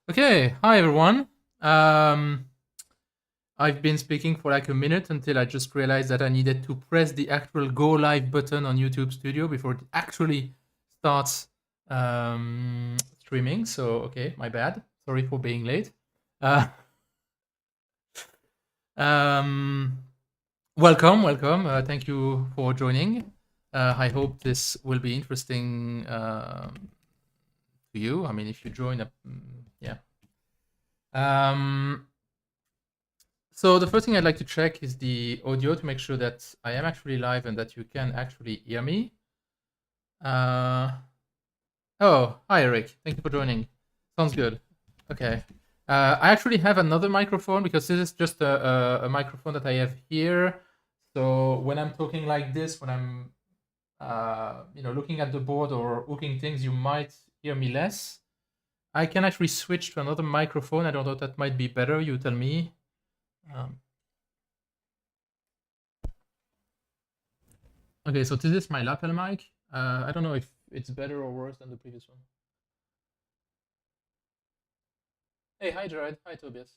Okay, hi everyone. I've been speaking for like a minute until I just realized that I needed to press the actual go live button on YouTube Studio before it actually starts streaming. So, okay, my bad. Sorry for being late. Uh, um, welcome. Thank you for joining. I hope this will be interesting to you. I mean, if you join, yeah. Um, So the first thing I'd like to check is the audio to make sure that I am actually live and that you can actually hear me. Oh, hi Eric. Thank you for joining. Sounds good. Okay. I actually have another microphone because this is just a microphone that I have here. So when I'm talking like this, when I'm looking at the board or hooking things, you might hear me less. I can actually switch to another microphone. I don't know if that might be better. You tell me. Okay, so this is my lapel mic. I don't know if it's better or worse than the previous one. Hey, hi Jared. Hi Tobias.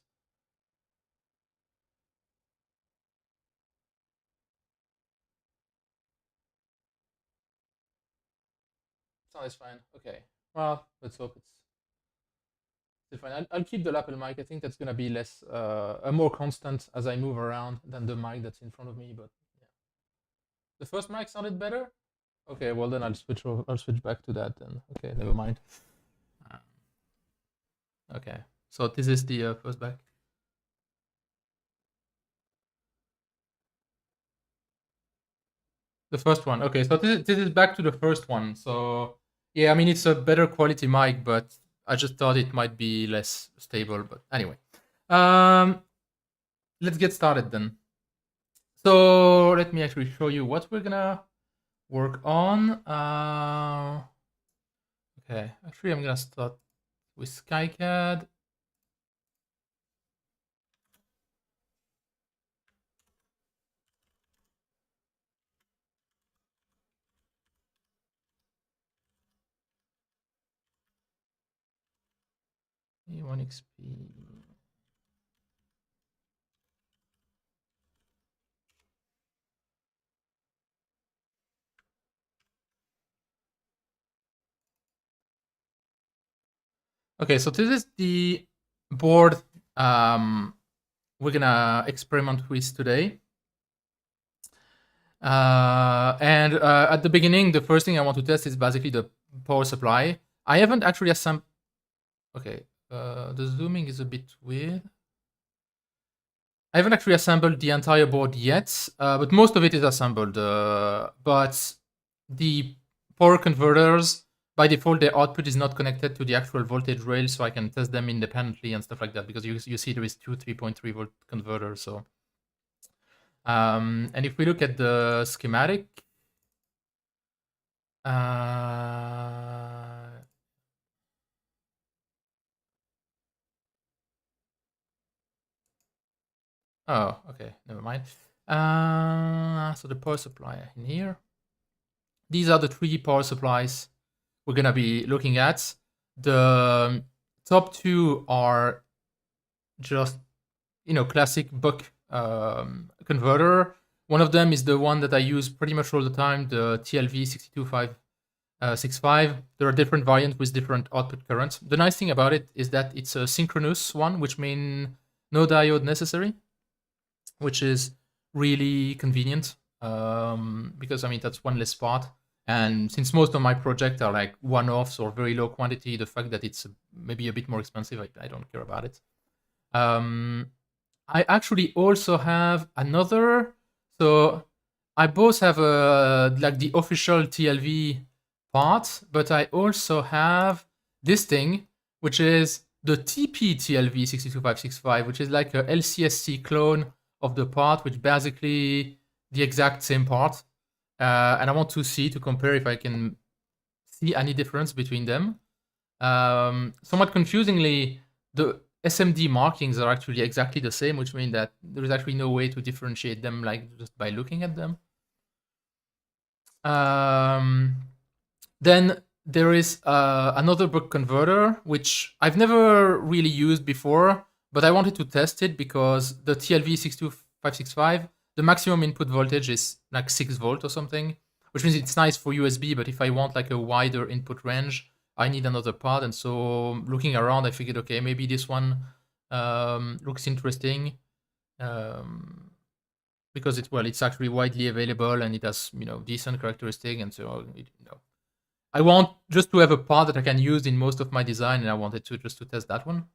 Sound is fine. Okay. Well, let's hope it's still fine. I'll keep the lapel mic. I think that's gonna be less, more constant as I move around than the mic that's in front of me. But yeah, the first mic sounded better. Okay, well then I'll switch. I'll switch back to that then. Okay, never mind. Okay, so this is the first back. The first one. Okay, so this is back to the first one. So yeah, I mean it's a better quality mic, but I just thought it might be less stable. But anyway, um, let's get started then. So let me actually show you what we're gonna work on. Okay, actually I'm gonna start with SkyCAD. A1XP. Okay, so this is the board we're gonna experiment with today. And at the beginning, the first thing I want to test is basically the power supply. I haven't actually assembled. Okay, the zooming is a bit weird. I haven't actually assembled the entire board yet, but most of it is assembled. But the power converters, by default, their output is not connected to the actual voltage rail, so I can test them independently and stuff like that. Because you see there is two 3.3 volt converters. So, and if we look at the schematic, oh, okay, never mind. So the power supply in here. These are the three power supplies we're gonna be looking at. The top two are just classic buck converter. One of them is the one that I use pretty much all the time, the TLV62565. There are different variants with different output currents. The nice thing about it is that it's a synchronous one, which means no diode necessary, which is really convenient because I mean that's one less part. And since most of my projects are like one-offs or very low quantity, the fact that it's maybe a bit more expensive, I don't care about it. I actually also have another. So I both have like the official TLV part, but I also have this thing, which is the TP TLV62565, which is like a LCSC clone of the part, which basically the exact same part. And I want to see to compare if I can see any difference between them. Somewhat confusingly, the SMD markings are actually exactly the same, which means that there is actually no way to differentiate them like just by looking at them. Then there is another buck converter, which I've never really used before, but I wanted to test it because the TLV62565, the maximum input voltage is like 6 volt or something, which means it's nice for USB, but if I want like a wider input range, I need another part. And so looking around, I figured, okay, maybe this one looks interesting. Because it's actually widely available and it has decent characteristic, and so I want just to have a part that I can use in most of my design, and I wanted to just to test that one.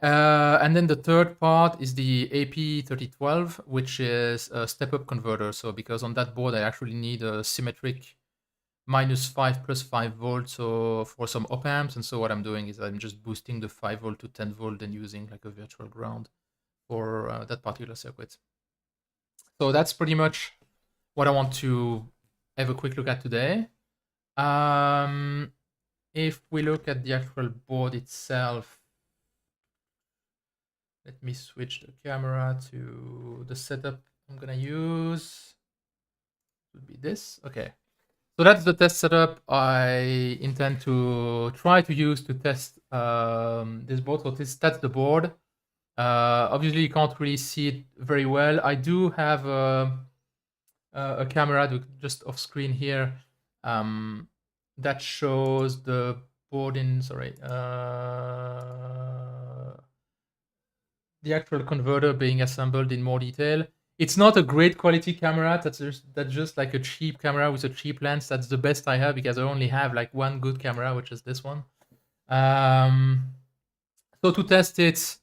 And then the third part is the AP3012, which is a step-up converter. So because on that board I actually need a symmetric -5 plus 5 volts so for some op amps, and so what I'm doing is I'm just boosting the 5 volt to 10 volt and using like a virtual ground for that particular circuit. So that's pretty much what I want to have a quick look at today. If we look at the actual board itself, let me switch the camera to the setup I'm gonna use. Would be this. Okay. So that's the test setup I intend to try to use to test this board. So that's the board. Obviously, you can't really see it very well. I do have a camera just off screen here that shows the board in, the actual converter being assembled in more detail. It's not a great quality camera. That's just like a cheap camera with a cheap lens. That's the best I have because I only have like one good camera, which is this one. So to test it,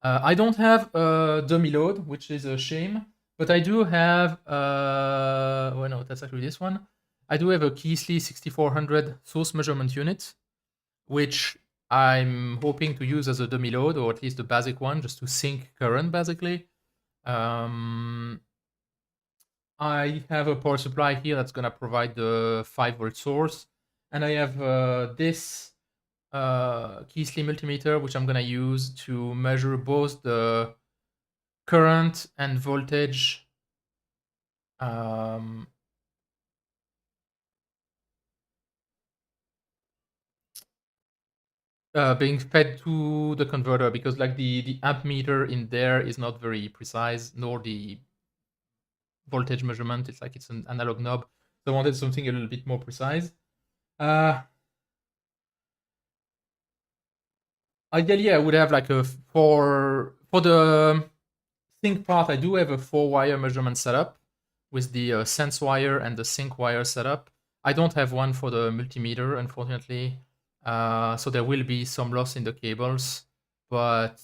I don't have a dummy load, which is a shame, but I do have, well, no, that's actually this one. I do have a Keithley 6400 source measurement unit, which I'm hoping to use as a dummy load, or at least the basic one, just to sync current, basically. I have a power supply here that's going to provide the 5 volt source, and I have this Keithley multimeter, which I'm going to use to measure both the current and voltage being fed to the converter, because like the amp meter in there is not very precise, nor the voltage measurement. It's like it's an analog knob. So I wanted something a little bit more precise. Ideally, I would have like for the sync part, I do have a 4-wire measurement setup with the sense wire and the sync wire setup. I don't have one for the multimeter, unfortunately. So there will be some loss in the cables, but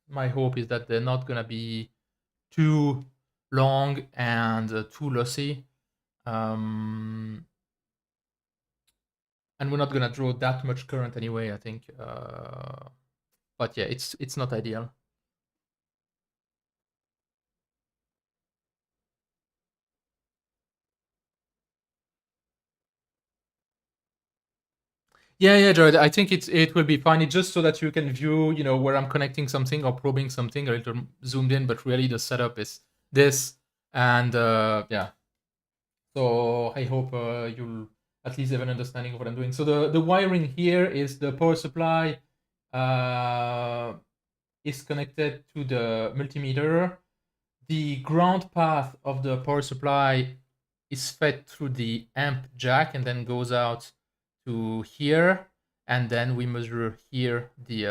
my hope is that they're not going to be too long and too lossy. And we're not going to draw that much current anyway, I think. But yeah, it's not ideal. Yeah, Jared. I think it will be fine. It's just so that you can view, where I'm connecting something or probing something a little zoomed in, but really the setup is this. And yeah. So I hope you'll at least have an understanding of what I'm doing. So the wiring here is the power supply is connected to the multimeter. The ground path of the power supply is fed through the amp jack and then goes out to here, and then we measure here the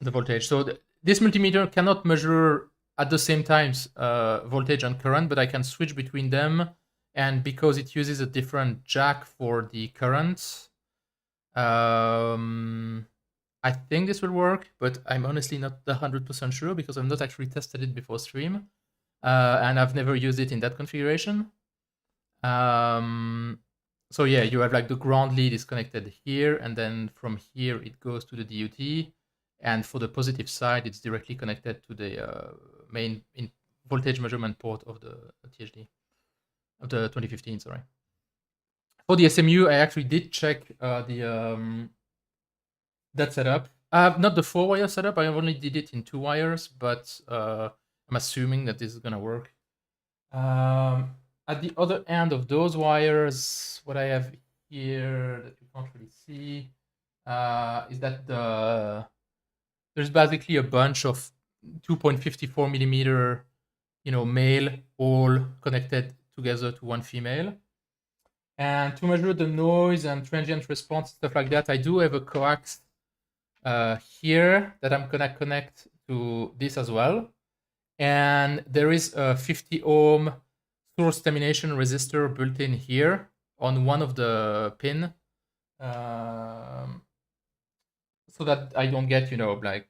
voltage. So this multimeter cannot measure at the same time voltage and current, but I can switch between them, and because it uses a different jack for the current, I think this will work, but I'm honestly not 100% sure because I've not actually tested it before stream, and I've never used it in that configuration. So yeah, you have like the ground lead is connected here, and then from here it goes to the DUT, and for the positive side, it's directly connected to the main voltage measurement port of the THD, of the 2015, sorry. For the SMU, I actually did check that setup. Not the 4-wire setup, I only did it in 2 wires, but I'm assuming that this is gonna work. at the other end of those wires, what I have here that you can't really see is that there's basically a bunch of 2.54 millimeter, male, all connected together to one female. And to measure the noise and transient response, stuff like that, I do have a coax here that I'm gonna connect to this as well. And there is a 50 ohm source termination resistor built in here on one of the pin, so that I don't get, like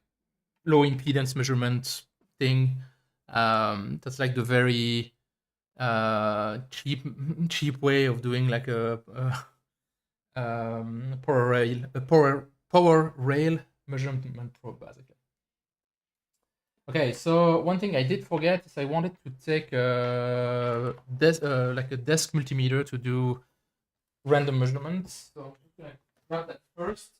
low impedance measurement thing. That's like the very cheap way of doing like a power rail measurement probe, basically. Okay, so one thing I did forget is I wanted to take like a desk multimeter to do random measurements. So I'm just gonna grab that first.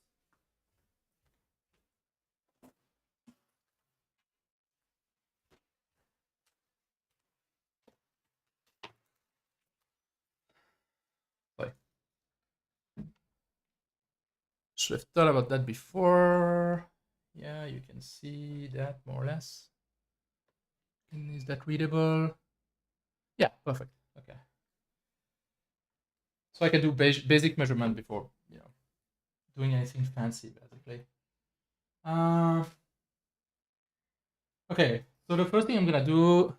Sorry. Should have thought about that before. Yeah, you can see that more or less. And is that readable? Yeah, perfect. Okay. So I can do basic measurement before, doing anything fancy, basically. Okay, so the first thing I'm gonna do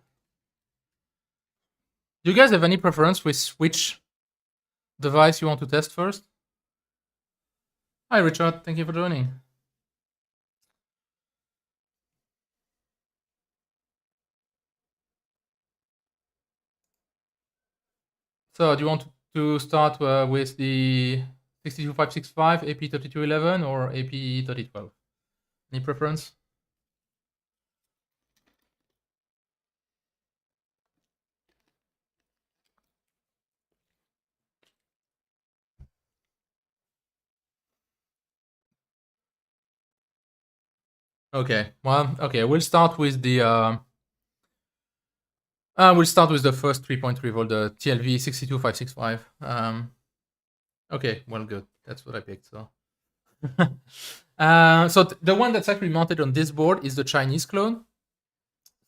you guys have any preference with which device you want to test first? Hi, Richard. Thank you for joining. So, do you want to start with the 62565, AP3211, or AP3012? Any preference? Okay. Well, okay. We'll start with the first 3.3 volt, the TLV62565. Okay. Well, good. That's what I picked. So. So the one that's actually mounted on this board is the Chinese clone.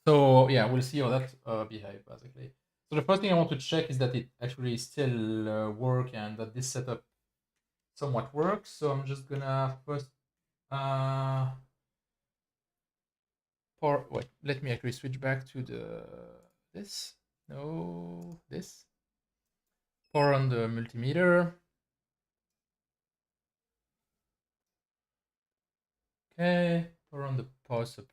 So yeah, we'll see how that behaves, basically. So the first thing I want to check is that it actually still works and that this setup somewhat works. So I'm just gonna first wait, let me actually switch back to this. No, this. Power on the multimeter. Okay, power on the power supply.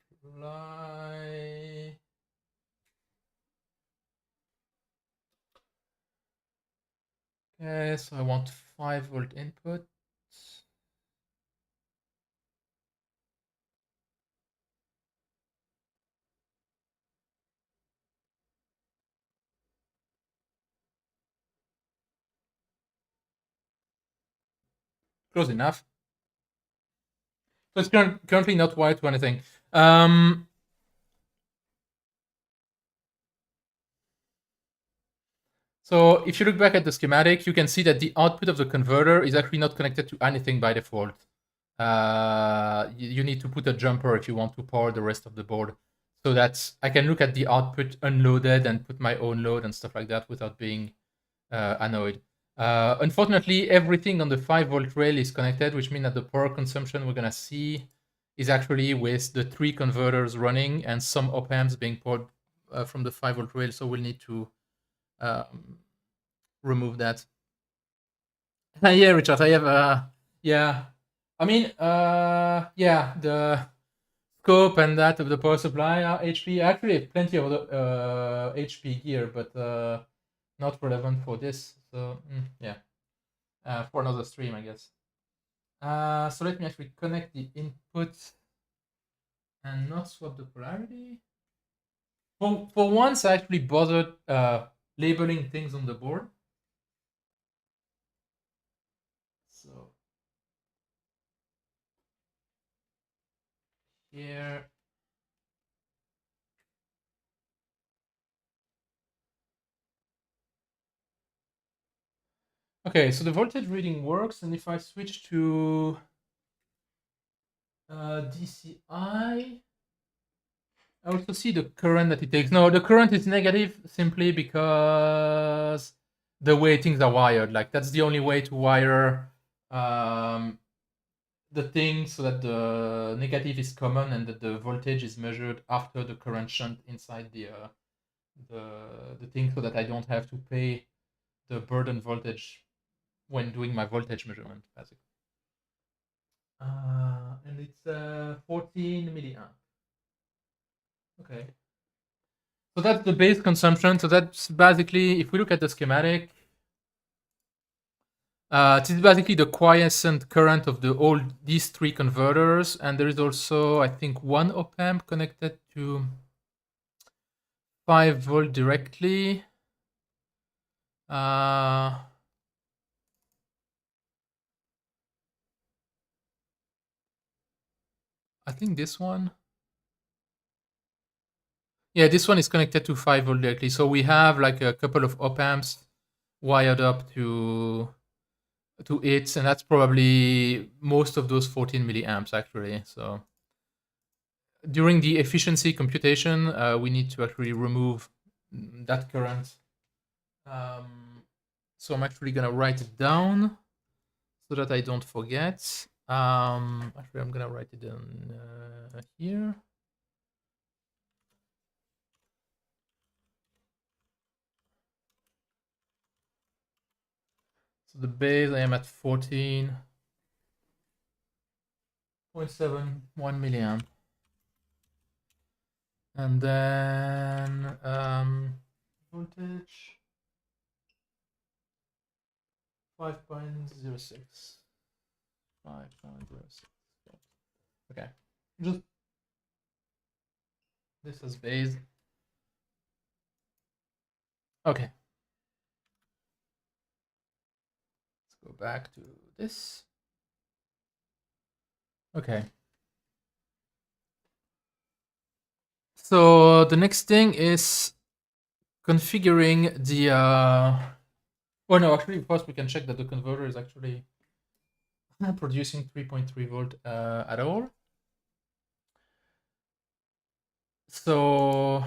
Okay, so I want 5 volt input. Close enough. So it's currently not wired to anything. So if you look back at the schematic, you can see that the output of the converter is actually not connected to anything by default. You need to put a jumper if you want to power the rest of the board. So that's I can look at the output unloaded and put my own load and stuff like that without being annoyed. Unfortunately, everything on the 5 volt rail is connected, which means that the power consumption we're gonna see is actually with the 3 converters running and some op amps being poured from the 5 volt rail. So we'll need to remove that. Yeah, Richard, I have yeah. I mean, yeah, the scope and that of the power supply are HP. I actually have plenty of the HP gear, but not relevant for this. So yeah, for another stream, I guess. So let me actually connect the input and not swap the polarity. For once, I actually bothered labeling things on the board. So here. Okay, so the voltage reading works, and if I switch to DCI, I also see the current that it takes. No, the current is negative simply because the way things are wired. Like that's the only way to wire the thing so that the negative is common and that the voltage is measured after the current shunt inside the thing, so that I don't have to pay the burden voltage when doing my voltage measurement, basically. And it's 14 milliamp. Okay. So that's the base consumption. So that's basically, if we look at the schematic, this is basically the quiescent current of these three converters, and there is also, I think, one op amp connected to 5 volt directly. I think this one. Yeah, this one is connected to 5 volt directly. So we have like a couple of op amps wired up to it, and that's probably most of those 14 milliamps actually. So during the efficiency computation, we need to actually remove that current. So I'm actually gonna write it down so that I don't forget. Actually, I'm gonna write it down here. So the base, I am at 14.71 milliamp. And then voltage 5.06. 5.06. Okay. Just this is base. Okay. Let's go back to this. Okay. So the next thing is configuring the oh no, actually first we can check that the converter is actually producing 3.3 volt at all. So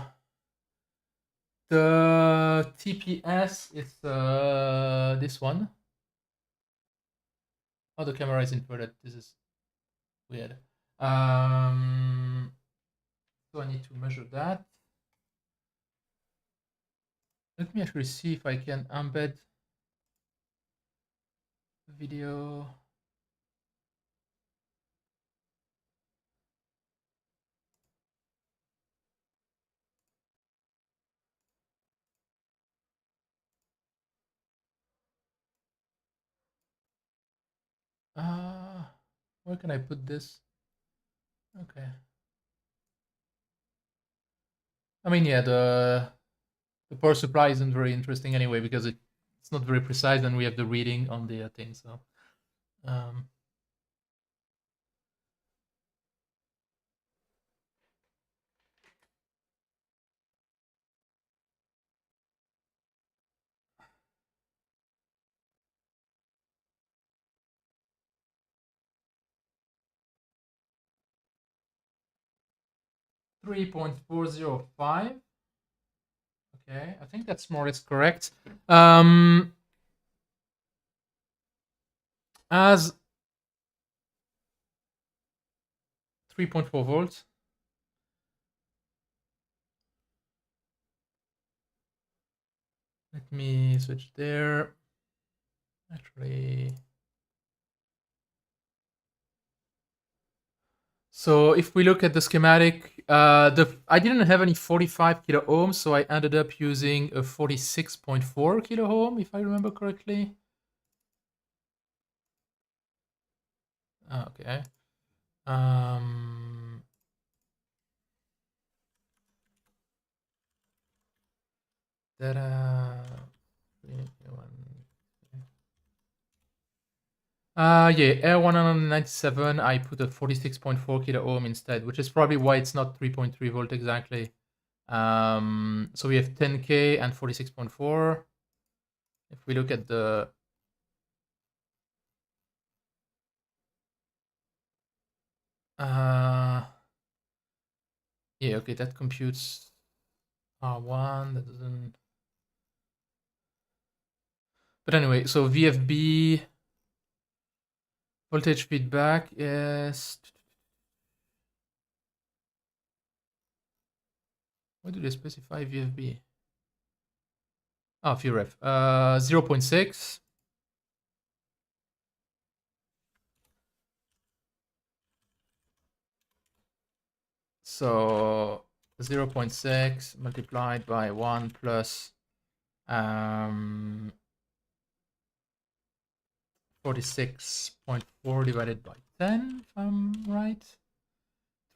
the TPS is this one. Oh, the camera is inverted. This is weird. So I need to measure that. Let me actually see if I can embed video. Where can I put this? Okay. I mean, yeah, the power supply isn't very interesting anyway because it's not very precise, and we have the reading on the thing. So, 3.405. Okay, I think that's more or less correct. As 3.4 volts. Let me switch there. Actually, so if we look at the schematic, I didn't have any 45 kilo ohms, so I ended up using a 46.4 kilo ohm, if I remember correctly. Okay. Yeah, R197, I put a 46.4 kilo ohm instead, which is probably why it's not 3.3 volt exactly. So we have 10K and 46.4. If we look at the Yeah, okay, that computes R1. That doesn't. But anyway, so VFB voltage feedback is. Why do they specify VFB? Oh, VREF. 0.6. So 0.6 multiplied by 1 plus 46.4 divided by 10, if I'm right.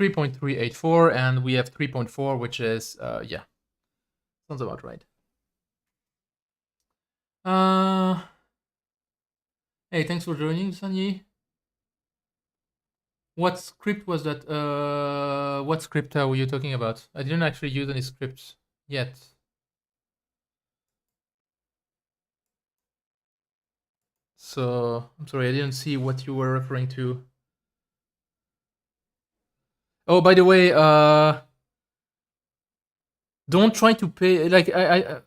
3.384, and we have 3.4, which is, yeah, sounds about right. Hey, thanks for joining, Sanyi. What script was that? What script were you talking about? I didn't actually use any scripts yet. So I'm sorry, I didn't see what you were referring to. Oh, by the way, don't try to pay like I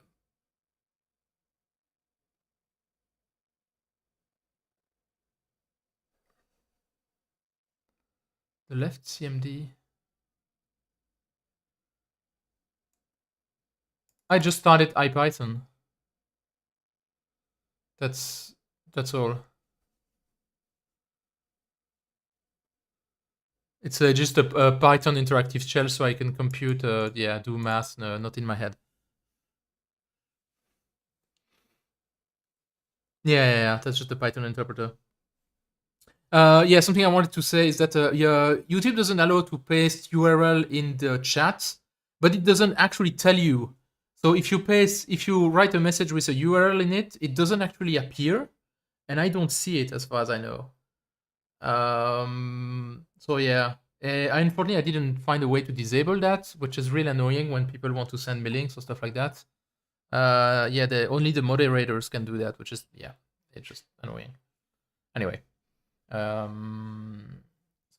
the left CMD. I just started IPython. That's all. It's just a Python interactive shell, so I can compute, yeah, do math, not in my head. Yeah, that's just a Python interpreter. Yeah, something I wanted to say is that yeah, YouTube doesn't allow to paste URL in the chat, but it doesn't actually tell you. So if you write a message with a URL in it, it doesn't actually appear, and I don't see it as far as I know. So yeah, unfortunately, I didn't find a way to disable that, which is really annoying when people want to send me links or stuff like that. Yeah, only the moderators can do that, which is, yeah, it's just annoying. Anyway, so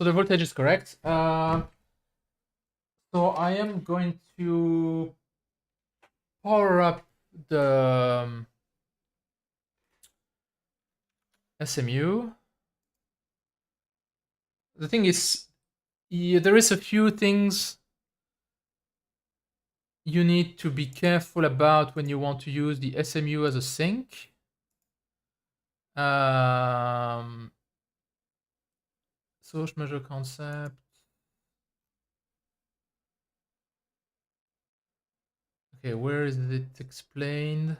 the voltage is correct. So I am going to power up the SMU. The thing is, yeah, there is a few things you need to be careful about when you want to use the SMU as a sink. Source measure concept. Okay, where is it explained?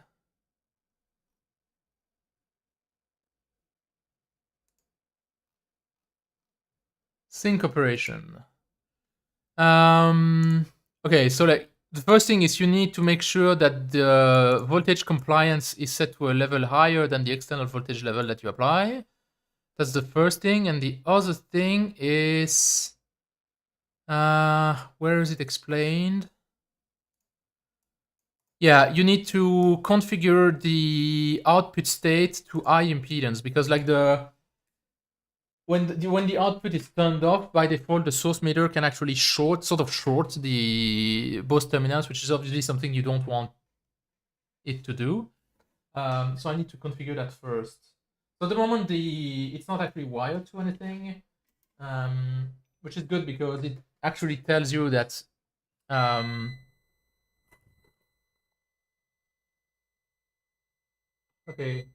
Sync operation. Okay, so like the first thing is you need to make sure that the voltage compliance is set to a level higher than the external voltage level that you apply. That's the first thing. And the other thing is, where is it explained? Yeah, you need to configure the output state to high impedance, because like when the output is turned off, by default the source meter can actually short the both terminals, which is obviously something you don't want it to do. So I need to configure that first. So at the moment it's not actually wired to anything, which is good because it actually tells you that okay.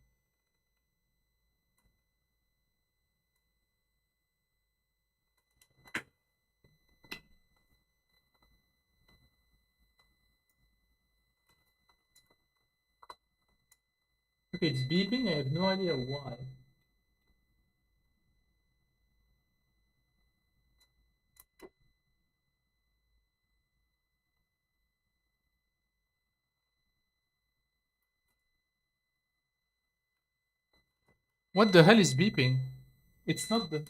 Okay, it's beeping. I have no idea why. What the hell is beeping? It's not the.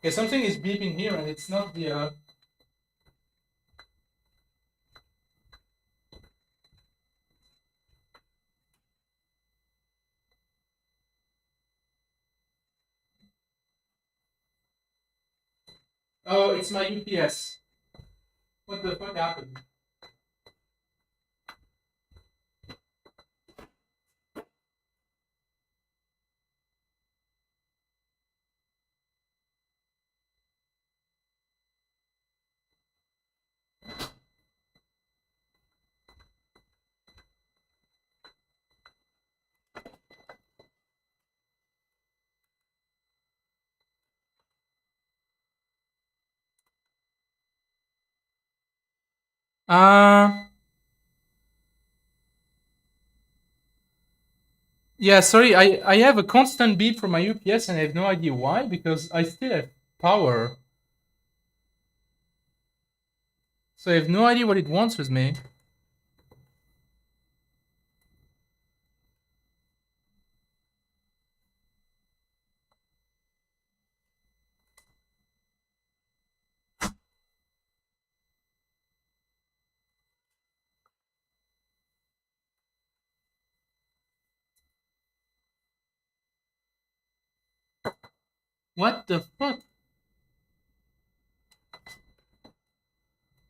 Okay, something is beeping here, and it's not the. Oh, it's my UPS. What the fuck happened? Uh, yeah, sorry, I have a constant beep from my UPS and I have no idea why, because I still have power. So I have no idea what it wants with me. What the fuck?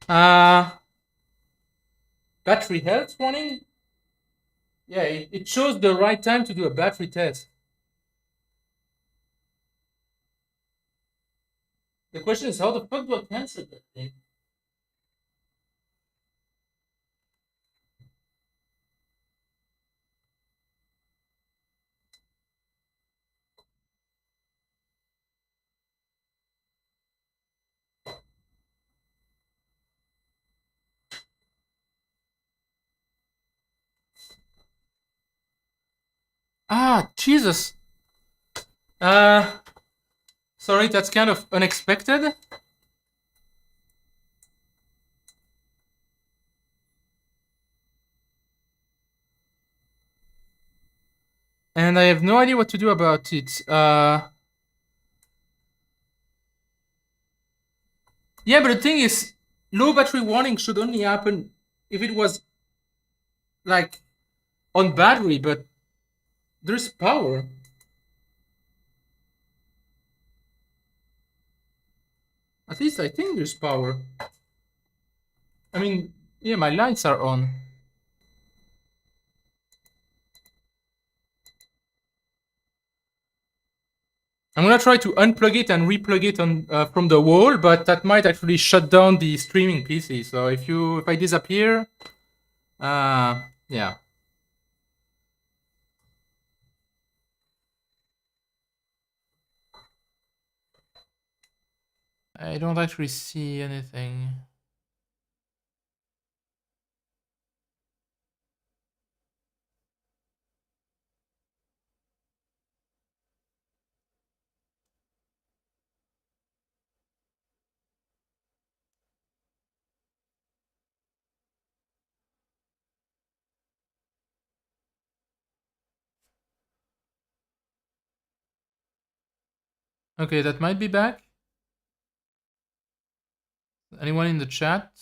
Uh, battery health warning? Yeah, it shows the right time to do a battery test. The question is, how the fuck do I cancel that thing? Ah, Jesus. Uh, sorry, that's kind of unexpected. And I have no idea what to do about it. Yeah, but the thing is, low battery warning should only happen if it was like on battery, but there's power. At least I think there's power. I mean, yeah, my lights are on. I'm gonna try to unplug it and replug it on from the wall, but that might actually shut down the streaming PC. So if I disappear, yeah, I don't actually see anything. Okay, that might be back. Anyone in the chat?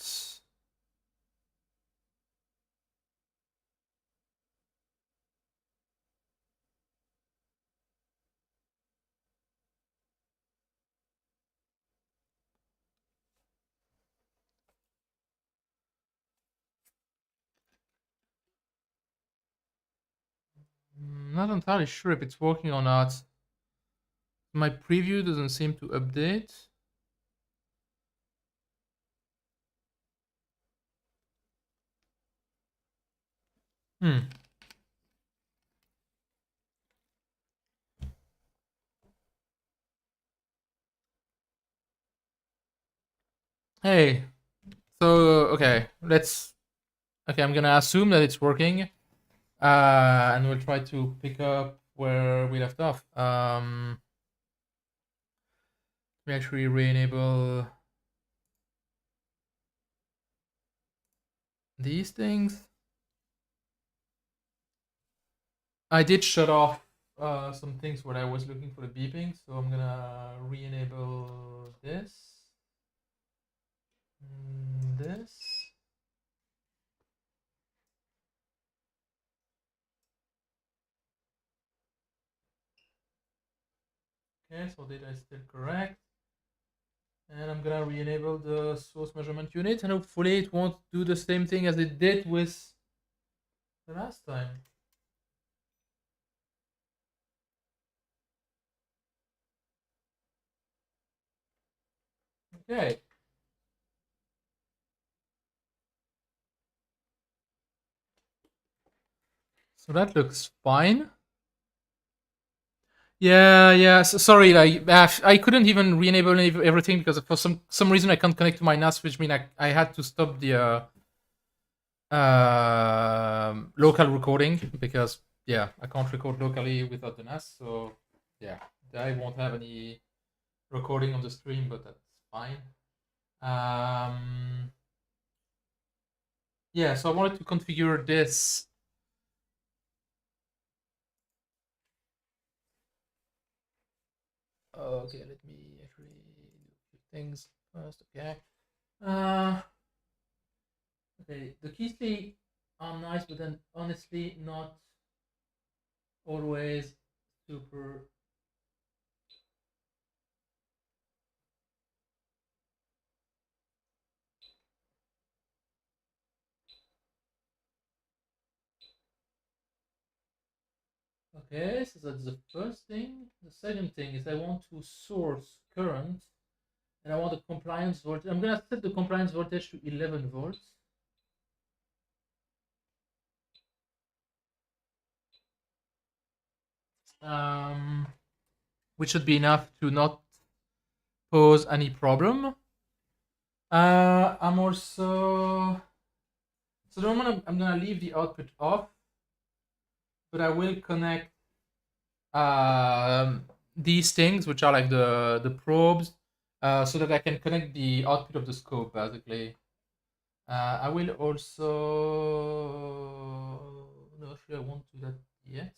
Not entirely sure if it's working or not. My preview doesn't seem to update. Hmm. Hey. So okay, let's. Okay, I'm gonna assume that it's working, and we'll try to pick up where we left off. We actually re-enable these things. I did shut off some things when I was looking for the beeping, so I'm gonna re-enable this, this. Okay, so data is still correct. And I'm gonna re-enable the source measurement unit, and hopefully it won't do the same thing as it did with the last time. Okay. So that looks fine. Yeah. So, sorry, I couldn't even re-enable everything because for some reason I can't connect to my NAS, which means I had to stop the local recording because I can't record locally without the NAS. So yeah, I won't have any recording on the stream, but that's fine. Yeah, so I wanted to configure this. Okay, let me actually do a few things first. Okay. Okay, the Keithley are nice, but then honestly not always super. Okay, so that's the first thing. The second thing is I want to source current, and I want a compliance voltage. I'm gonna set the compliance voltage to 11 volts. Which should be enough to not pose any problem. I'm also so the moment I'm gonna leave the output off, but I will connect these things, which are like the probes, so that I can connect the output of the scope basically. I will also no, actually I won't do that yet.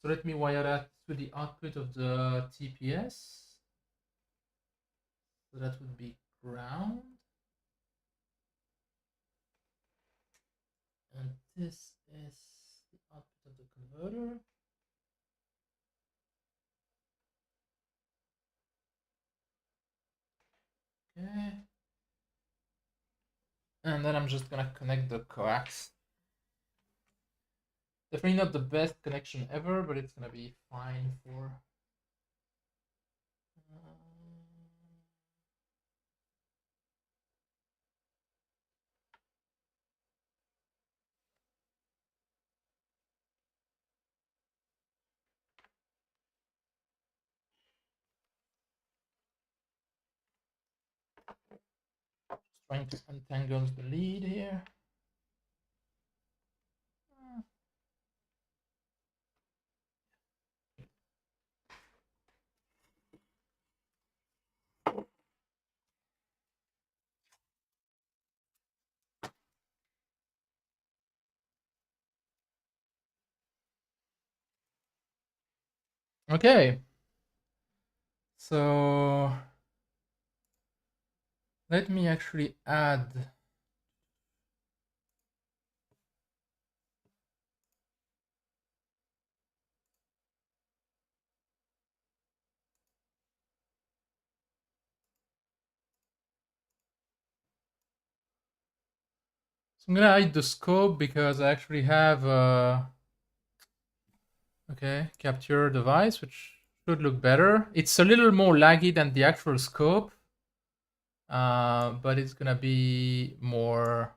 So let me wire that to the output of the TPS. So that would be ground. And this is the output of the converter. Okay. And then I'm just gonna connect the coax. Definitely not the best connection ever, but it's gonna be fine for. Trying to untangle the lead here. Okay. So let me actually add. So I'm gonna hide the scope because I actually have okay, capture device, which should look better. It's a little more laggy than the actual scope, but it's gonna be more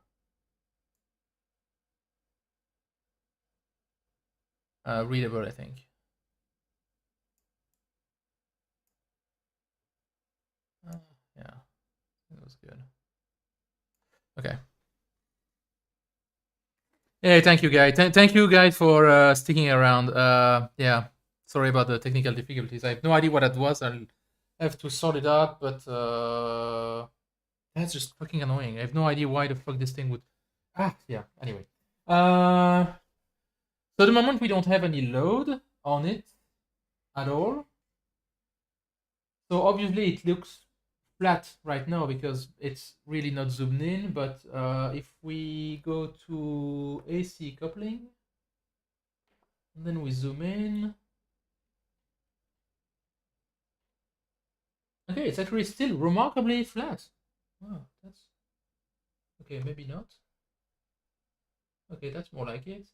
readable, I think. Yeah, that was good. Okay. Yeah, thank you, guys. Thank you, guys, for sticking around. Yeah, sorry about the technical difficulties. I have no idea what that was. I'll have to sort it out, but that's just fucking annoying. I have no idea why the fuck this thing would. Yeah. Anyway, so at the moment we don't have any load on it at all. So obviously it looks flat right now because it's really not zoomed in. But if we go to AC coupling, and then we zoom in. Okay, it's actually still remarkably flat. Wow, that's okay. Maybe not. Okay, that's more like it.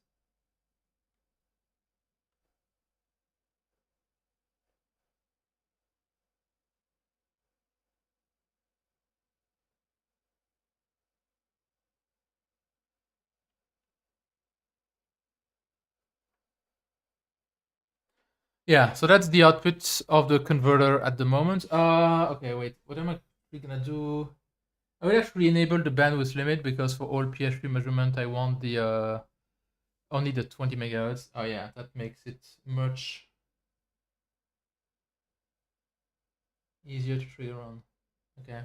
Yeah, so that's the output of the converter at the moment. Okay, wait. What am I gonna do? I will actually enable the bandwidth limit because for all PH3 measurement, I want the only the 20 megahertz. Oh yeah, that makes it much easier to trigger on. Okay.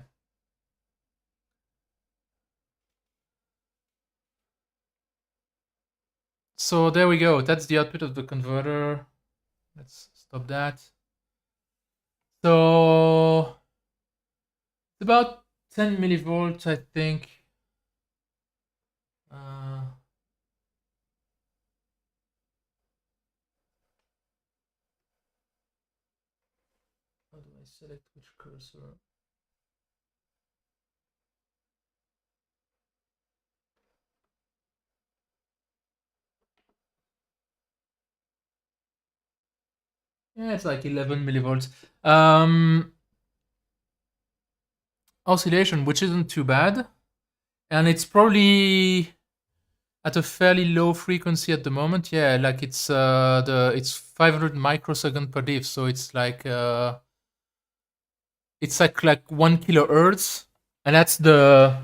So there we go. That's the output of the converter. Let's stop that. So it's about 10 millivolts, I think. How do I select which cursor? Yeah, it's like 11 millivolts. Oscillation, which isn't too bad. And it's probably at a fairly low frequency at the moment. Yeah, like it's 500 microsecond per diff, so it's like 1 kilohertz, and that's the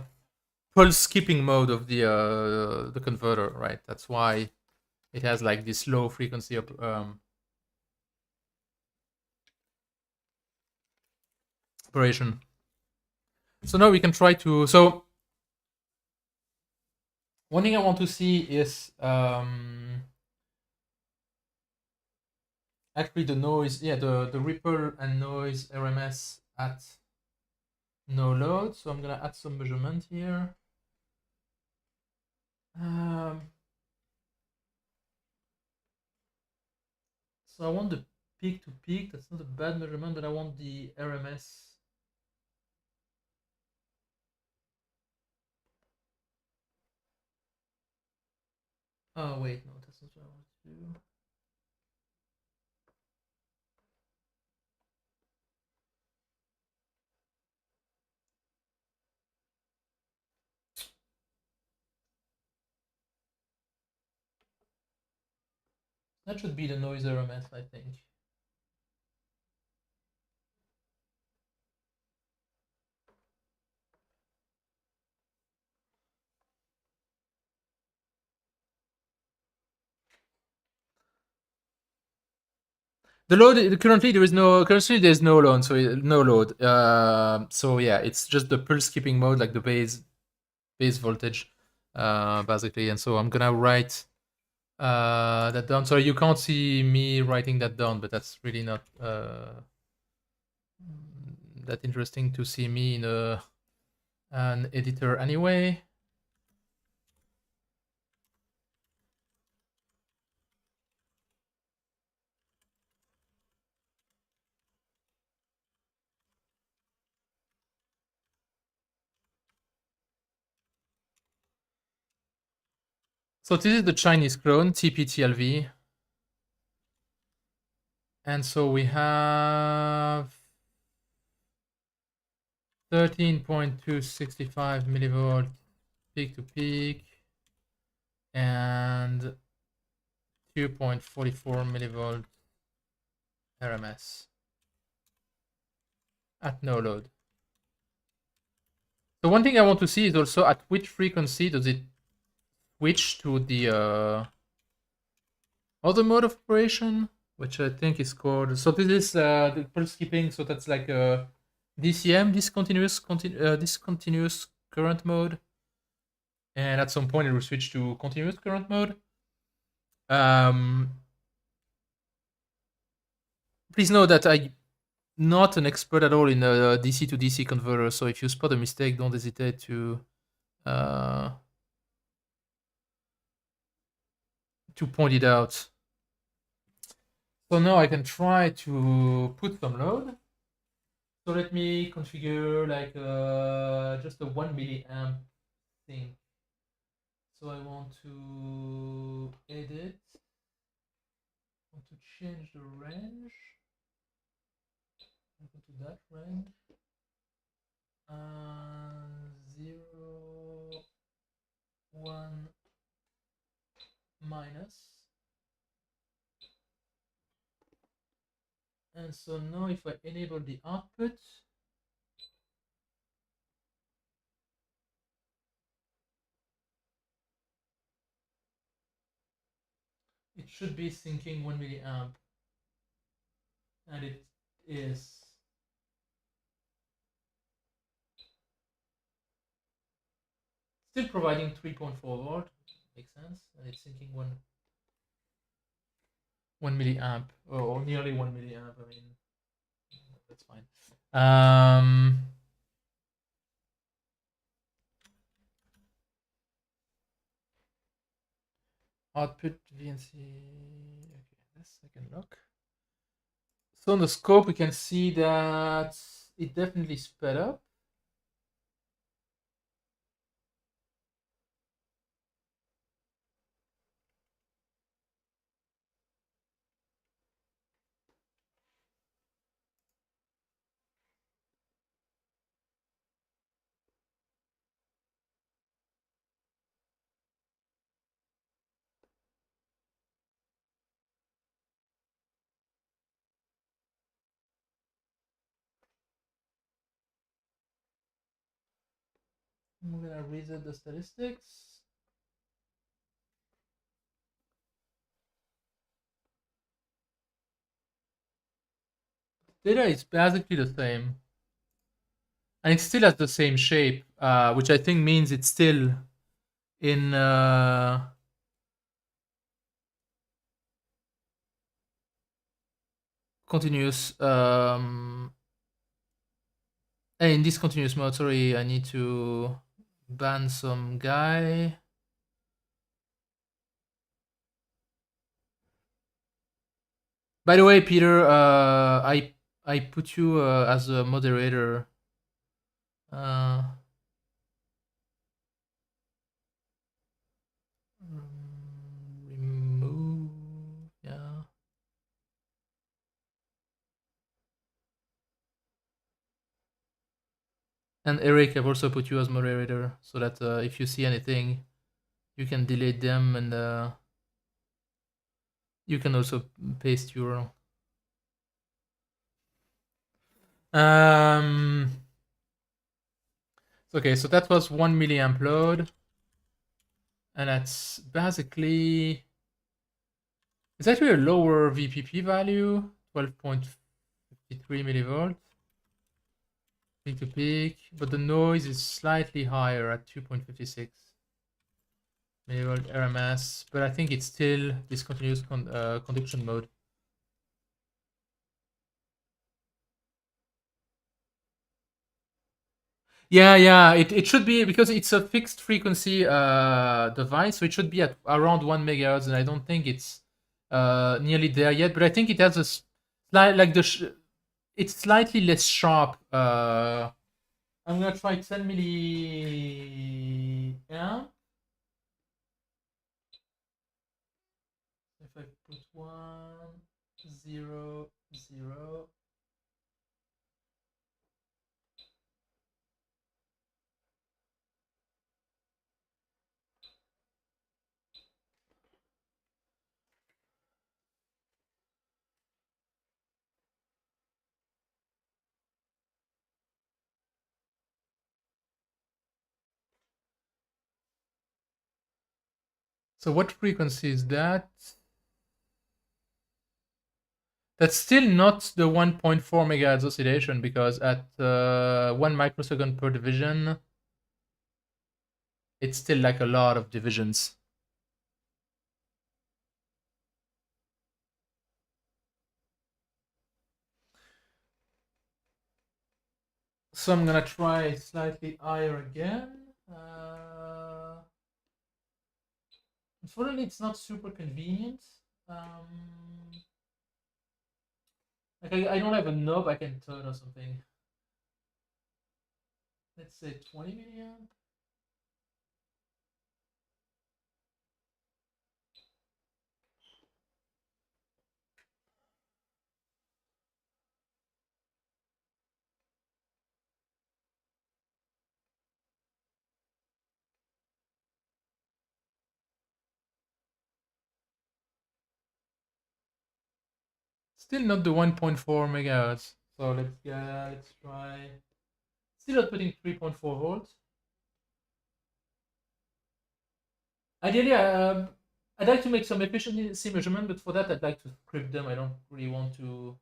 pulse skipping mode of the converter, right? That's why it has like this low frequency of operation. So now we can try to. So one thing I want to see is actually the noise. Yeah, the ripple and noise RMS at no load. So I'm gonna add some measurement here. So I want the peak to peak. That's not a bad measurement, but I want the RMS. Oh wait, no, that's not what I want to do. That should be the noise RMS, I think. The load currently there's no load, so no load. So yeah, it's just the pulse skipping mode, like the base voltage, basically. And so I'm gonna write that down. So you can't see me writing that down, but that's really not that interesting to see me in an editor anyway. So this is the Chinese clone, TP-TLV. And so we have 13.265 millivolt peak to peak and 2.44 millivolt RMS at no load. So one thing I want to see is also at which frequency does it switch to the other mode of operation, which I think is called. So this is the pulse skipping. So that's like a DCM, discontinuous current mode, and at some point it will switch to continuous current mode. Please know that I'm not an expert at all in DC to DC converter. So if you spot a mistake, don't hesitate to point it out. So now I can try to put some load. So let me configure like just a 1 milliamp thing. So I want to edit, want to change the range. I go to that range. 0, 1 minus. And so now if I enable the output, it should be syncing 1 milliamp. And it is. Still providing 3.4 volt, makes sense, and it's syncing 1 milliamp, or nearly 1 milliamp. I mean, that's fine. Output VNC. Okay, this I can look. So on the scope, we can see that it definitely sped up. I'm gonna reset the statistics. Data is basically the same. And it still has the same shape, which I think means it's still in continuous in this continuous mode. Sorry, I need to ban some guy. By the way, Peter, I put you as a moderator. Remove, yeah. And Eric, I've also put you as moderator so that if you see anything, you can delete them, and you can also paste your. Okay, so that was 1 milliamp load, and that's basically. It's actually a lower VPP value, 12.53 millivolts. Peak to peak, but the noise is slightly higher at 2.56 millivolt RMS, but I think it's still discontinuous conduction mode. Yeah, it should be, because it's a fixed frequency device, so it should be at around 1 megahertz, and I don't think it's nearly there yet, but I think it has a slight, like it's slightly less sharp. I'm gonna try 10 milliamp. If I put 1, 0, 0. So what frequency is that? That's still not the 1.4 megahertz oscillation, because at 1 microsecond per division, it's still like a lot of divisions. So I'm gonna try slightly higher again. Unfortunately, it's not super convenient. Like I don't have a knob I can turn or something. let's say 20 milliamp. Still not the 1.4 megahertz. So let's try. Still not putting 3.4 volts. Ideally, I'd like to make some efficiency measurement, but for that, I'd like to script them. I don't really want to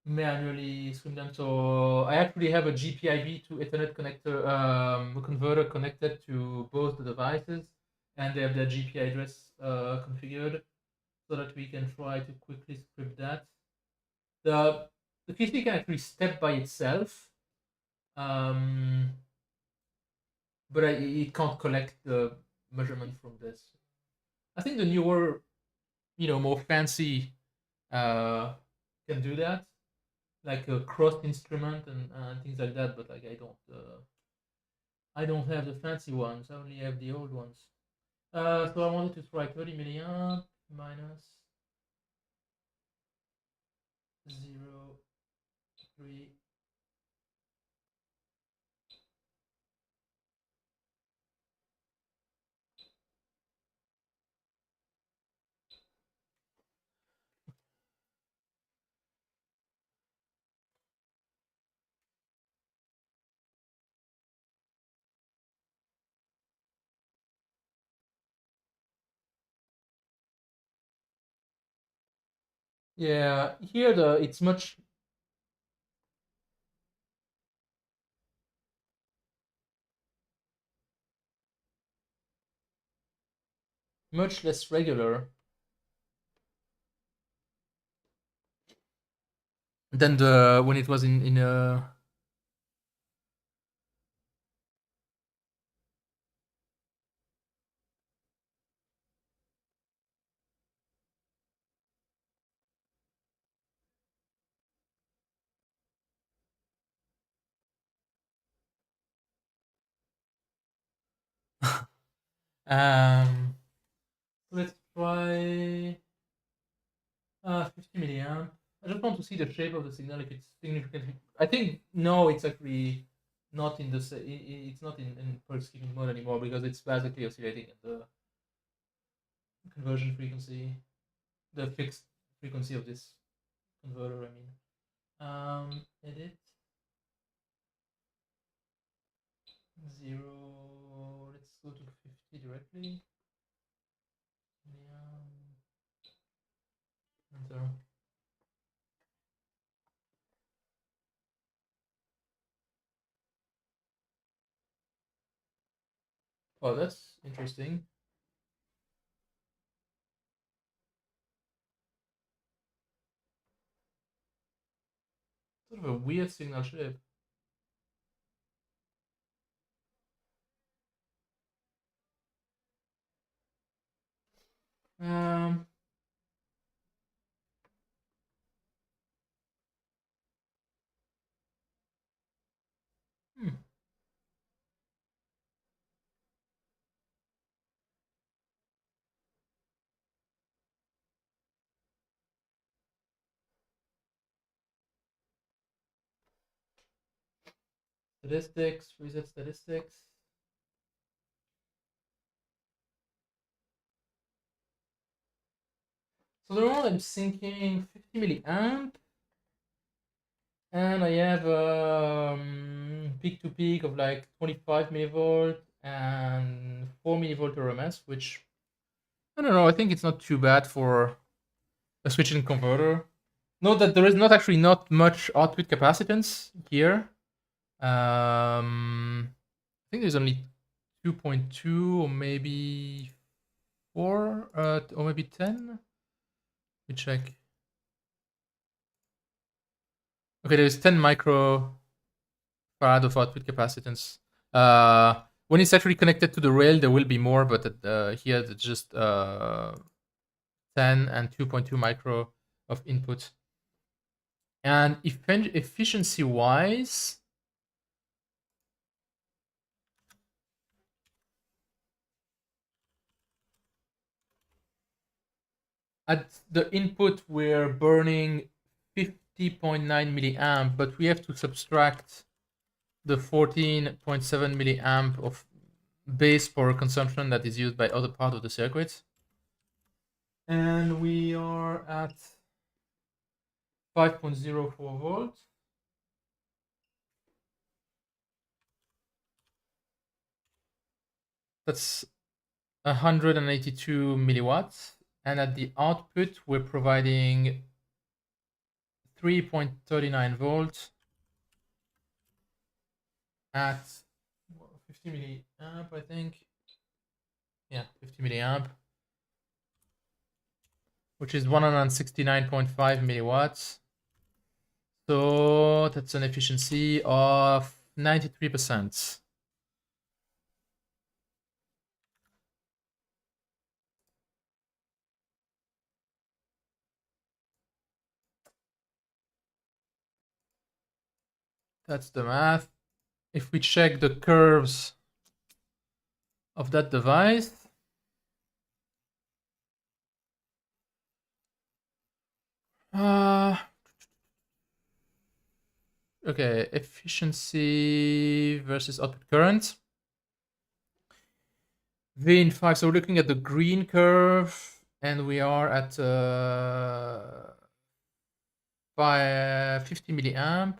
manually script them. So I actually have a GPIB to Ethernet connector, converter connected to both the devices, and they have their GPI address configured, so that we can try to quickly script that. The Keithley can actually step by itself, but it can't collect the measurement from this. I think the newer, more fancy can do that, like a cross instrument and things like that. But like I don't have the fancy ones. I only have the old ones. So I wanted to try 30 milliamp minus 0.3. Yeah, here it's much less regular than the when it was in a. Let's try 50 milliamp. I just want to see the shape of the signal if it's significantly. I think no, it's actually not in the. It's not in pulse skipping mode anymore because it's basically oscillating at the conversion frequency, the fixed frequency of this converter. I mean, edit 0. Let's go to 50 directly. Enter. Oh, that's interesting. Sort of a weird signal shape. Um, hmm. Statistics, reset statistics. So the one I'm thinking 50 milliamp, and I have peak to peak of like 25 millivolt and 4 millivolt RMS, which I don't know. I think it's not too bad for a switching converter. Note that there is not much output capacitance here. I think there's only 2.2 or maybe 4 or maybe 10. Let me check. Okay, there's 10 microfarad of output capacitance. When it's actually connected to the rail, there will be more, but here it's just 10 and 2.2 micro of input. And efficiency-wise, at the input we're burning 50.9 milliamp, but we have to subtract the 14.7 milliamp of base power consumption that is used by other part of the circuit. And we are at 5.04 volts. That's 182 milliwatts. And at the output, we're providing 3.39 volts at 50 milliamp, I think. Yeah, 50 milliamp, which is 169.5 milliwatts. So that's an efficiency of 93%. That's the math. If we check the curves of that device, okay, efficiency versus output current. V in 5, so we're looking at the green curve, and we are at 50 milliamp.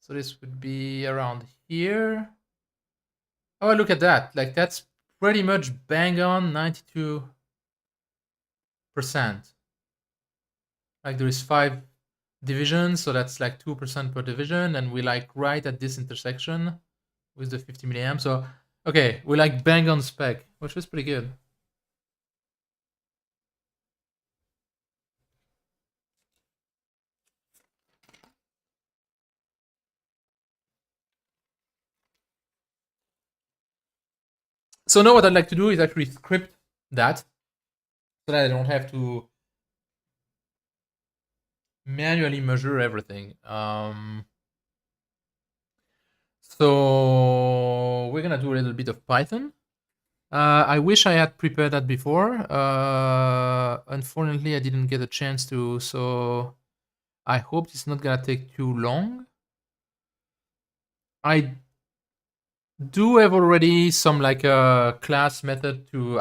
So this would be around here. Oh, look at that. Like, that's pretty much bang on 92%. Like, there is 5 divisions, so that's like 2% per division, and we like right at this intersection with the 50 milliamp. So, okay, we like bang on spec, which was pretty good. So now what I'd like to do is actually script that so that I don't have to manually measure everything. So we're gonna do a little bit of Python. I wish I had prepared that before. Unfortunately, I didn't get a chance to, so I hope it's not gonna take too long. I do have already some like a class method to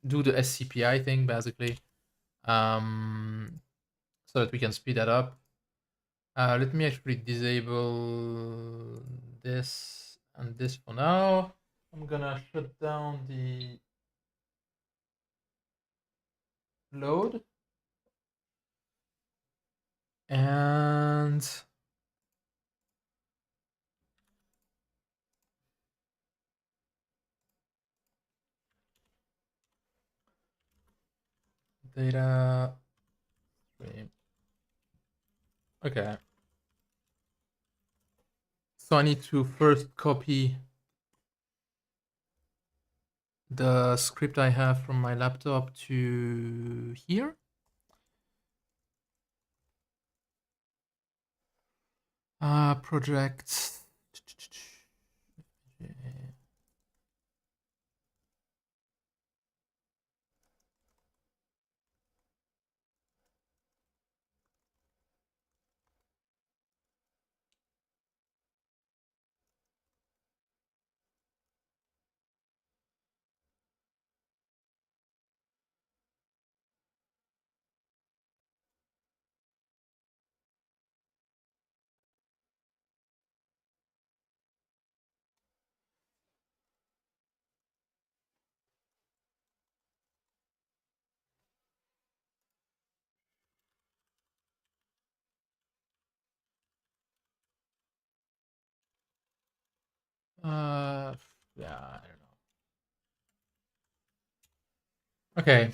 do the SCPI thing, basically, so that we can speed that up. Let me actually disable this and this for now. I'm gonna shut down the load and data stream. Okay. So I need to first copy the script I have from my laptop to here. Project. Yeah, I don't know. Okay,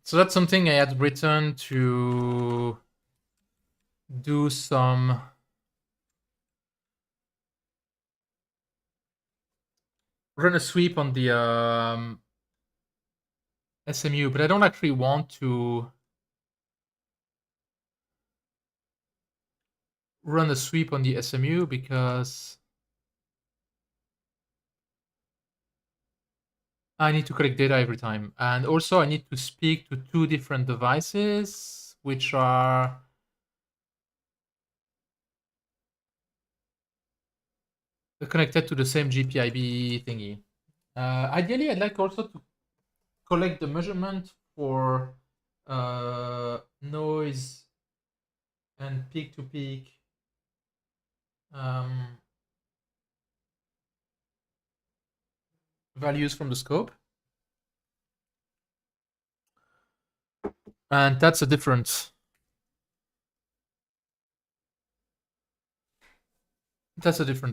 so that's something I had written to do some run a sweep on the SMU, but I don't actually want to run a sweep on the SMU because I need to collect data every time. And also I need to speak to two different devices, which are connected to the same GPIB thingy. Ideally, I'd like also to collect the measurement for noise and peak-to-peak values from the scope. And that's a different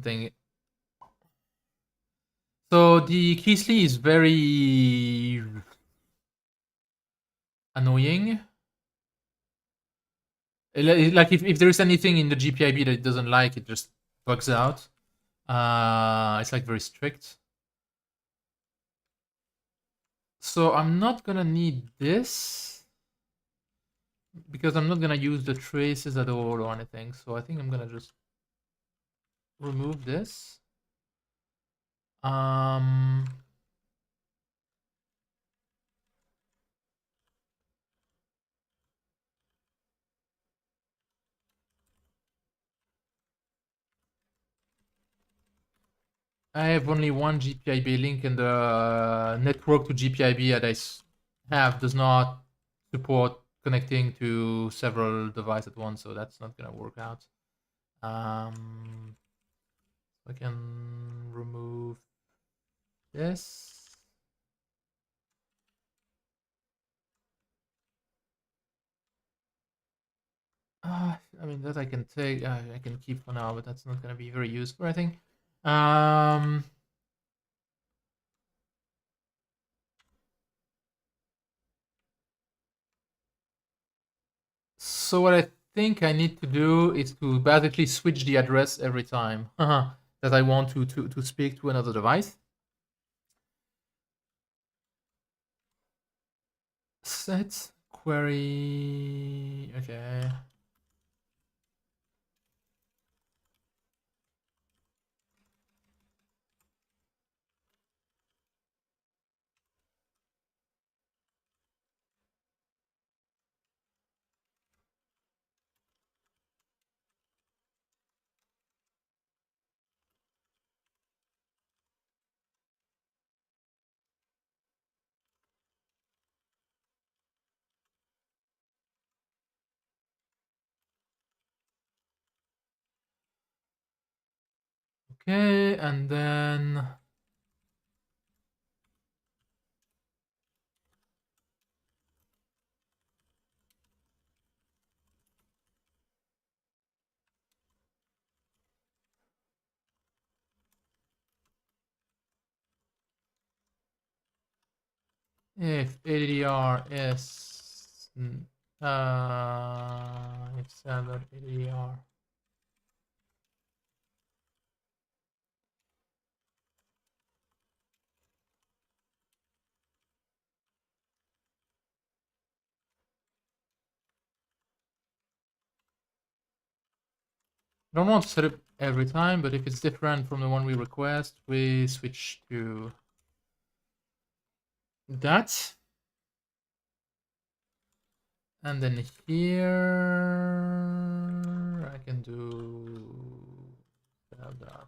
thing. So the Keithley is very annoying. Like if there is anything in the GPIB that it doesn't like, it just bugs out. It's like very strict. So I'm not gonna need this because I'm not gonna use the traces at all or anything. So I think I'm gonna just remove this. I have only one GPIB link, and the network to GPIB that I have does not support connecting to several devices at once, so that's not gonna work out. I can remove this. I mean that I can take. I can keep for now, but that's not gonna be very useful, I think. So what I think I need to do is to basically switch the address every time that I want to speak to another device. Set query. Okay. Okay, and then if ADDR is if standard ADDR I don't want to set it every time, but if it's different from the one we request, we switch to that. And then here I can do that.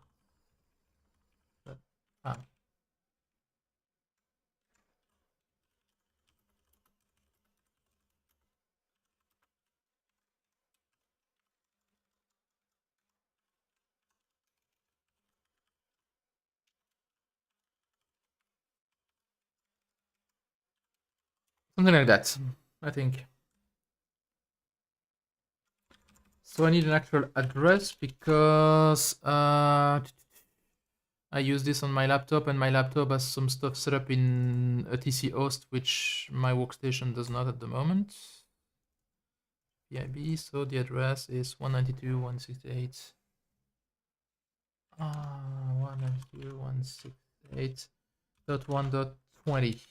Something like that, I think. So I need an actual address because I use this on my laptop, and my laptop has some stuff set up in a TC host, which my workstation does not at the moment. PIB, so the address is 192.168. 192.168.1.20.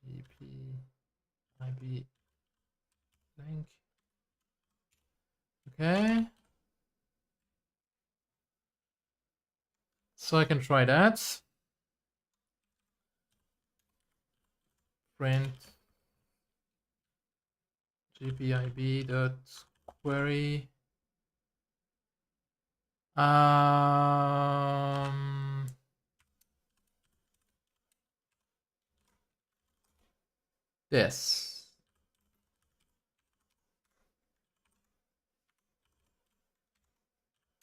GPIB Link. Okay. So I can try that. Print GPIB dot query. This.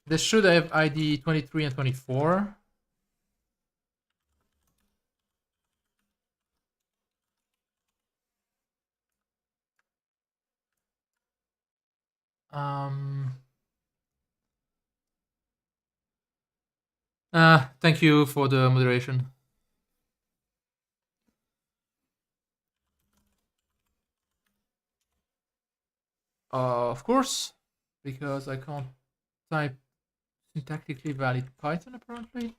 This should have ID 23 and 24. Thank you for the moderation. Of course, because I can't type syntactically valid Python apparently.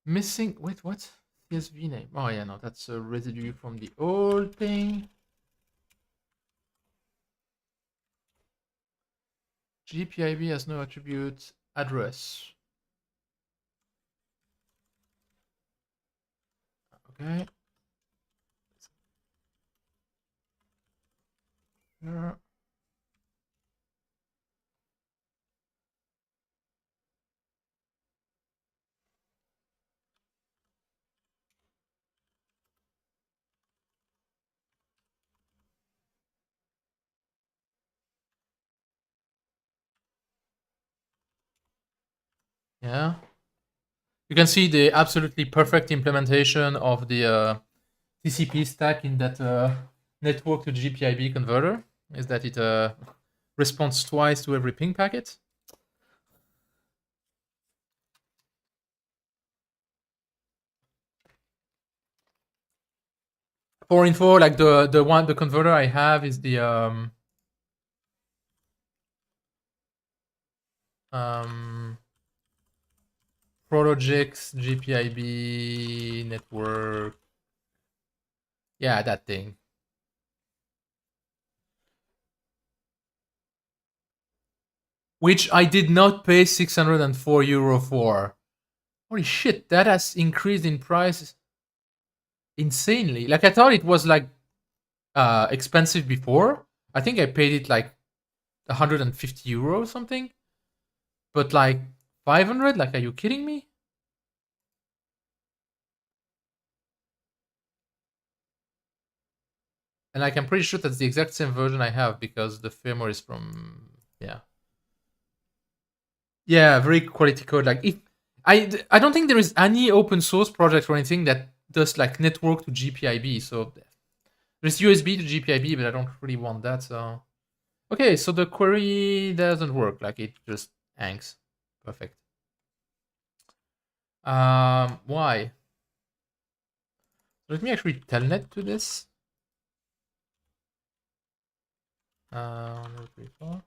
Missing, wait, what? CSV name. Oh yeah, no, that's a residue from the old thing. GPIB has no attribute address. Okay. Here. Yeah. You can see the absolutely perfect implementation of the TCP stack in that network to GPIB converter is that it responds twice to every ping packet. For info, like the converter I have is the Protogix GPIB network. Yeah, that thing. Which I did not pay 604 euro for. Holy shit, that has increased in price insanely. Like I thought it was like expensive before. I think I paid it like 150 euro or something. But like 500? Like, are you kidding me? And like, I'm pretty sure that's the exact same version I have because the firmware is from yeah, very quality code. Like, if I don't think there is any open source project or anything that does like network to GPIB. So there's USB to GPIB, but I don't really want that. So okay, so the query doesn't work. Like, it just hangs. Perfect. Why? Let me actually telnet to this. 134.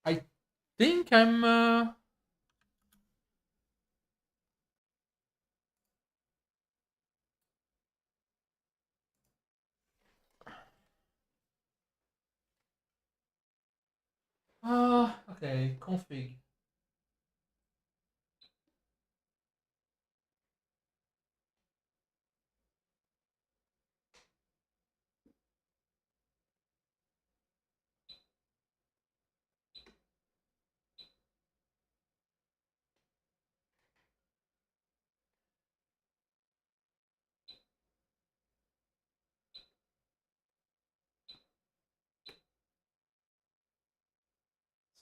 I think I'm okay, config.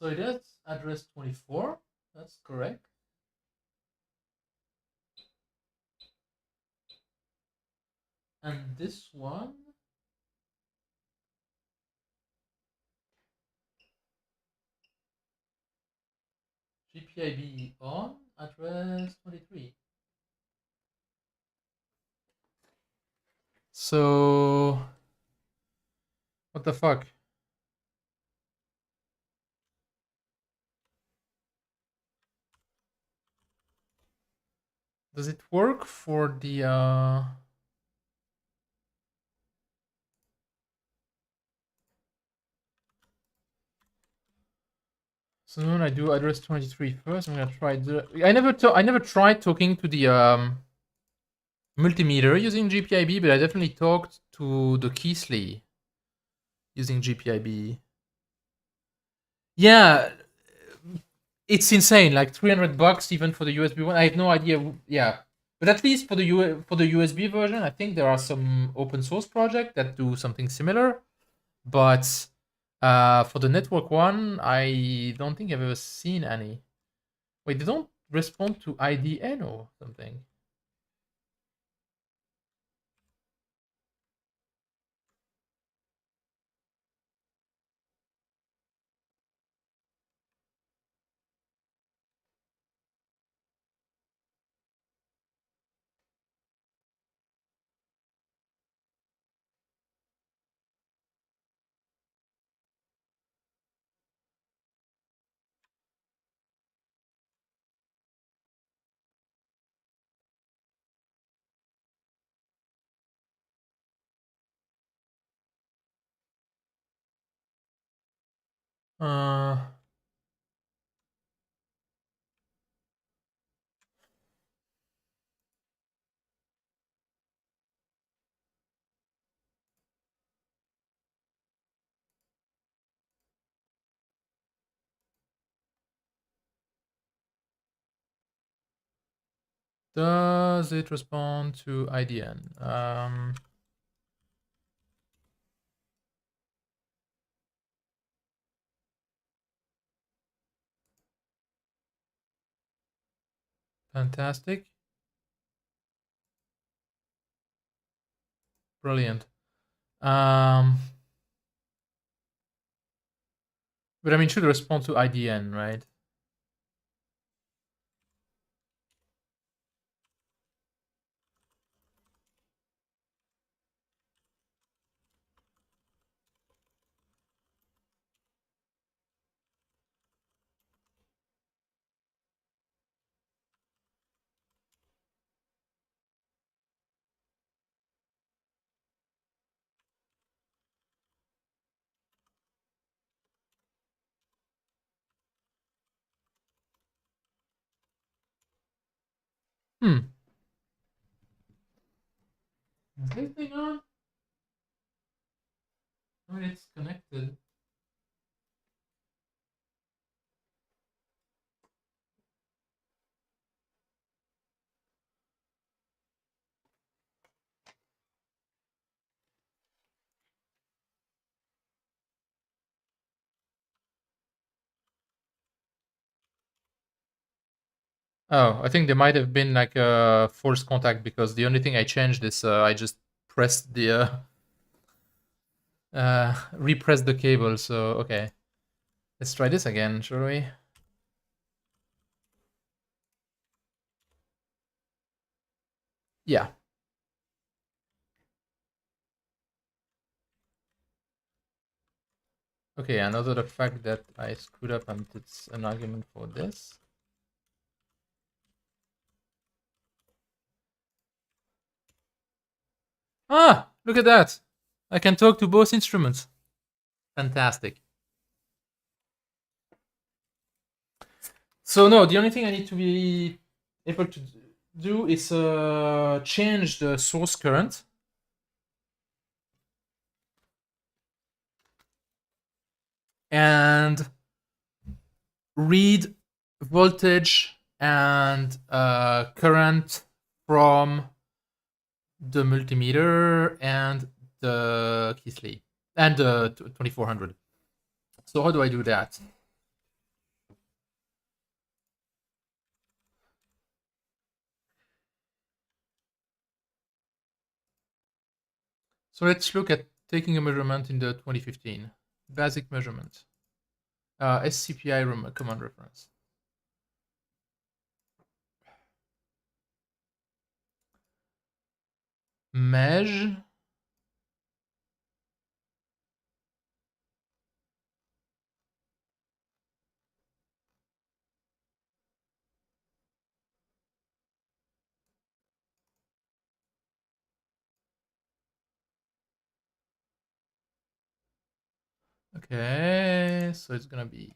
So it is address 24. That's correct. And this one, GPIB on address 23. So What the fuck? Does it work for the so when I do address 23 first, I'm gonna try I never tried talking to the multimeter using GPIB, but I definitely talked to the Keithley using GPIB. Yeah, it's insane. Like $300 even for the USB one. I have no idea. Yeah, but at least for the USB version, I think there are some open source projects that do something similar. But for the network one, I don't think I've ever seen any. Wait, they don't respond to IDN or something. Uh, does it respond to IDN? Fantastic. Brilliant. But I mean, should respond to IDN, right? Hmm. Is this thing on? I mean, it's connected. Oh, I think there might have been like a forced contact because the only thing I changed is I just pressed the repressed the cable. So okay, let's try this again, shall we? Yeah. Okay, another the fact that I screwed up and it's an argument for this. Ah, look at that. I can talk to both instruments. Fantastic. So no, the only thing I need to be able to do is change the source current. And read voltage and current from the multimeter and the Keithley and the 2400. So how do I do that? So let's look at taking a measurement in the 2015 basic measurement. SCPI command reference. Measure Okay, so it's gonna be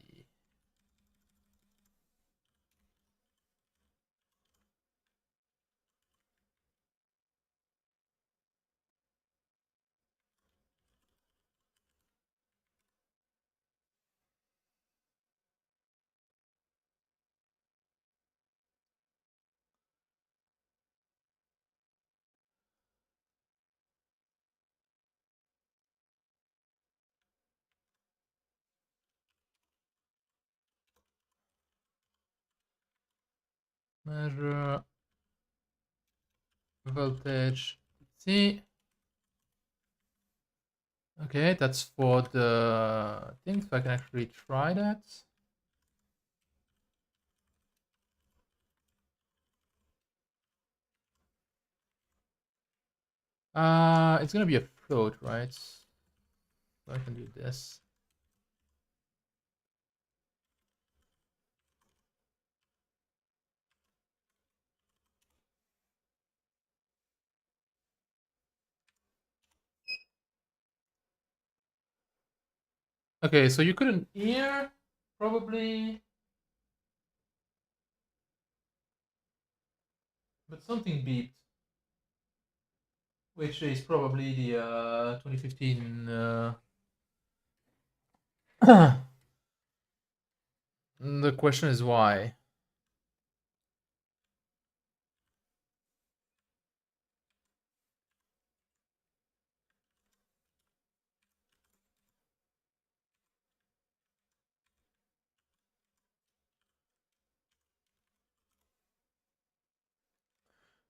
measure voltage. See, okay, that's for the thing. So I can actually try that. It's gonna be a float, right? So I can do this. Okay, so you couldn't hear, probably, but something beeped, which is probably the 2015. The question is why.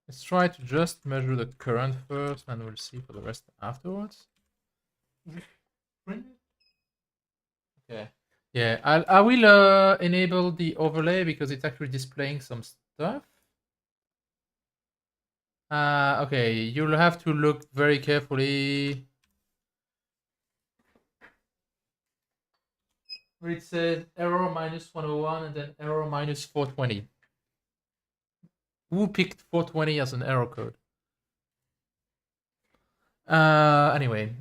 Let's try to just measure the current first, and we'll see for the rest afterwards. Okay. Yeah, I will enable the overlay because it's actually displaying some stuff. Okay, you'll have to look very carefully. Where it says error -101 and then error -420. Who picked 420 as an error code? Anyway.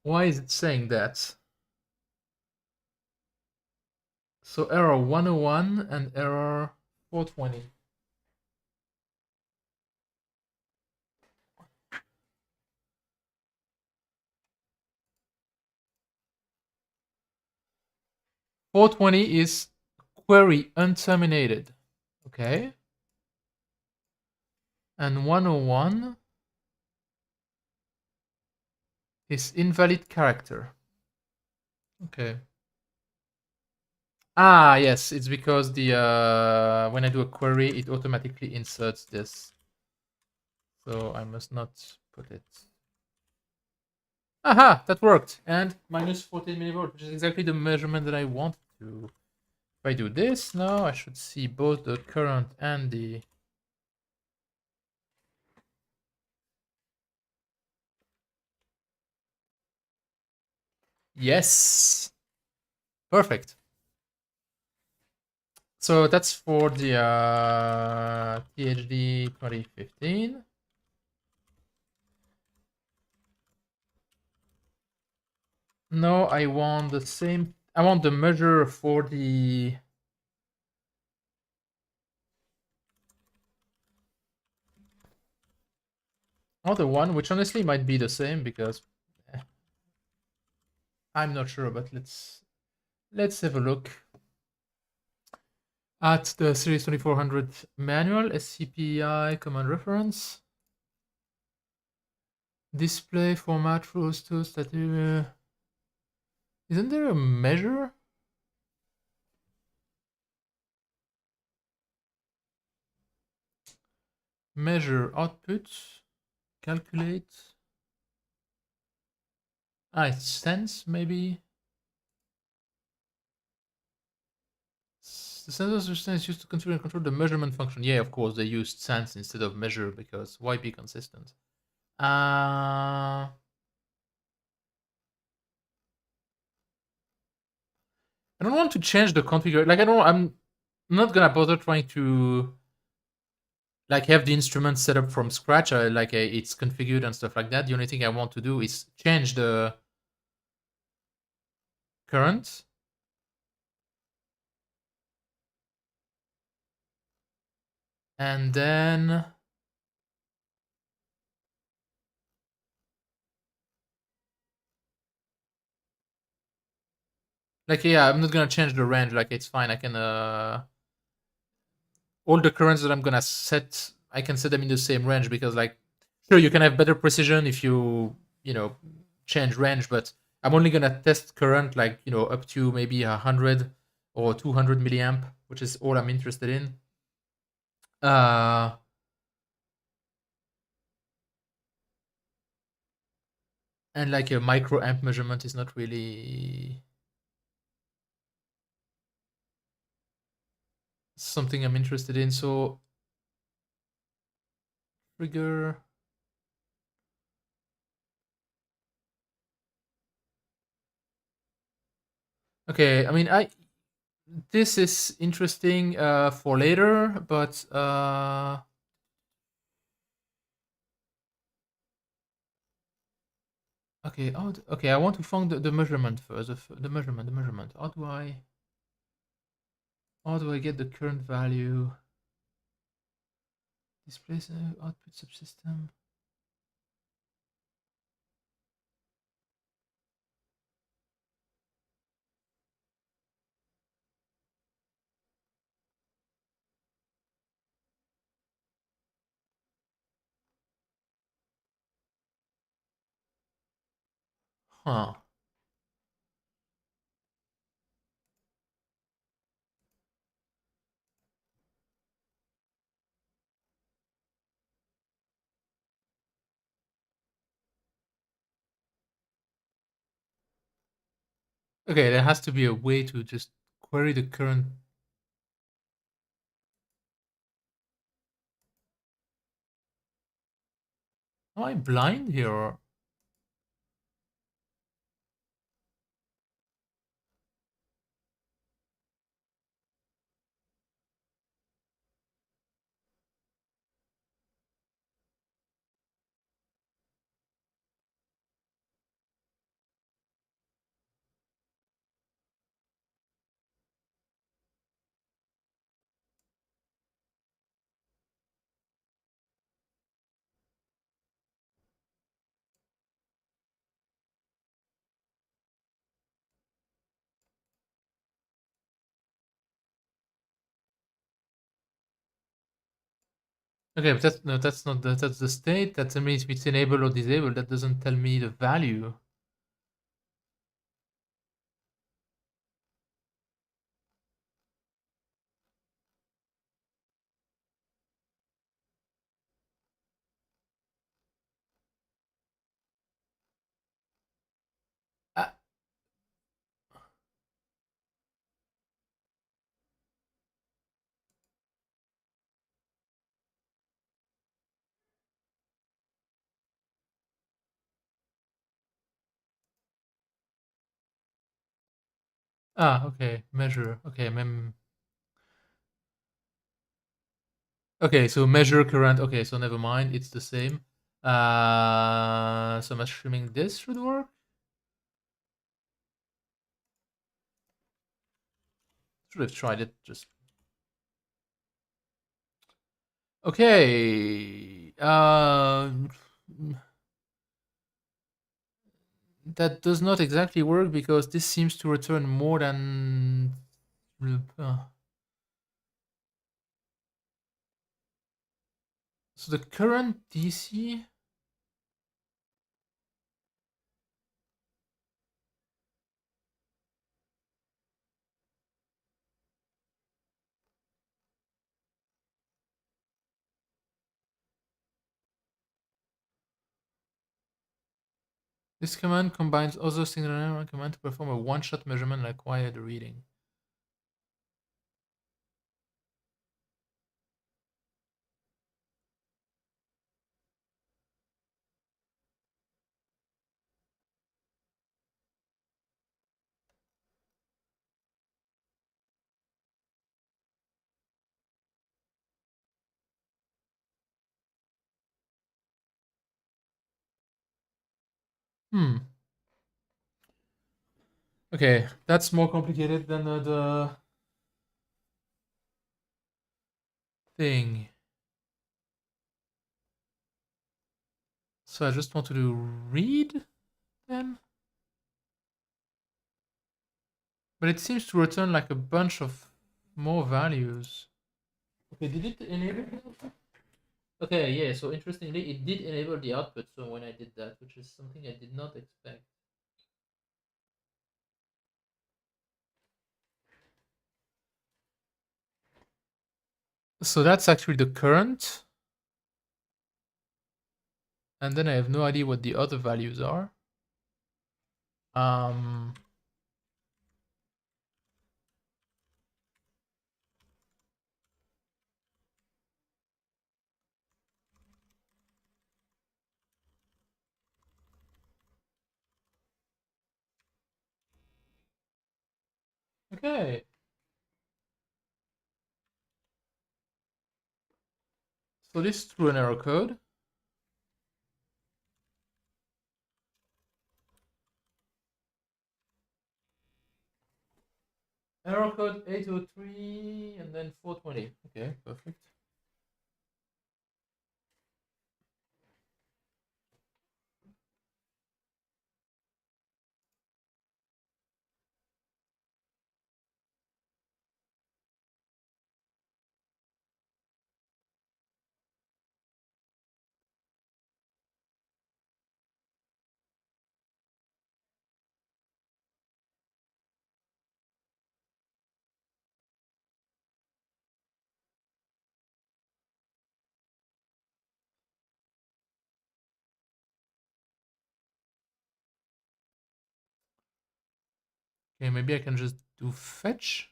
Why is it saying that? So error 101 and error 420. .420 is query unterminated. Okay. And 101 is invalid character. Okay. Ah, yes, it's because the when I do a query, it automatically inserts this. So I must not put it. Aha, that worked. And -14 millivolts, which is exactly the measurement that I want to. If I do this now, I should see both the current and the. Yes. Perfect. So that's for the THD 2015. No, I want the same. I want the measure for the. Other one, which honestly might be the same because I'm not sure, but let's have a look at the Series 2400 manual, SCPI command reference, display format rules to static. Isn't there a measure? Measure output, calculate. It's sense maybe. The sensor system is used to configure and control the measurement function. Yeah, of course, they used sense instead of measure because why be consistent? I don't want to change the configuration. Like I'm not gonna bother trying to like have the instrument set up from scratch, it's configured and stuff like that. The only thing I want to do is change the current, and then like yeah, I'm not gonna change the range. Like it's fine. I can all the currents that I'm gonna set, I can set them in the same range because like sure you can have better precision if you change range, but I'm only gonna test current like up to maybe 100 or 200 milliamp, which is all I'm interested in. Uh, and like a microamp measurement is not really something I'm interested in. So trigger. Okay, I mean I this is interesting for later, but okay, okay, I want to find the measurement first. The measurement. How do I get the current value? Display output subsystem. Huh. Okay, there has to be a way to just query the current. Am I blind here? Okay, but that's no, that's not that's the state. That means it's enabled or disabled. That doesn't tell me the value. Ah, okay, measure. Okay, okay, so measure current. Okay, so never mind. It's the same. So I'm assuming this should work. Should have tried it. Just okay. That does not exactly work because this seems to return more than. So the current DC. This command combines other single command to perform a one-shot measurement and acquire the reading. Hmm. Okay, that's more complicated than the thing. So I just want to do read then. But it seems to return like a bunch of more values. Okay, did it enable? Okay, yeah, so interestingly, it did enable the output so when I did that, which is something I did not expect. So that's actually the current. And then I have no idea what the other values are. Um, okay. So this is through an error code. Error code 803 and then 420. Okay, perfect. Okay, maybe I can just do fetch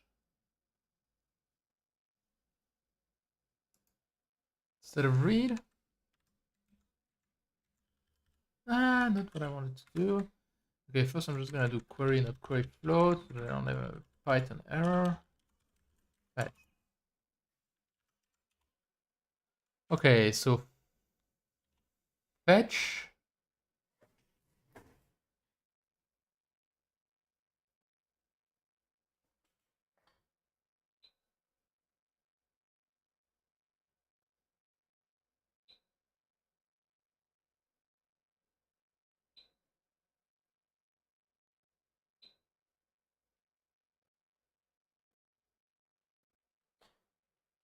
instead of read. Ah, not what I wanted to do. Okay, first I'm just gonna do query, not query float, so that I don't have a Python error. Fetch. Okay, so fetch.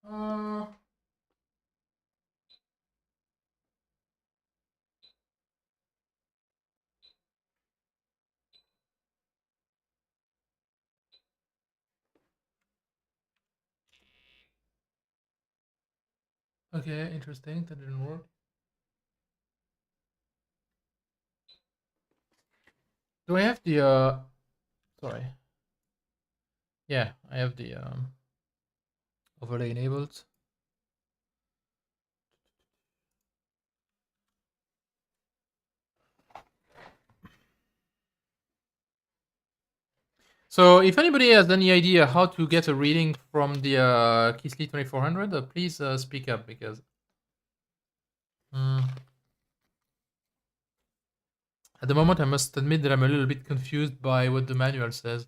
Uh, okay, interesting. That didn't work. Do I have the sorry. Yeah, I have the overlay enabled. So if anybody has any idea how to get a reading from the Keithley 2400, please speak up because at the moment I must admit that I'm a little bit confused by what the manual says.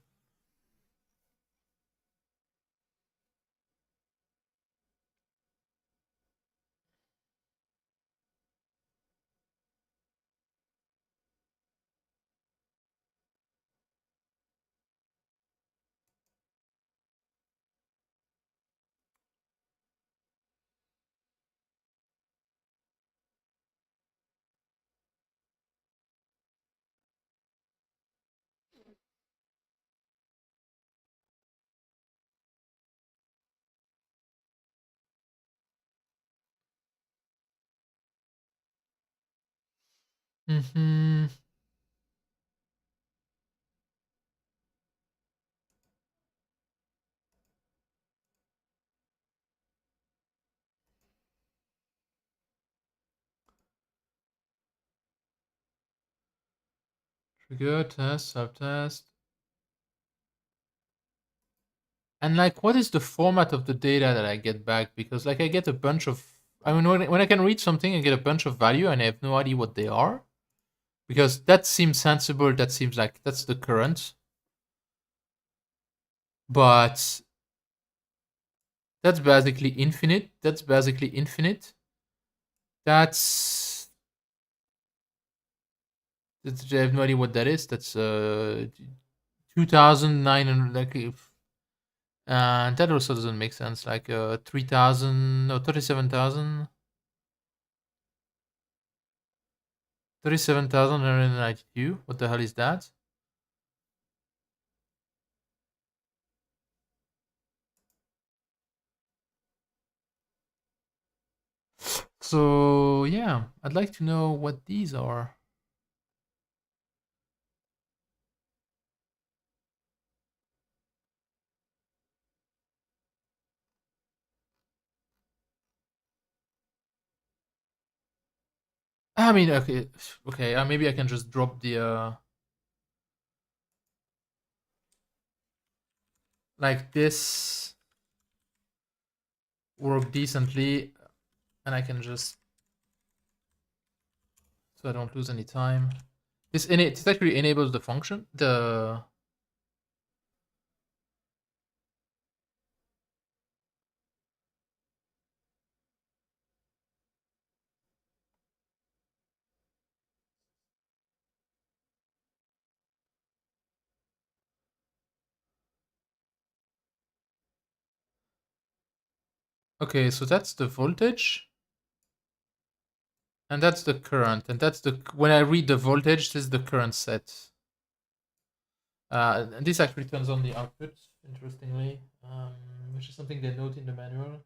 Mm-hmm. Trigger, test, subtest. And like, what is the format of the data that I get back? Because like I get a bunch of, I mean, when I can read something, I get a bunch of value and I have no idea what they are. because that seems sensible. That seems like that's the current, but that's basically infinite. That's basically infinite. That's I have no idea what that is. That's 2,900. Like, and that also doesn't make sense. Like 3,000, no, 37,000. 37,192. What the hell is that? So yeah, I'd like to know what these are. I mean, okay, okay. Maybe I can just drop the like this work decently, and I can just so I don't lose any time. This actually enables the function. The okay, so that's the voltage, and that's the current, and that's the when I read the voltage, this is the current set. And this actually turns on the output, interestingly, which is something they note in the manual.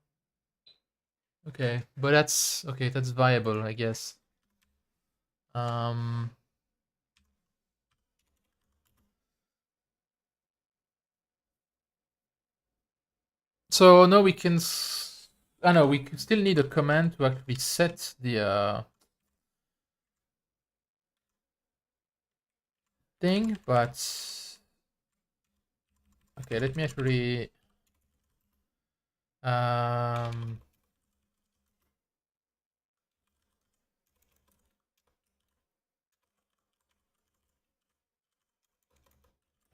Okay, but that's okay. That's viable, I guess. Um, so no, we can. I know we still need a command to actually set the thing, but okay. Let me actually. Um,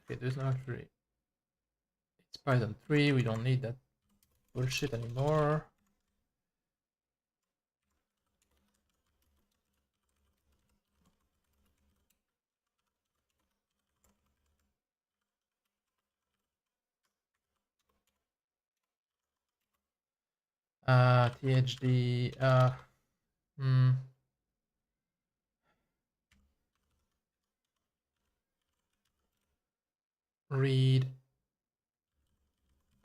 okay, there's no actually. It's Python 3. We don't need that bullshit anymore. THD. Hmm. Read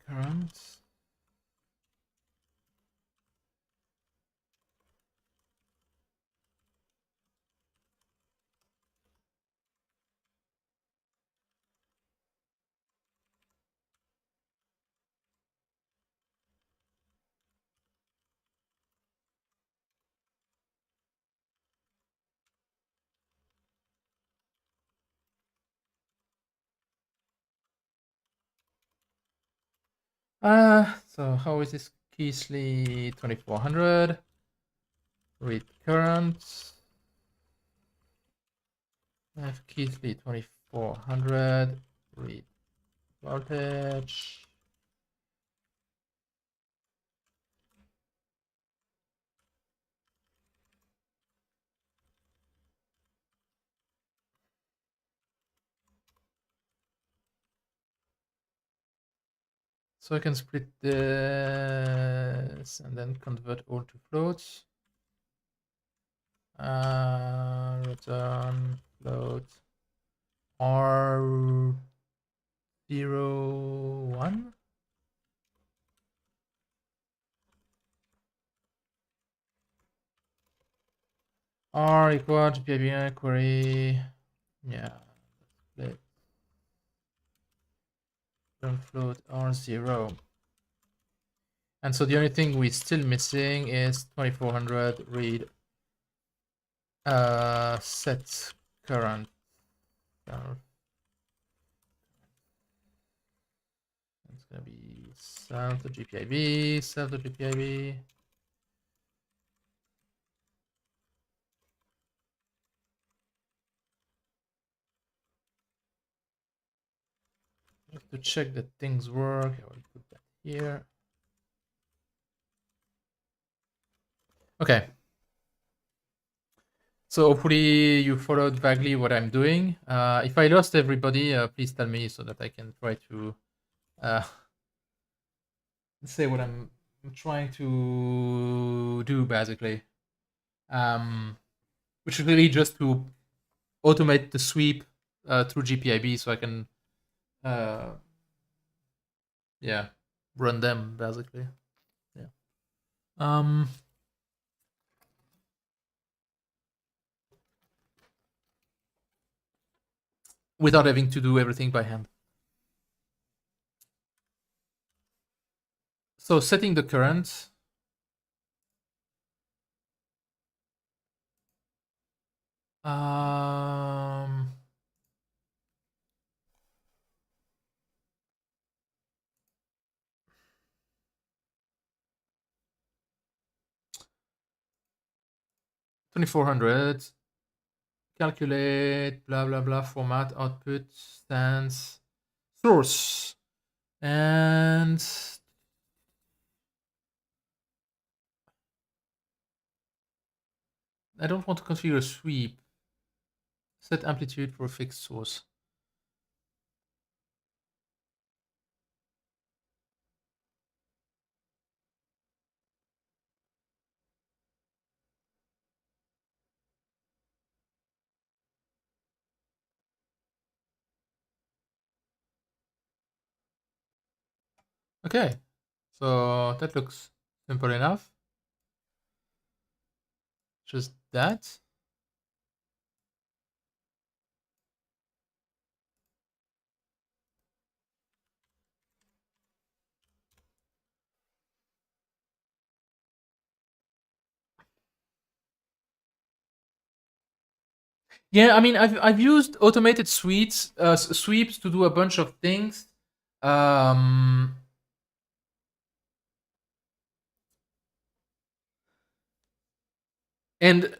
current. So how is this Keithley 2400? Read current. I have Keithley 2400. Read voltage. So I can split this and then convert all to floats. Return float R01. R equal GPIB query. Yeah. Split. Return float R0. And so the only thing we're still missing is 2400 read set current. It's gonna be self the GPIB, self the GPIB. Just to check that things work, I will put that here. Okay. So hopefully you followed vaguely what I'm doing. If I lost everybody, please tell me so that I can try to say what I'm trying to do, basically. Which is really just to automate the sweep through GPIB so I can, yeah, run them, basically. Yeah. Without having to do everything by hand. So setting the current. Um, $2,400. Calculate, blah, blah, blah, format, output, stance, source. And I don't want to configure a sweep. Set amplitude for a fixed source. Okay, so that looks simple enough. Just that. Yeah, I mean, I've used automated sweeps to do a bunch of things. Um, and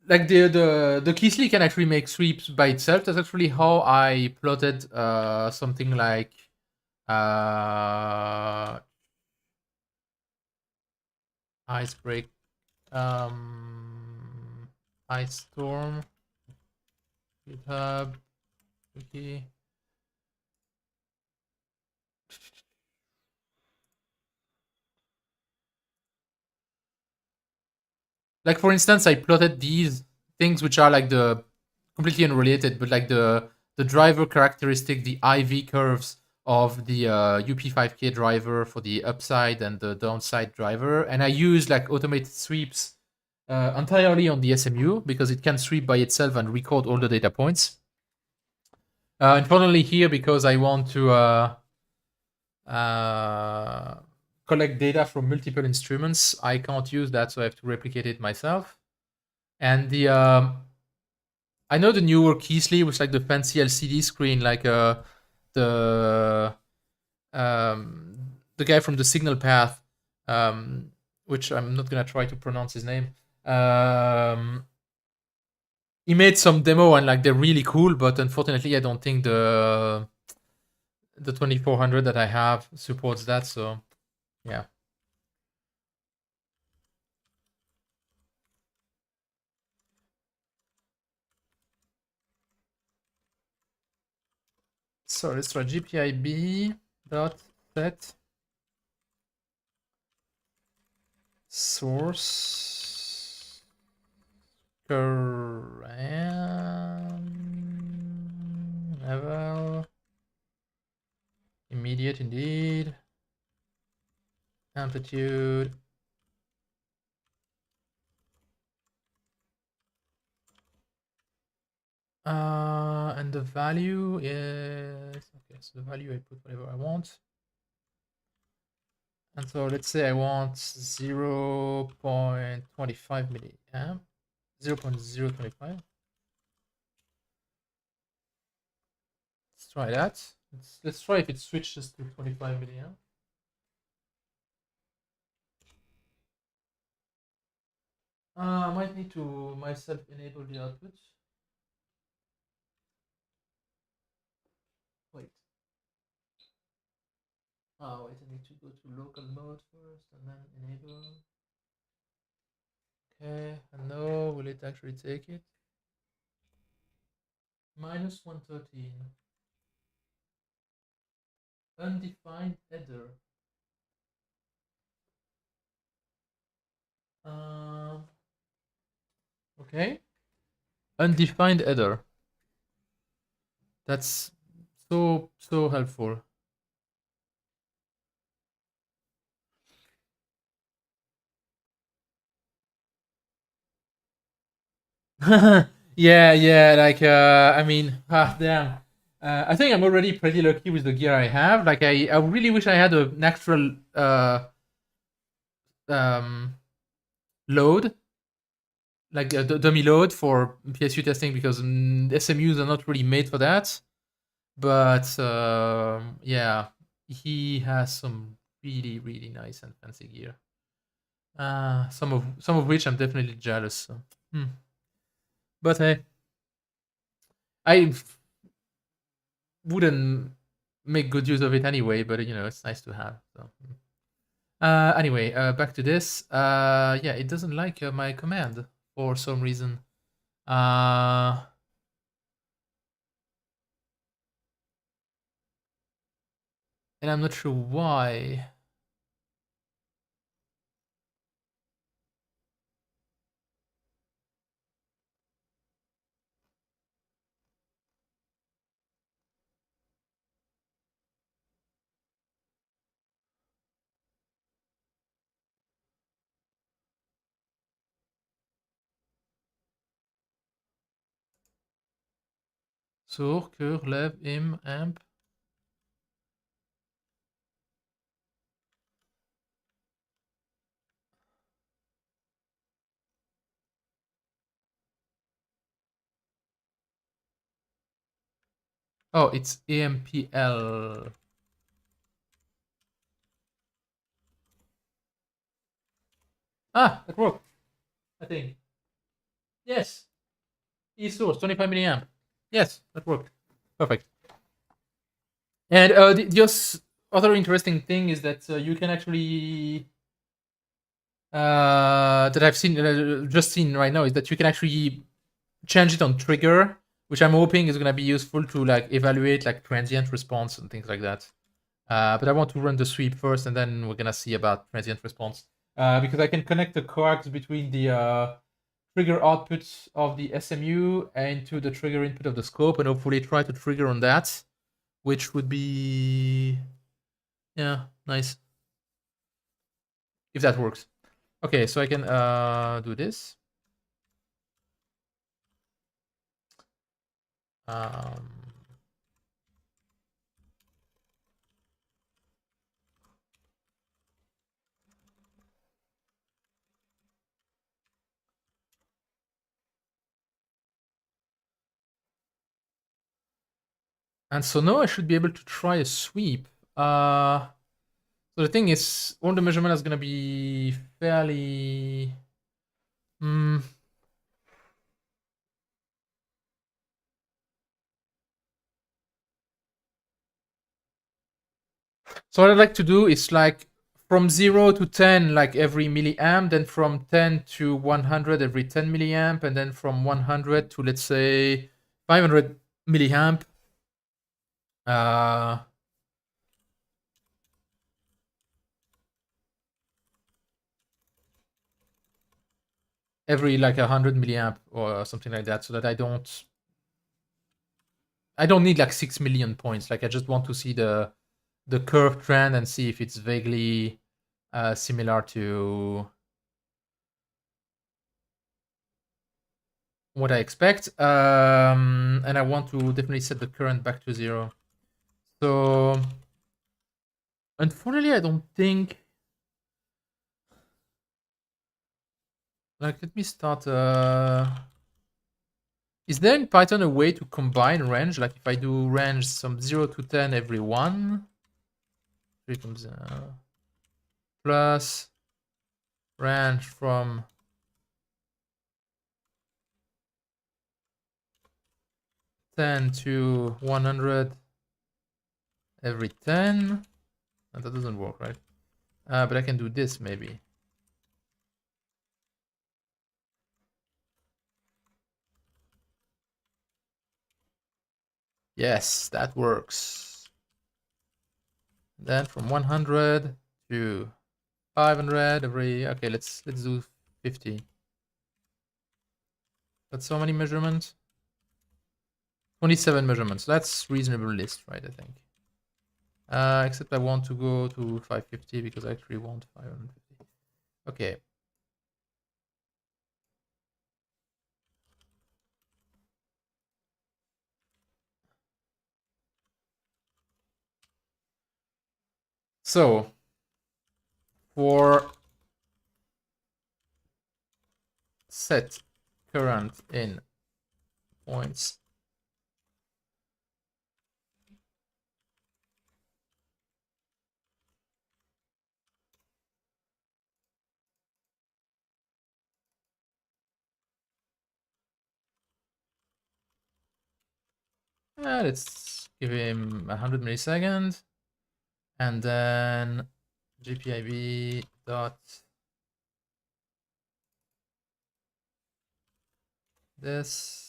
like the Keithley can actually make sweeps by itself. That's actually how I plotted something like ice break, ice storm, GitHub, wiki. Like for instance, I plotted these things which are like the completely unrelated, but like the driver characteristic, the IV curves of the UP5K driver for the upside and the downside driver, and I use like automated sweeps entirely on the SMU because it can sweep by itself and record all the data points. Unfortunately, here because I want to collect data from multiple instruments, I can't use that, so I have to replicate it myself. And the I know the newer Keithley with like the fancy LCD screen, like the the guy from the Signal Path, which I'm not gonna try to pronounce his name. He made some demo and like they're really cool, but unfortunately, I don't think the 2400 that I have supports that. So yeah. So let's try GPIB dot set source current level immediate indeed amplitude and the value is okay, so the value I put whatever I want. And so let's say I want 0.25 milliamp, 0.025. Let's try that. Let's try if it switches to 25 milliamp. I might need to myself enable the output. Wait. Oh, wait, I need to go to local mode first and then enable. Okay, and no, will it actually take it? Minus 113. Undefined header. Okay. Undefined header. That's so helpful. Yeah, like I mean, damn. I think I'm already pretty lucky with the gear I have. Like I really wish I had an actual um load, like a dummy load for PSU testing, because SMUs are not really made for that. But yeah, he has some really nice and fancy gear. Some of which I'm definitely jealous. So. But hey, I wouldn't make good use of it anyway. But you know, it's nice to have. So. Anyway, back to this. Yeah, it doesn't like my command for some reason. And I'm not sure why. Source, cur, lev, im, amp. Oh, it's AMPL. Ah, that worked. I think. Yes. E-source, 25 milliamp. Yes, that worked. Perfect. And the other interesting thing is that you can actually that I've seen just seen right now is that you can actually change it on trigger, which I'm hoping is gonna be useful to like evaluate like transient response and things like that. But I want to run the sweep first, and then we're gonna see about transient response because I can connect the coax between the trigger output of the SMU into the trigger input of the scope, and hopefully try to trigger on that, which would be yeah nice if that works. Okay, so I can do this. Um, and so now I should be able to try a sweep. So the thing is, all the measurement is gonna be fairly. So what I'd like to do is like from 0 to 10, like every milliamp, then from 10 to 100 every 10 milliamp, and then from 100 to let's say 500 milliamp. Uh, every like 100 milliamp or something like that, so that I don't need like 6 million points. Like I just want to see the curve trend and see if it's vaguely similar to what I expect. And I want to definitely set the current back to 0. So unfortunately, I don't think. Like, let me start. Is there in Python a way to combine range? Like, if I do range from 0 to 10 every 1, 3 times plus range from 10 to 100 every 10. And that doesn't work, right? But I can do this maybe. Yes, that works. Then from 100 to 500 every. Okay, let's do 50. That's so many measurements. 27 measurements. That's reasonable list, right? I think. Except I want to go to 550 because I actually want 550. Okay. So for set current in points, let's give him 100 milliseconds, and then GPIB dot this.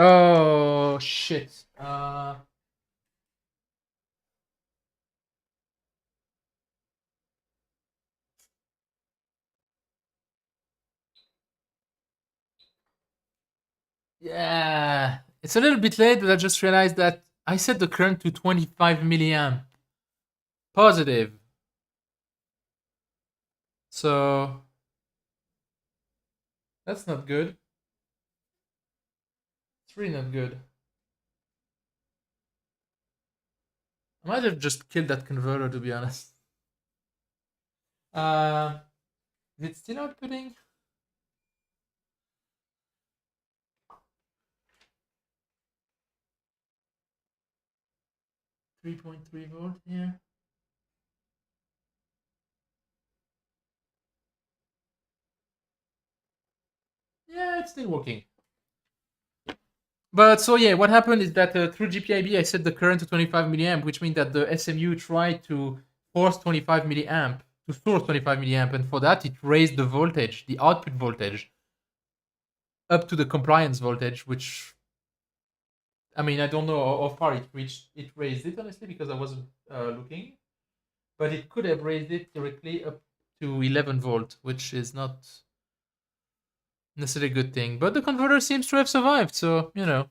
Oh shit. Yeah, it's a little bit late, but I just realized that I set the current to 25 milliamp positive. So that's not good. It's really not good. I might have just killed that converter, to be honest. Is it still outputting? 3.3 volt here. Yeah, it's still working. But so yeah, what happened is that through GPIB, I set the current to 25 milliamp, which means that the SMU tried to force 25 milliamp to source 25 milliamp, and for that it raised the voltage, the output voltage, up to the compliance voltage, which I mean I don't know how far it reached. It raised it honestly because I wasn't looking, but it could have raised it directly up to 11 volt, which is not necessarily a good thing. But the converter seems to have survived, so you know.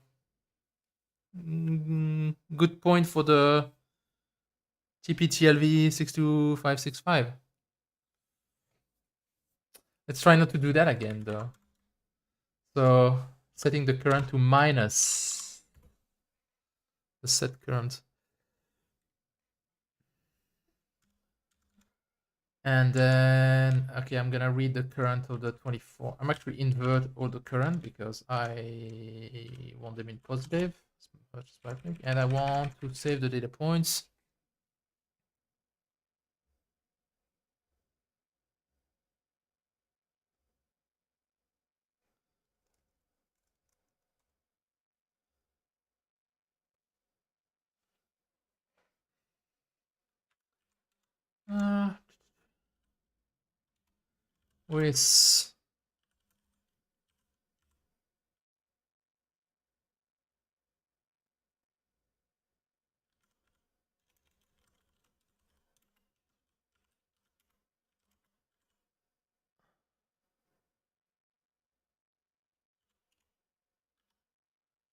Good point for the TLV62565. Let's try not to do that again, though. So setting the current to minus the set current. And then, okay, I'm gonna read the current of the 24. I'm actually invert all the current because I want them in positive. And I want to save the data points. With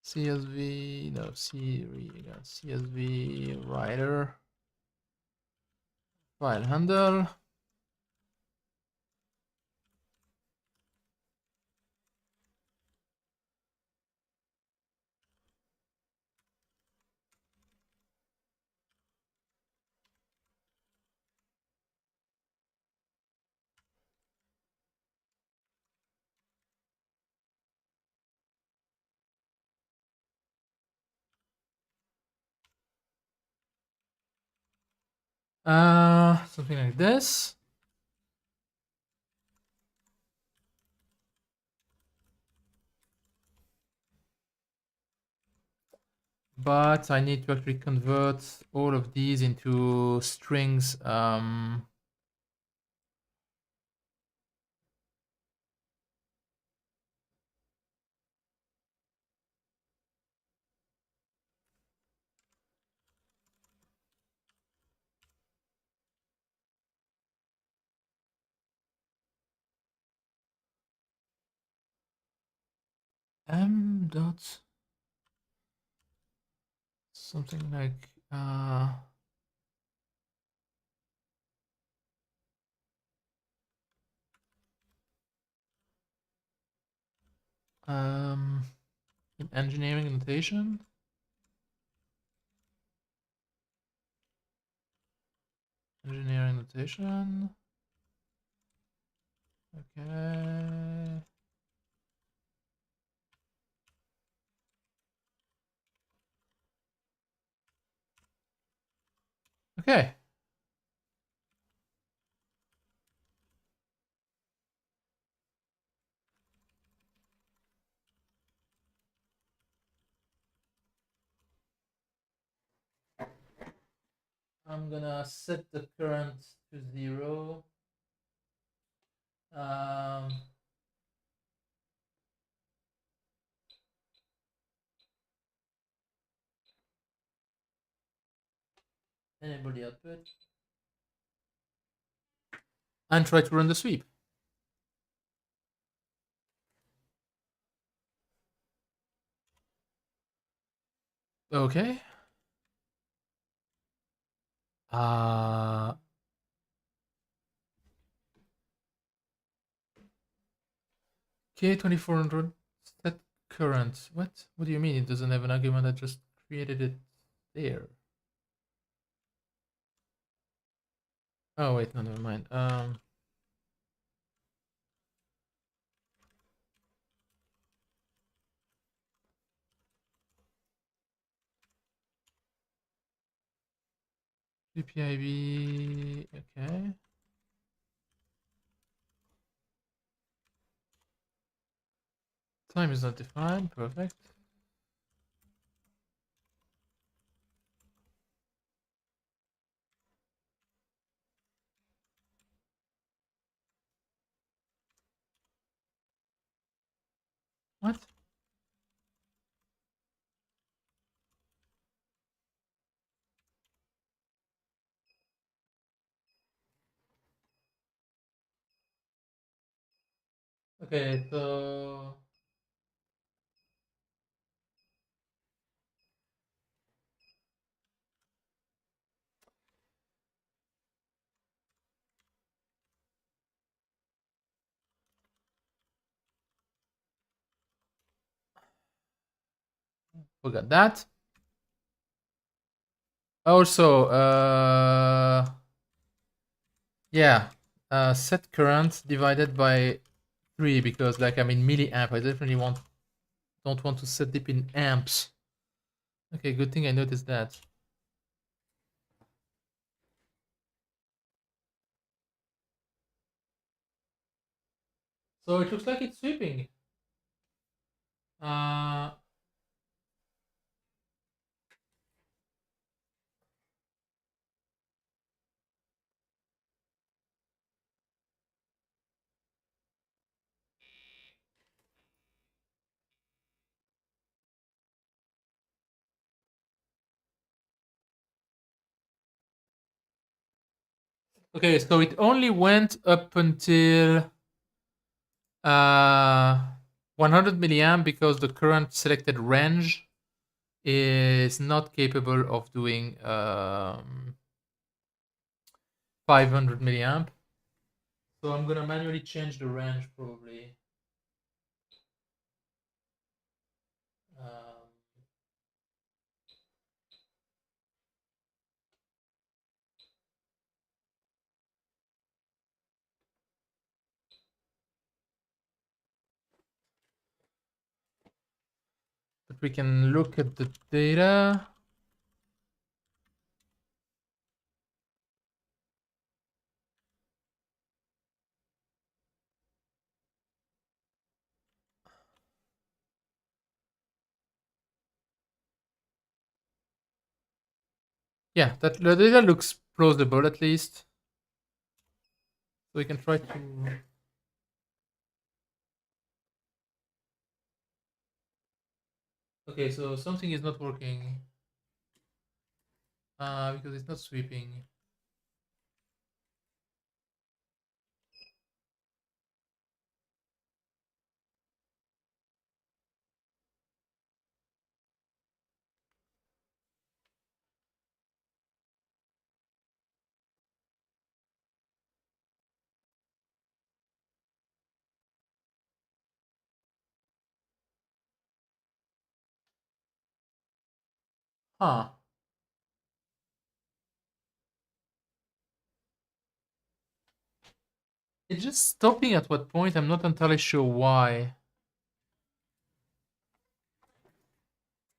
CSV, no, CSV writer, file handle. Something like this. But I need to actually convert all of these into strings. M dot something like in engineering notation. Engineering notation. Okay. Okay. I'm gonna set the current to 0. Enable the output. And try to run the sweep. Okay. K2400 set current. What? What do you mean it doesn't have an argument? I just created it there. Oh wait, no, never mind. GPIB. Okay. Time is not defined. Perfect. What? Okay, so forgot that. Also, yeah, set current divided by 3 because like I'm in milliamp. I definitely don't want to set it in amps. Okay, good thing I noticed that. So it looks like it's sweeping. Okay, so it only went up until 100 milliamp because the current selected range is not capable of doing 500 milliamp. So I'm gonna manually change the range probably. Um, but we can look at the data. Yeah, that looks plausible at least. So we can try to. Okay, so something is not working because it's not sweeping. Huh. It's just stopping at what point? I'm not entirely sure why.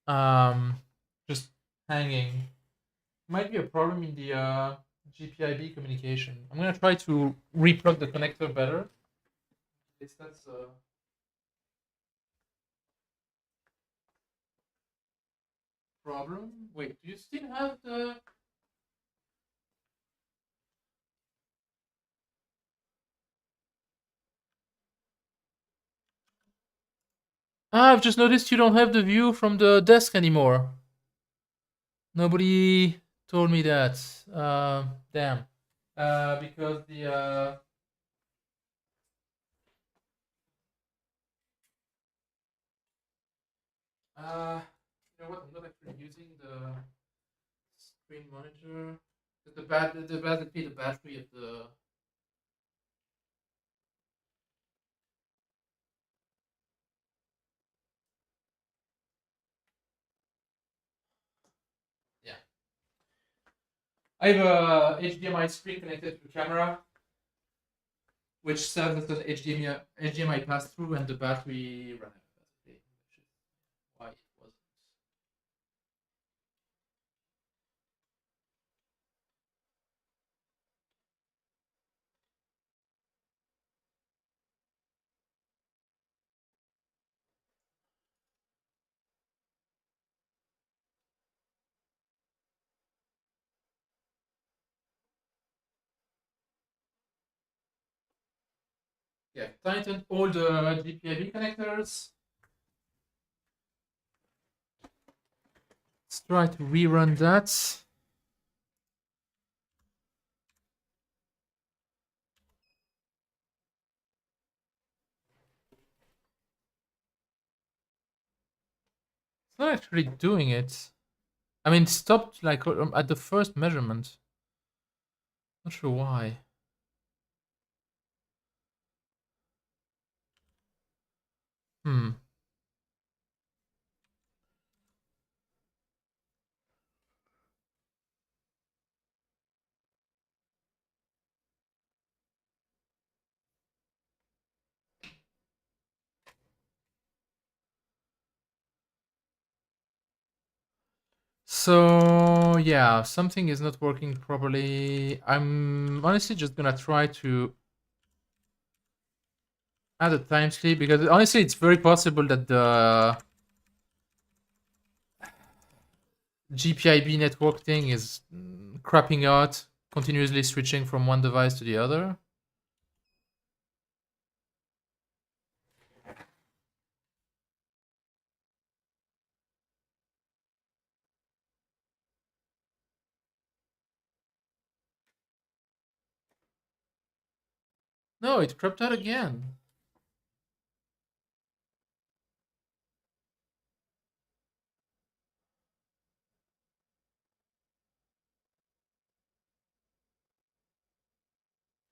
Um, just hanging. Might be a problem in the GPIB communication. I'm gonna try to replug the connector better. Is that's a problem? Wait, do you still have the? Ah, I've just noticed you don't have the view from the desk anymore. Nobody told me that. Damn. Because the uh, you know what? I'm not actually using the screen monitor. The battery of the. Yeah. I have a HDMI screen connected to the camera, which serves as an HDMI pass through, and the battery ran out, basically, which is why it wasn't. Yeah, tightened all the GPIB connectors. Let's try to rerun that. It's not actually doing it. I mean, it stopped like at the first measurement. Not sure why. Hmm. So yeah, something is not working properly. I'm honestly just gonna try to add a time sleep because honestly, it's very possible that the GPIB network thing is crapping out, continuously switching from one device to the other. No, it crapped out again.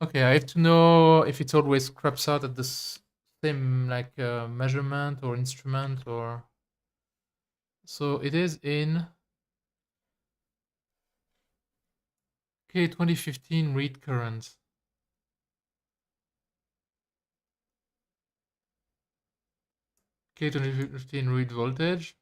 Okay, I have to know if it always craps out at the same like measurement or instrument or. So it is in K2015 read current. K2015 read voltage.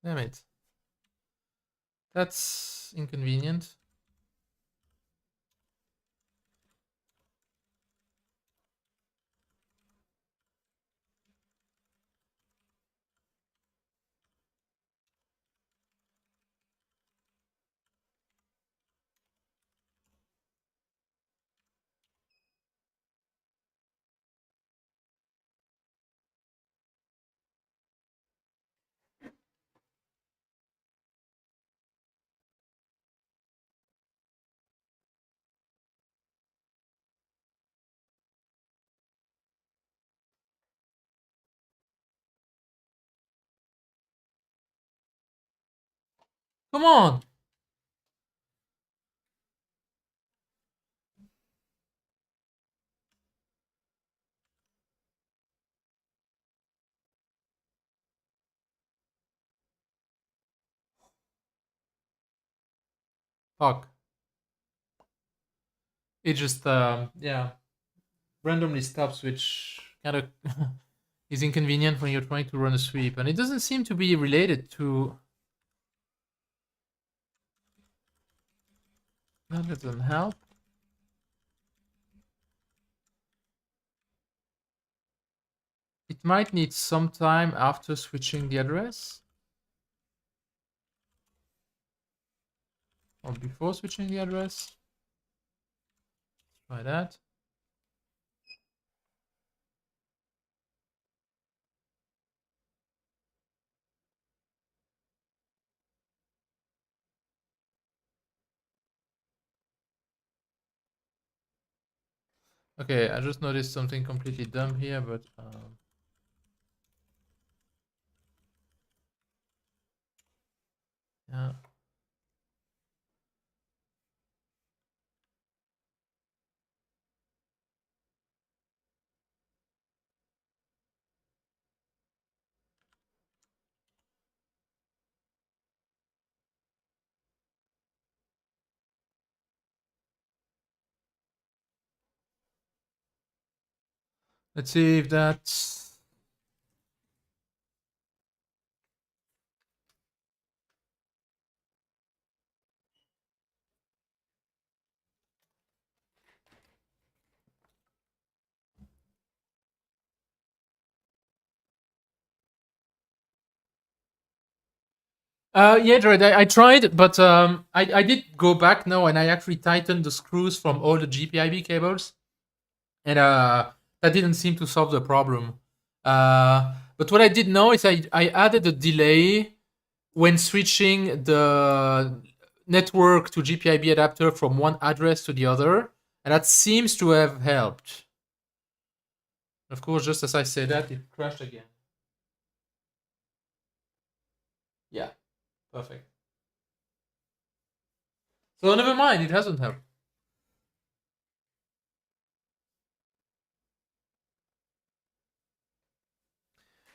Damn it. That's inconvenient. Come on. Fuck. It just yeah, randomly stops, which kind of is inconvenient when you're trying to run a sweep, and it doesn't seem to be related to. That doesn't help. It might need some time after switching the address, or before switching the address. Try that. Okay, I just noticed something completely dumb here, but yeah. Let's see if that's. Yeah, Jared, I tried, but I did go back now and I actually tightened the screws from all the GPIB cables, and that didn't seem to solve the problem. But what I did know is I added a delay when switching the network to GPIB adapter from one address to the other, and that seems to have helped. Of course, just as I said that, it crashed again. Yeah, perfect. So never mind, it hasn't helped.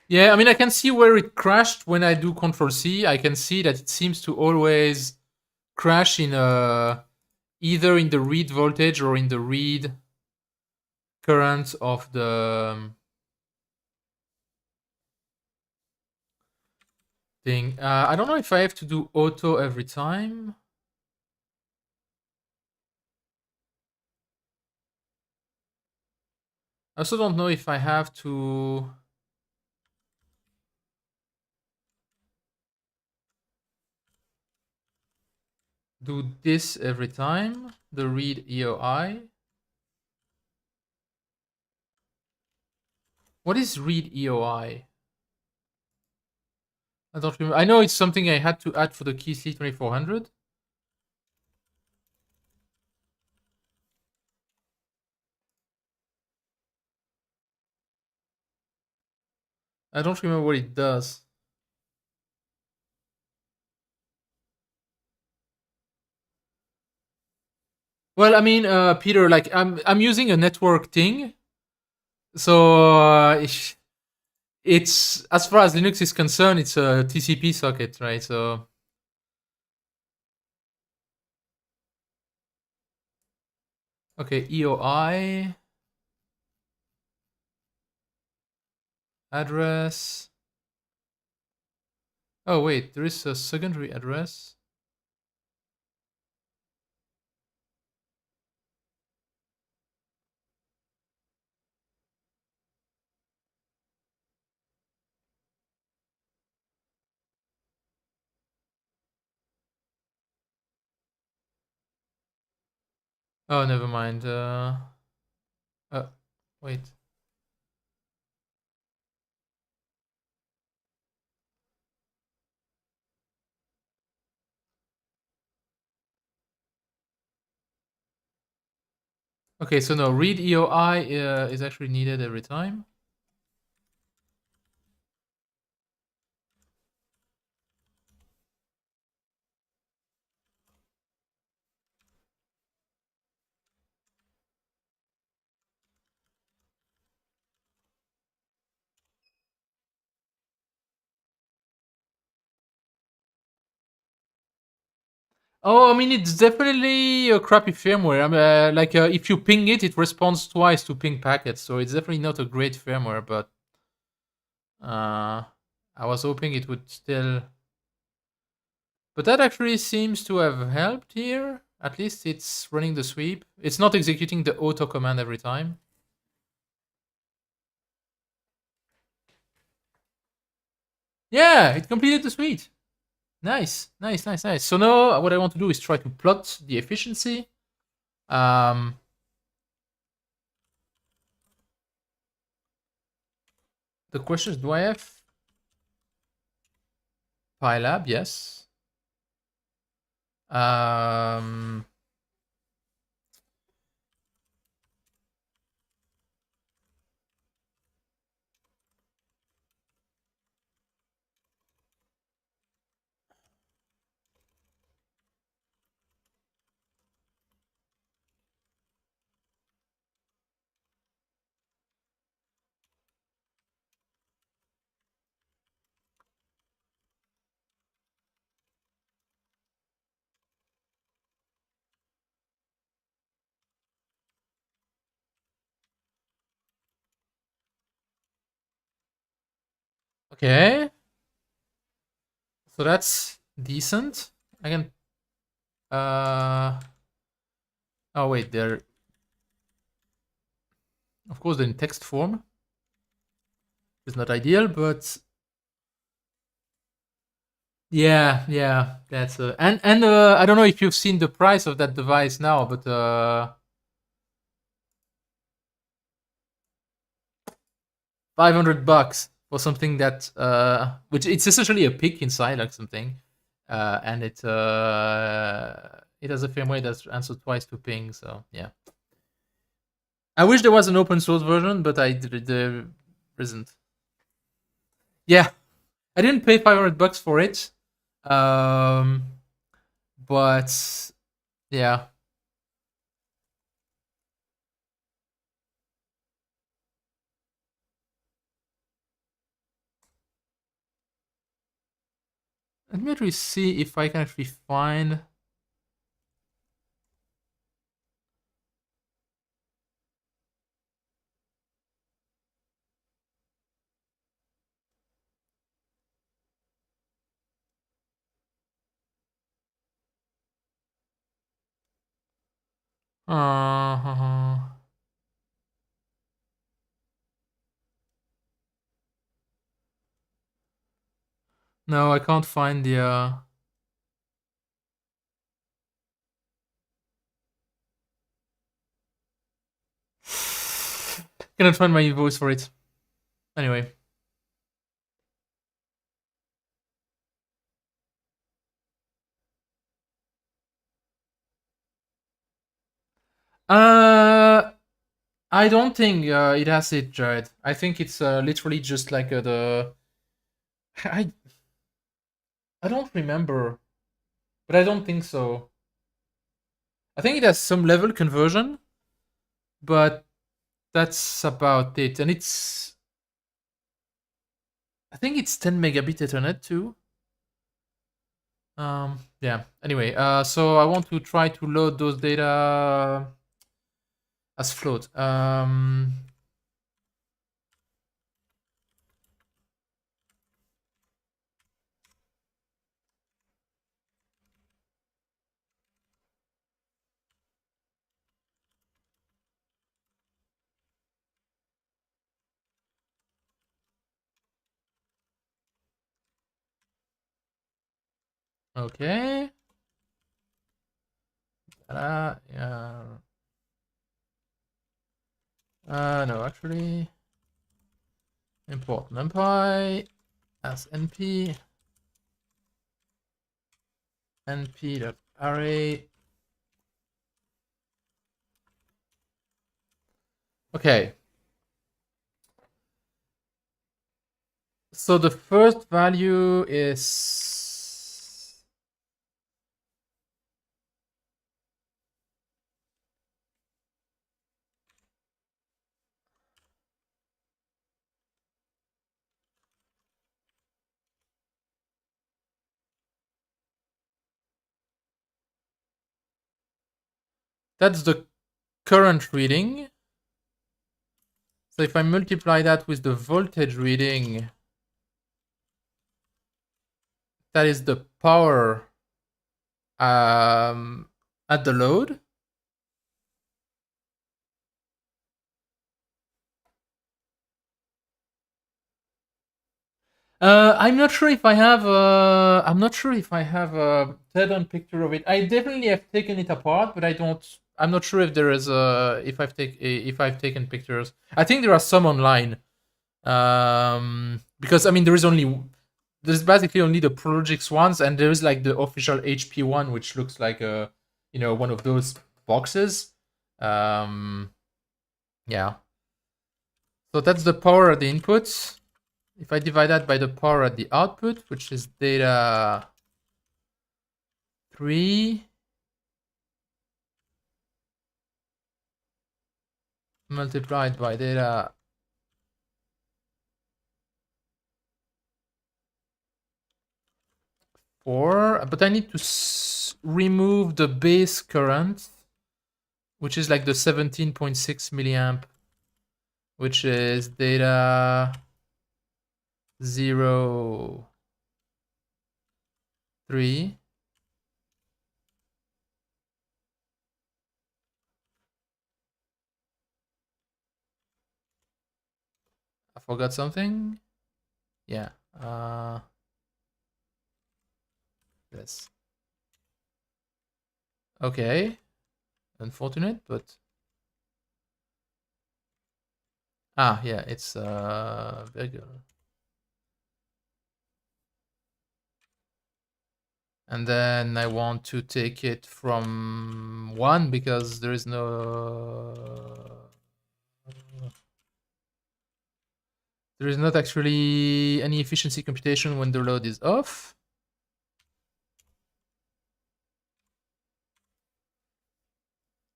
Yeah, I mean, I can see where it crashed when I do Control C. I can see that it seems to always crash in either in the read voltage or in the read current of the thing. I don't know if I have to do auto every time. I also don't know if I have to do this every time, the read EOI. What is read EOI? I don't remember. I know it's something I had to add for the Keithley 2400. I don't remember what it does. Well, I mean, Peter, like I'm using a network thing, so it's as far as Linux is concerned, it's a TCP socket, right? So okay, EOI address. Oh wait, there is a secondary address. Oh, never mind. Wait. Okay, so no, read EOI is actually needed every time. Oh, I mean, it's definitely a crappy firmware. I mean, like if you ping it, it responds twice to ping packets, so it's definitely not a great firmware. But I was hoping it would still. But that actually seems to have helped here. At least it's running the sweep. It's not executing the auto command every time. Yeah, it completed the sweep. Nice, nice, nice, nice. So now what I want to do is try to plot the efficiency. Um, the question is, do I have PyLab? Yes. Um, okay. So that's decent. I can. Oh wait, they're of course in text form. It's not ideal, but yeah, yeah, that's and I don't know if you've seen the price of that device now, but 500 bucks for something that which it's essentially a pick inside like something, and it has a firmware that's answered twice to ping. So yeah, I wish there was an open source version, but there isn't. Yeah, I didn't pay 500 bucks for it, um, but yeah. Let me actually see if I can actually find. Uh, no, I can't find the. Cannot find my invoice for it. Anyway. Uh, I don't think it has it, Jared. I think it's literally just like the. I I don't remember, but I don't think so. I think it has some level conversion, but that's about it. And it's I think it's 10 megabit Ethernet too. Yeah. Anyway, so I want to try to load those data as float. Okay. Yeah. No, actually, import numpy as np np.array. Okay. So the first value is that's the current reading. So if I multiply that with the voltage reading, that is the power at the load. I'm not sure if I have. I'm not sure if I have a tear-down picture of it. I definitely have taken it apart, but I don't. I'm not sure if there is if I've taken pictures. I think there are some online. Because I mean there's basically only the Prologix ones, and there is like the official HP one, which looks like a one of those boxes. Yeah. So that's the power at the input. If I divide that by the power at the output, which is data 3 multiplied by data 4, but I need to remove the base current, which is like the 17.6 milliamp, which is data 0, 3. I forgot something. Yeah. Yes. Okay. Unfortunate, but yeah, it's very good. And then I want to take it from 1 because there is not actually any efficiency computation when the load is off.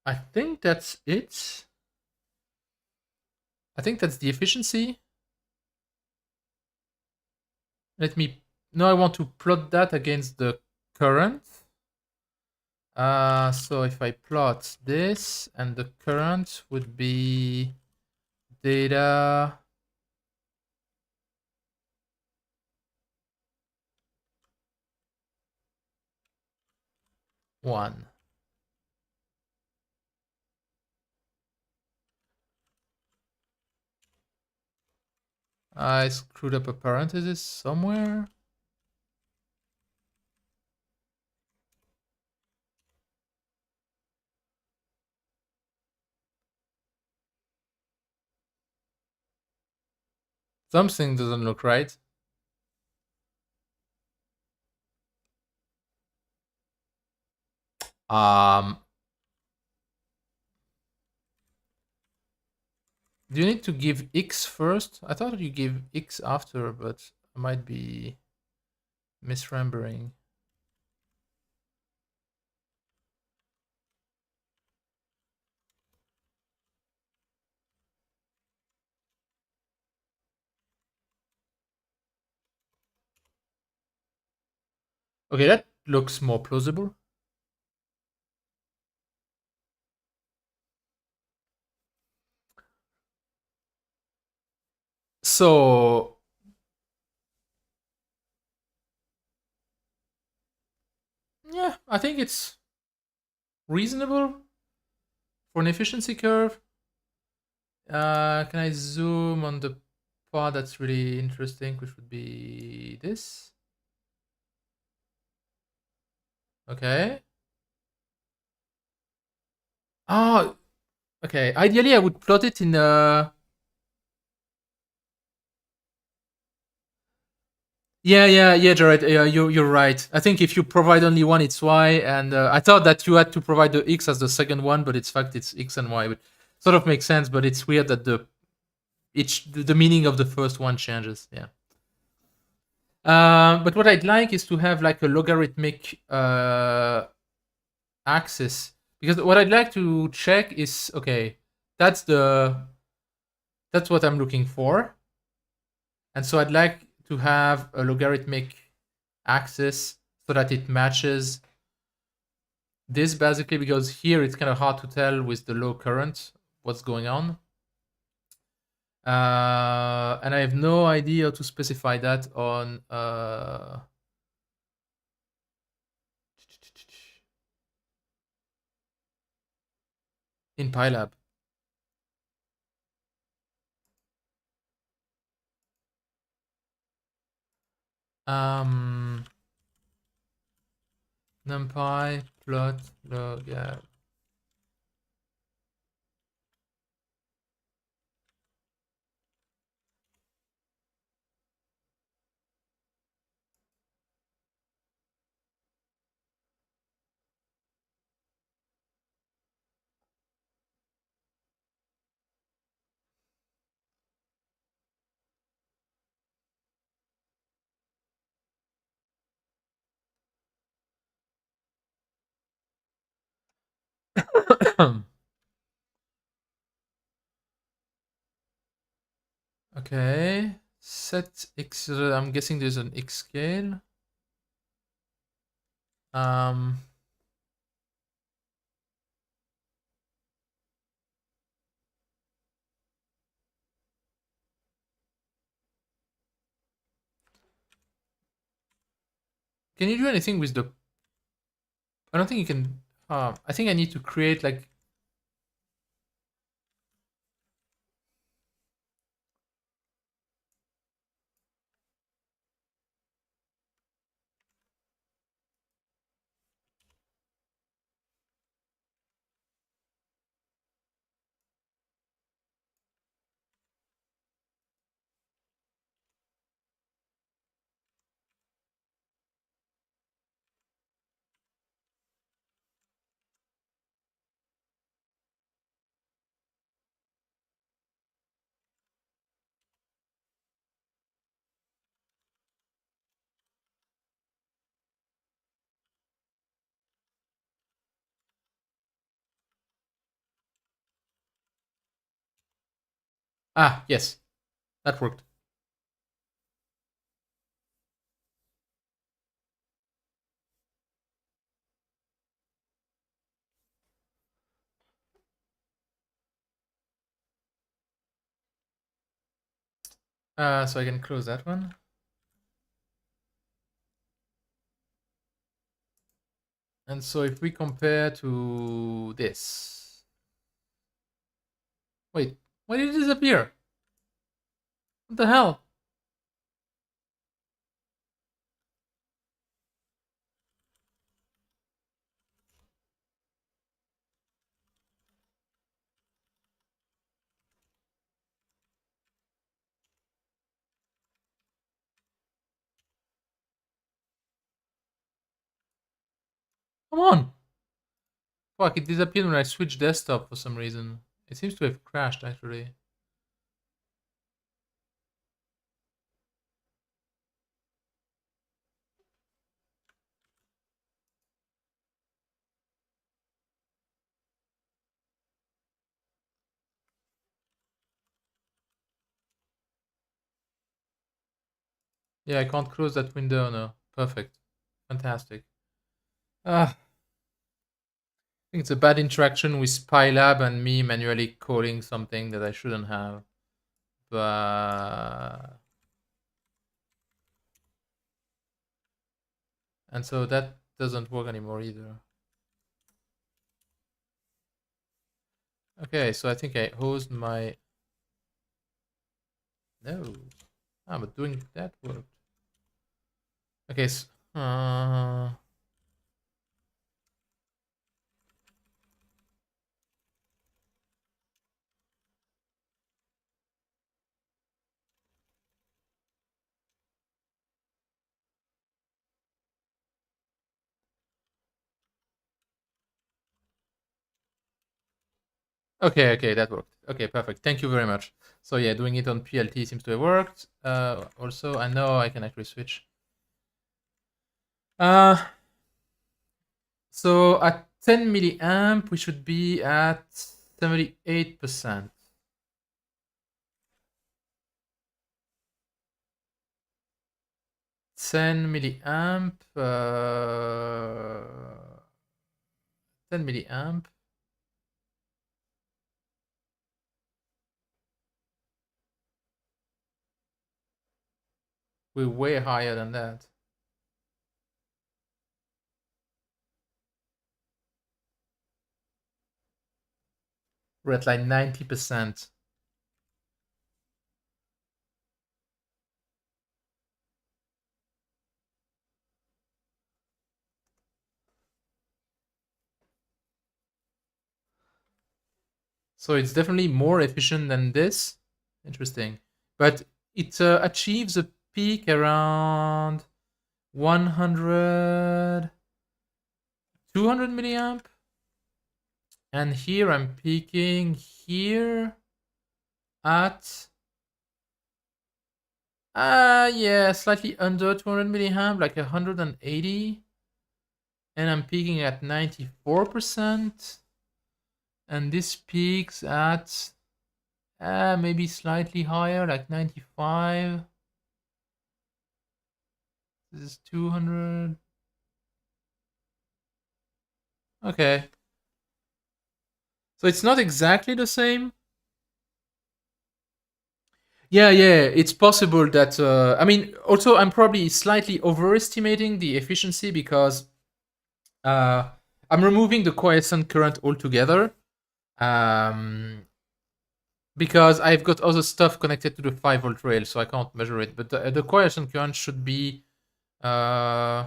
I think that's it. I think that's the efficiency. Now I want to plot that against the current. So if I plot this, and the current would be data 1. I screwed up a parenthesis somewhere. Something doesn't look right. Do you need to give X first? I thought you give X after, but I might be misremembering. Okay, that looks more plausible. So yeah, I think it's reasonable for an efficiency curve. Can I zoom on the part that's really interesting, which would be this? Okay. Oh, Okay, ideally I would plot it in yeah, Jared. You're right. I think if you provide only one, it's Y, and I thought that you had to provide the X as the second one, but it's fact it's X and Y. But sort of makes sense, but it's weird that the meaning of the first one changes. Yeah. But what I'd like is to have like a logarithmic axis, because what I'd like to check is, okay, that's the that's what I'm looking for, and so I'd like to have a logarithmic axis so that it matches this, basically, because here it's kind of hard to tell with the low current what's going on. And I have no idea how to specify that on in PyLab. Um, NumPy plot log. Yeah. Okay. Set X. I'm guessing there's an X scale. Um, can you do anything with the? I don't think you can. I think I need to create like. Ah, yes, that worked. So I can close that one. And so if we compare to this, wait, why did it disappear? What the hell? Come on! Fuck, it disappeared when I switched desktop for some reason. It seems to have crashed, actually. Yeah, I can't close that window now. Perfect. Fantastic. I think it's a bad interaction with PyLab and me manually calling something that I shouldn't have. But... And so that doesn't work anymore either. Okay, so I think I hosed my... No. Ah, but doing that worked. Okay, so... Okay, okay, that worked. Okay, perfect. Thank you very much. So yeah, doing it on PLT seems to have worked. Also, I know I can actually switch. Uh, so at 10 milliamp, we should be at 78%. 10 milliamp, 10 milliamp. We're way higher than that. We're at like 90%. So it's definitely more efficient than this. Interesting. But it achieves a peak around 100, 200 milliamp. And here I'm peaking here at, yeah, slightly under 200 milliamp, like 180. And I'm peaking at 94%. And this peaks at maybe slightly higher, like 95. This is 200. Okay. So it's not exactly the same. Yeah, yeah, it's possible that. I mean, also, I'm probably slightly overestimating the efficiency because uh, I'm removing the quiescent current altogether. Um, because I've got other stuff connected to the 5-volt rail, so I can't measure it. But the quiescent current should be uh,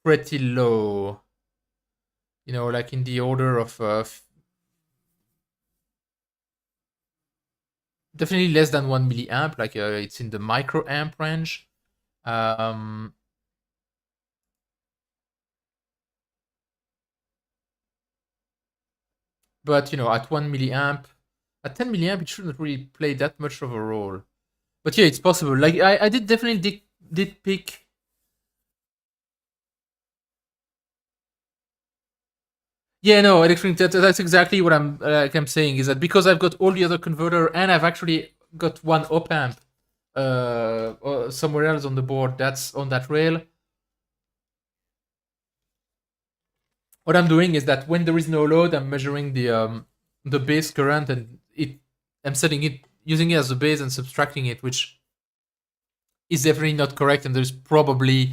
pretty low. Like in the order of definitely less than 1 milliamp. Like it's in the microamp range. Um, but at 1 milliamp, at 10 milliamp, it shouldn't really play that much of a role. But yeah, it's possible. Like I did definitely did pick. Yeah, no, electronic. That's exactly what I'm saying is that because I've got all the other converter and I've actually got one op amp somewhere else on the board that's on that rail. What I'm doing is that when there is no load, I'm measuring the base current and I'm setting it using it as a base and subtracting it, which is definitely not correct, and there's probably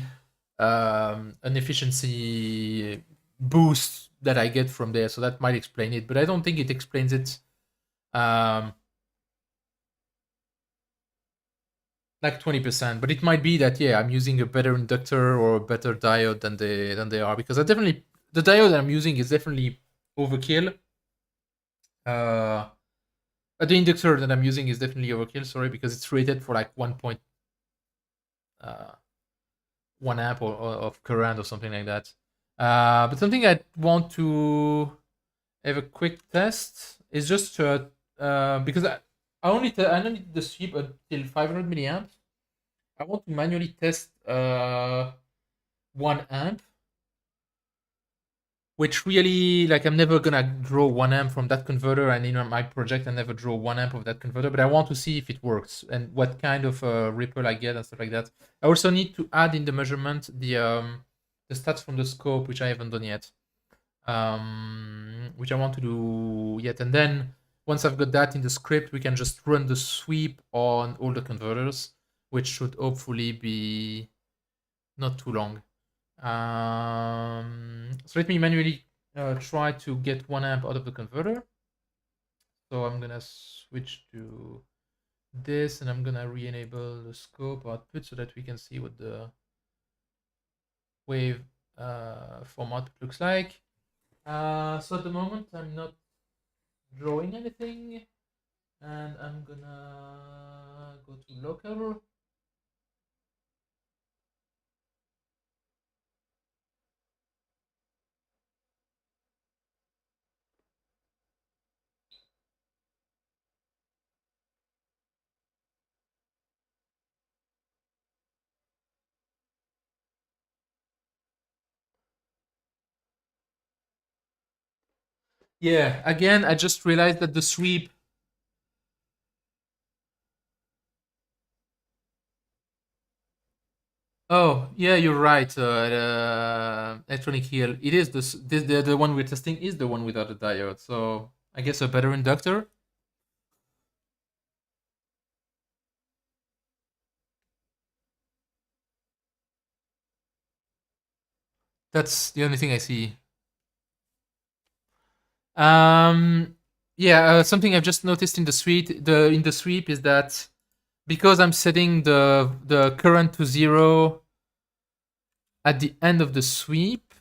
an efficiency boost that I get from there, so that might explain it. But I don't think it explains it um, like 20%. But it might be that yeah, I'm using a better inductor or a better diode than they are because I definitely the diode that I'm using is definitely overkill. Uh, the inductor that I'm using is definitely overkill. Sorry, because it's rated for like 1 amp or of current or something like that. But something I want to have a quick test is just because I only need the sweep until 500 milliamps. I want to manually test 1 amp, which really like I'm never gonna draw 1 amp from that converter, and in my project I never draw 1 amp of that converter, but I want to see if it works and what kind of ripple I get and stuff like that. I also need to add in the measurement the stats from the scope, which I haven't done yet, which I want to do yet, and then once I've got that in the script, we can just run the sweep on all the converters, which should hopefully be not too long. So let me manually try to get 1 amp out of the converter. So I'm gonna switch to this and I'm gonna re-enable the scope output so that we can see what the wave format looks like. So at the moment I'm not drawing anything and I'm gonna go to local. Yeah, again, I just realized that the sweep. Oh, yeah, you're right. Electronic heel. It is the one we're testing is the one without a diode. So I guess a better inductor. That's the only thing I see. Um, yeah, something I've just noticed in the sweep is that because I'm setting the current to 0 at the end of the sweep,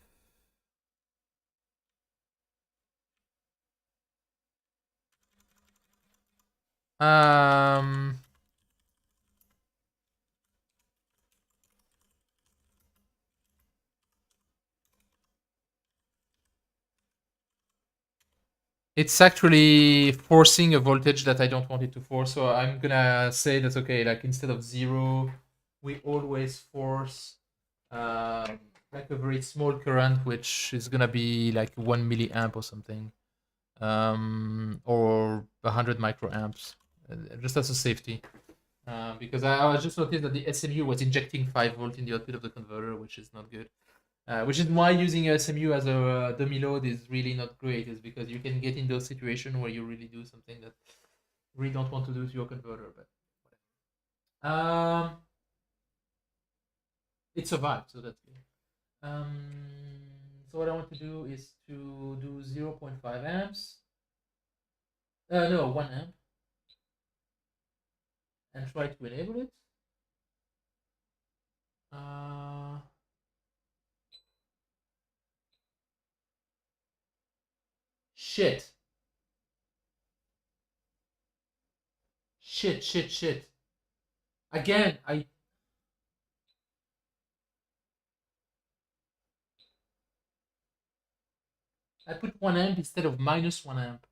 um, it's actually forcing a voltage that I don't want it to force. So I'm gonna say that's okay. Like instead of 0, we always force like a very small current, which is gonna be like 1 milliamp or something, or 100 microamps, just as a safety. Because I just noticed that the SMU was injecting 5 volt in the output of the converter, which is not good. Which is why using a SMU as a dummy load is really not great, is because you can get in those situations where you really do something that you really don't want to do to your converter. But it survived, so that's good. So what I want to do is to do 0.5 amps. No, 1 amp, and try to enable it. Uh, shit. Shit. Again, I put 1 amp instead of -1 amp.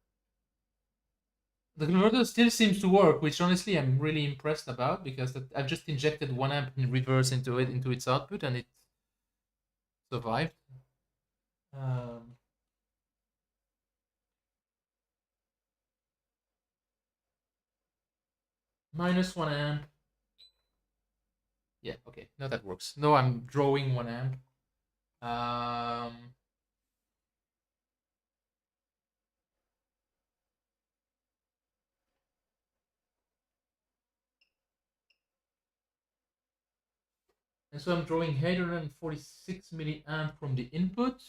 The converter still seems to work, which honestly I'm really impressed about, because I've just injected 1 amp in reverse into its output, and it survived. Um, -1 amp. Yeah, okay, now that works. No, I'm drawing 1 amp. Um, and so I'm drawing 846 milliamp from the input,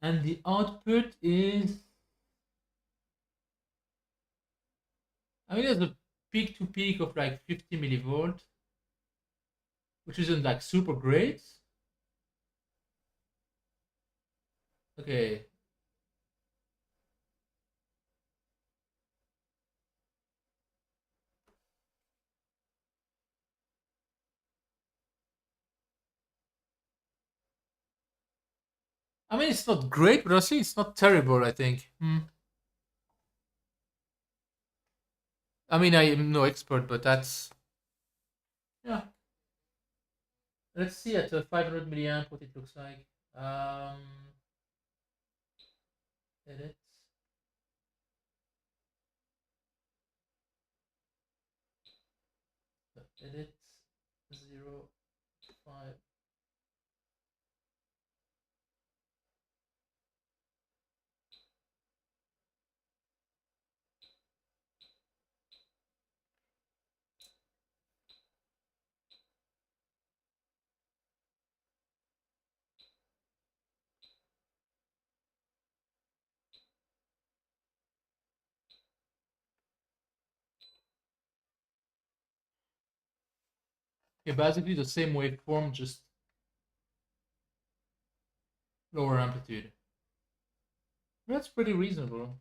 and the output is, I mean, there's a peak to peak of like 50 millivolt, which isn't like super great. Okay. I mean, it's not great, but honestly, it's not terrible, I think. I mean, I am no expert, but that's, yeah. Let's see at 500 milliamp what it looks like. Edit. Edit 0, 5. Okay, basically the same waveform, just lower amplitude. That's pretty reasonable.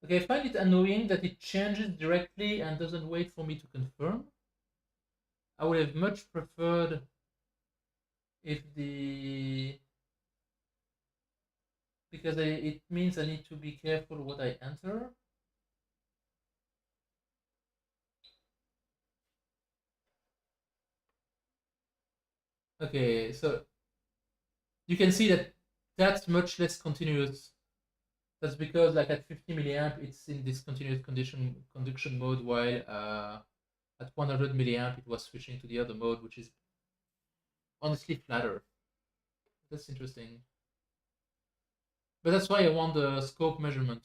Okay, I find it annoying that it changes directly and doesn't wait for me to confirm. I would have much preferred if the because it means I need to be careful what I enter. Okay, so you can see that that's much less continuous. That's because like at 50 milliamp, it's in this continuous conduction mode, while at 100 milliamp, it was switching to the other mode, which is honestly flatter. That's interesting. But that's why I want the scope measurement.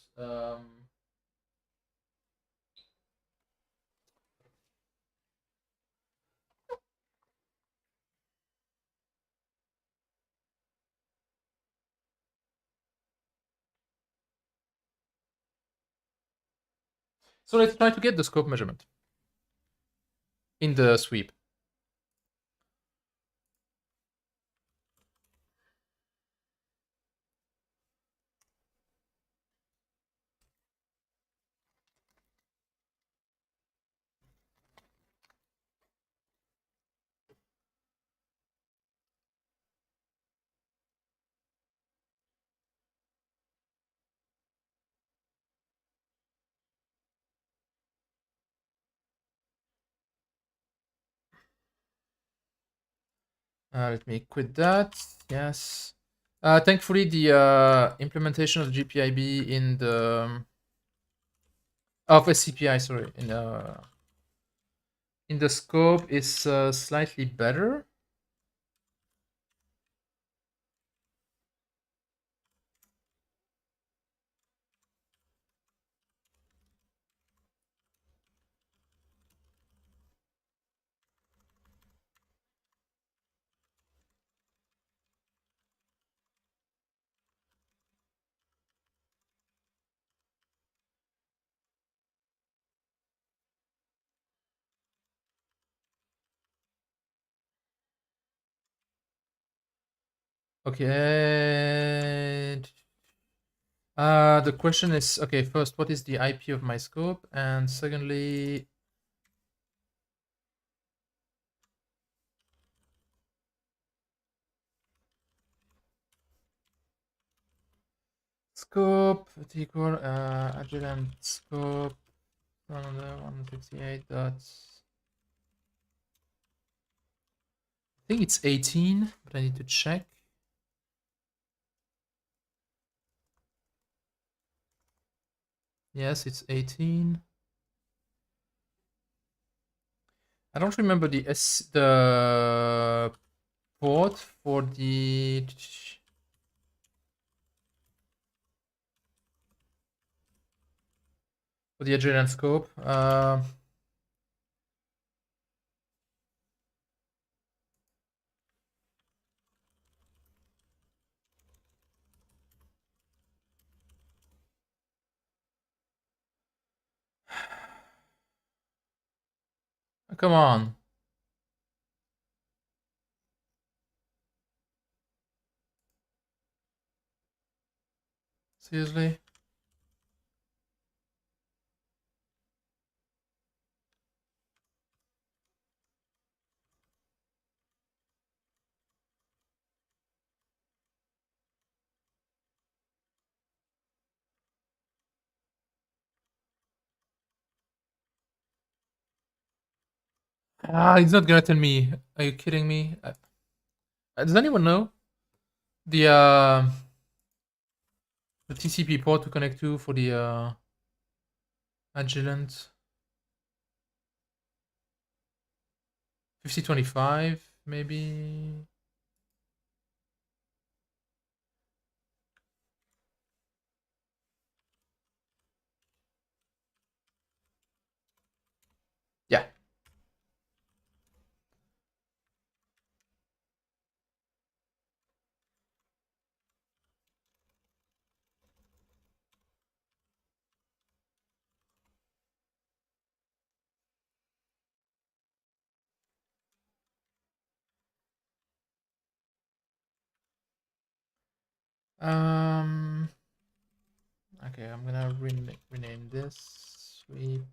So let's try to get the scope measurement in the sweep. Let me quit that. Yes. Thankfully, the implementation of GPIB in the of SCPI, sorry, in the scope is slightly better. Okay. The question is, okay, first, what is the IP of my scope? And secondly, scope equal adjuvant scope 168 dot. I think it's 18, but I need to check. Yes, it's 18. I don't remember the port for the adjuvant scope. Come on. Seriously? He's not gonna tell me. Are you kidding me? Does anyone know the TCP port to connect to for the Agilent 5025 maybe? Yeah. Okay, I'm gonna rename this sweep.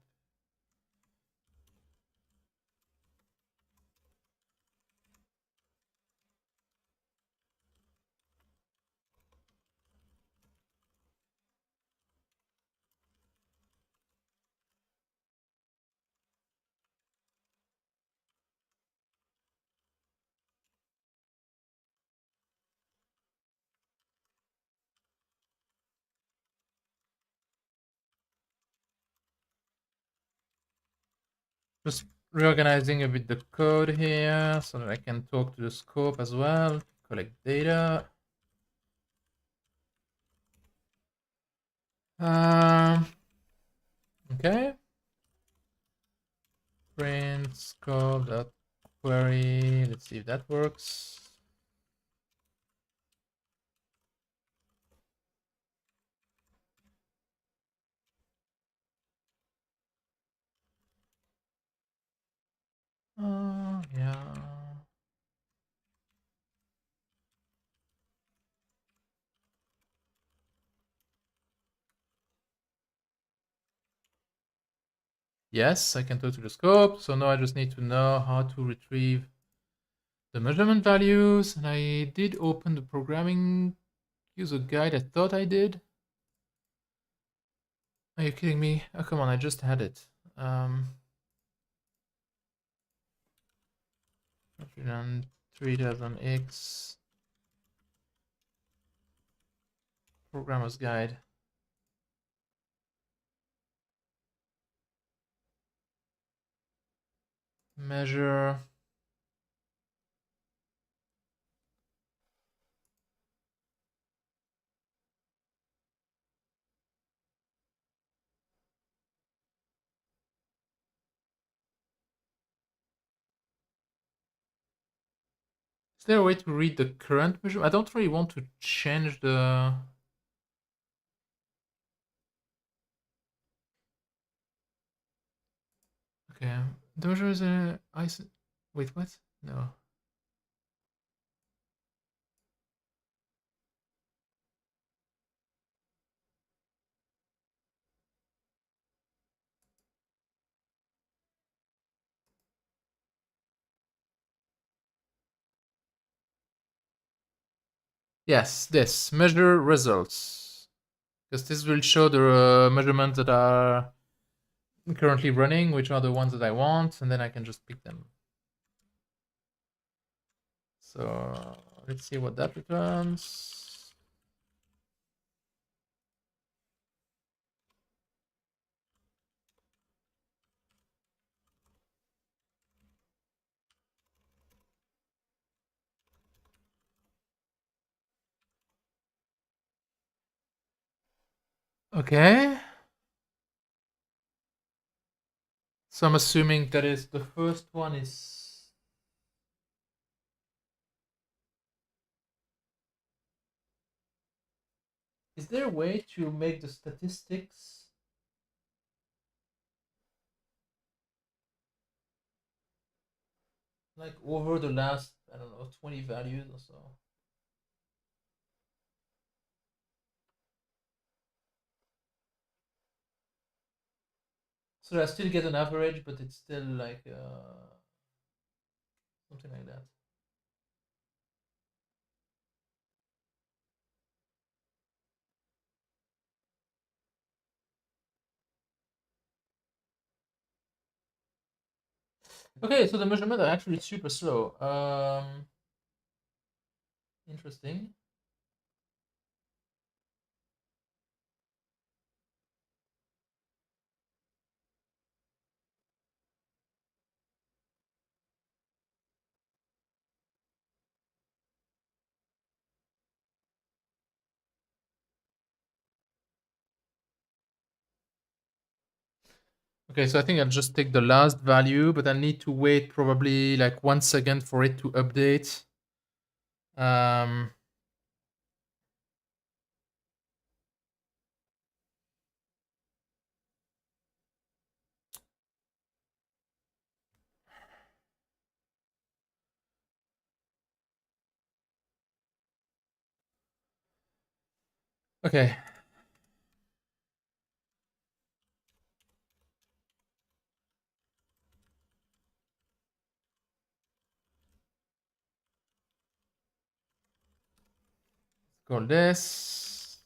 Just reorganizing a bit the code here so that I can talk to the scope as well, collect data. Okay. Print scope.query. Let's see if that works. Yeah. Yes, I can talk to the scope. So now I just need to know how to retrieve the measurement values. And I did open the programming user guide. I thought I did. Are you kidding me? Oh, come on, I just had it. 3000X programmer's guide. Measure. Is there a way to read the current measurement? I don't really want to change the... Okay, the measure is a... Wait, what? No. Yes, this. Measure results. Because this will show the measurements that are currently running, which are the ones that I want, and then I can just pick them. So let's see what that returns. Okay. So I'm assuming that is the first one is... Is there a way to make the statistics like over the last, I don't know, 20 values or so? So I still get an average, but it's still like something like that. Okay, so the measurements are actually super slow. Interesting. Okay, so I think I'll just take the last value, but I need to wait probably like 1 second for it to update. Okay. Call this.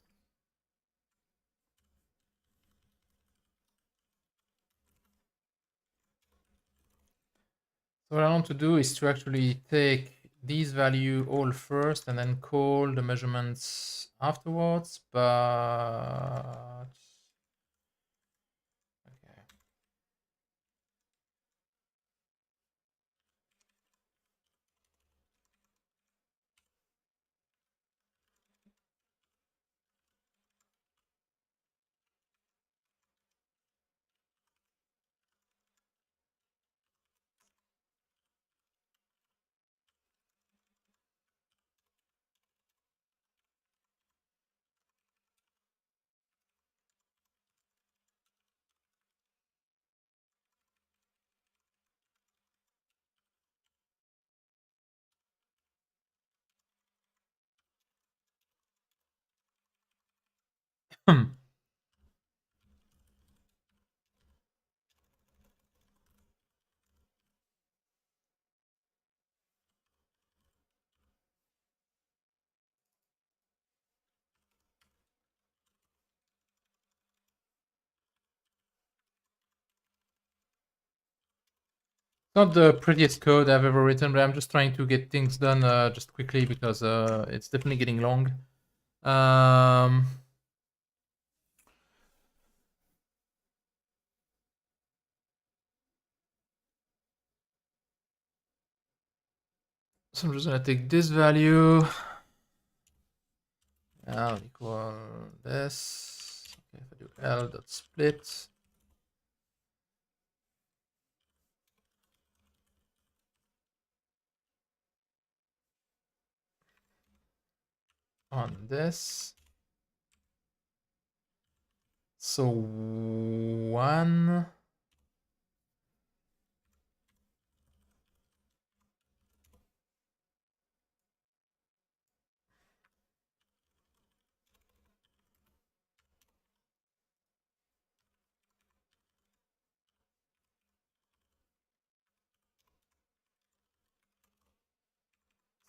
So what I want to do is to actually take these value all first and then call the measurements afterwards, but okay. Not the prettiest code I've ever written, but I'm just trying to get things done just quickly because it's definitely getting long. So I'm just gonna take this value. L equal this. Okay, if I do L dot split. On this. So 1.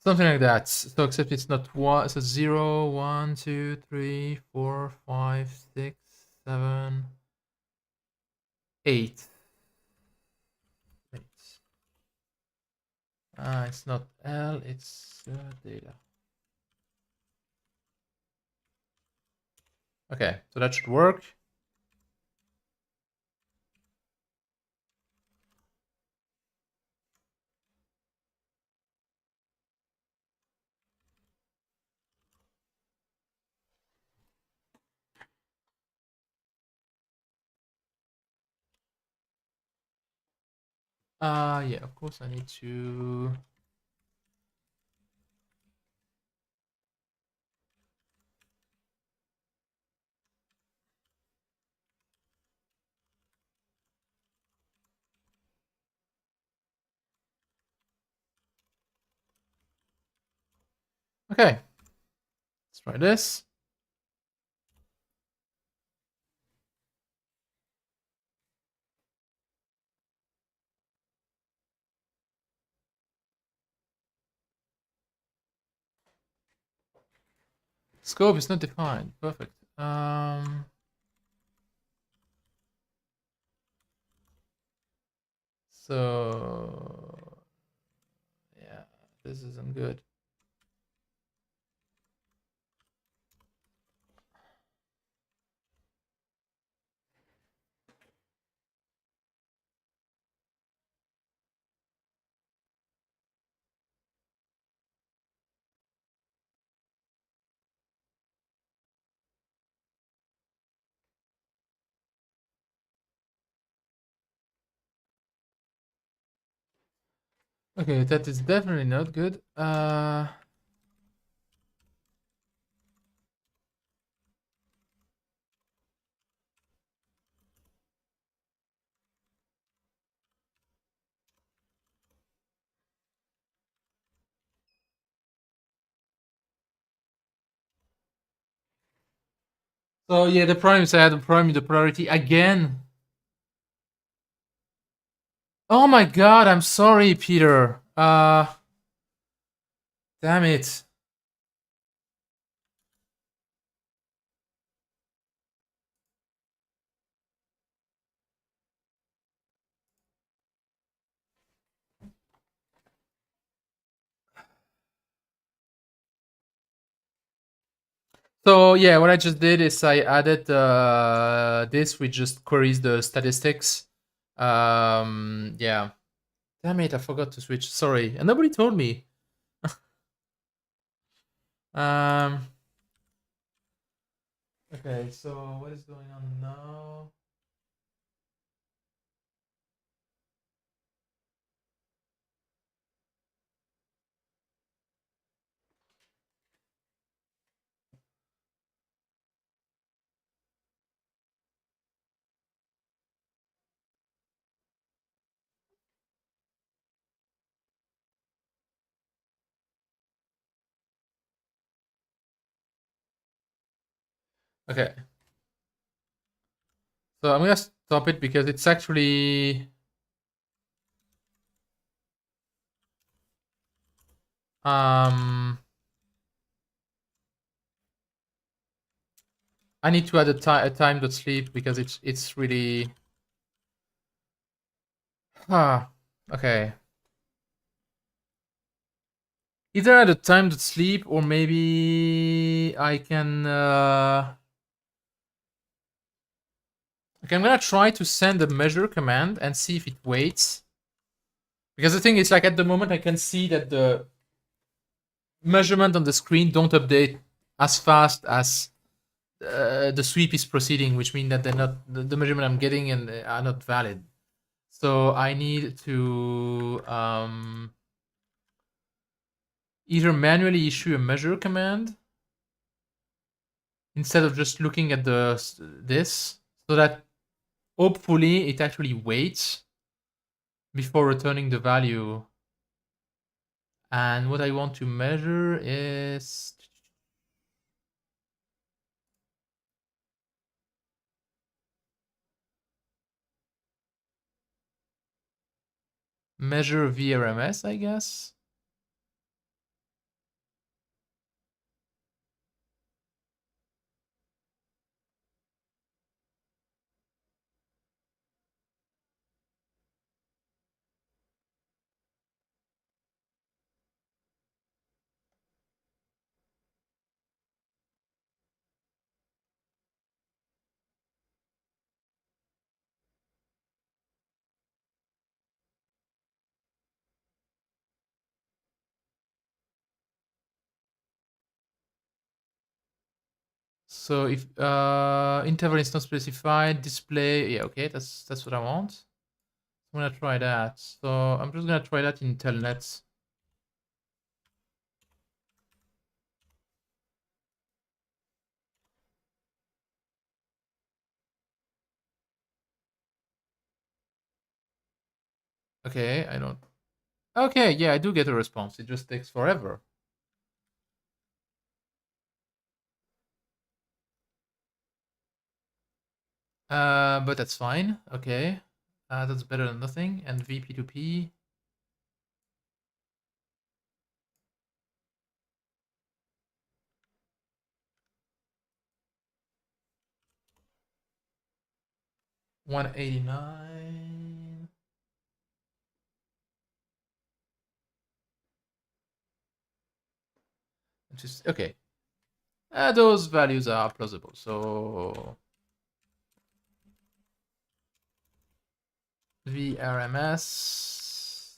Something like that. So except it's not one. So 0, 1, 2, 3, 4, 5, 6, 7, 8. It's not L, it's data. Okay, so that should work. Yeah, of course I need to. Okay, let's try this. Scope is not defined. Perfect. So yeah, this isn't good. Okay, that is definitely not good. So yeah, the problem is I had a problem with the priority again. Oh my god, I'm sorry, Peter. Damn it. So yeah, what I just did is I added this, which just queries the statistics. Yeah. Damn it, I forgot to switch. Sorry, and nobody told me. um. Okay, so what is going on now? Okay. So I'm gonna stop it because it's actually I need to add a time sleep because it's really okay. Either at a time sleep or maybe I can okay, I'm gonna try to send a measure command and see if it waits. Because the thing is, like, at the moment I can see that the measurement on the screen don't update as fast as the sweep is proceeding, which means that they're not the measurement I'm getting and are not valid. So I need to either manually issue a measure command instead of just looking at this, so that hopefully it actually waits before returning the value. And what I want to measure is measure VRMS, I guess. So if interval is not specified, display, yeah, okay, that's what I want. I'm gonna try that. So I'm just gonna try that in telnet. Okay, I don't. Okay, yeah, I do get a response. It just takes forever. But that's fine. Okay, that's better than nothing. And VP2P. $189. Just okay. Those values are plausible. So VRMS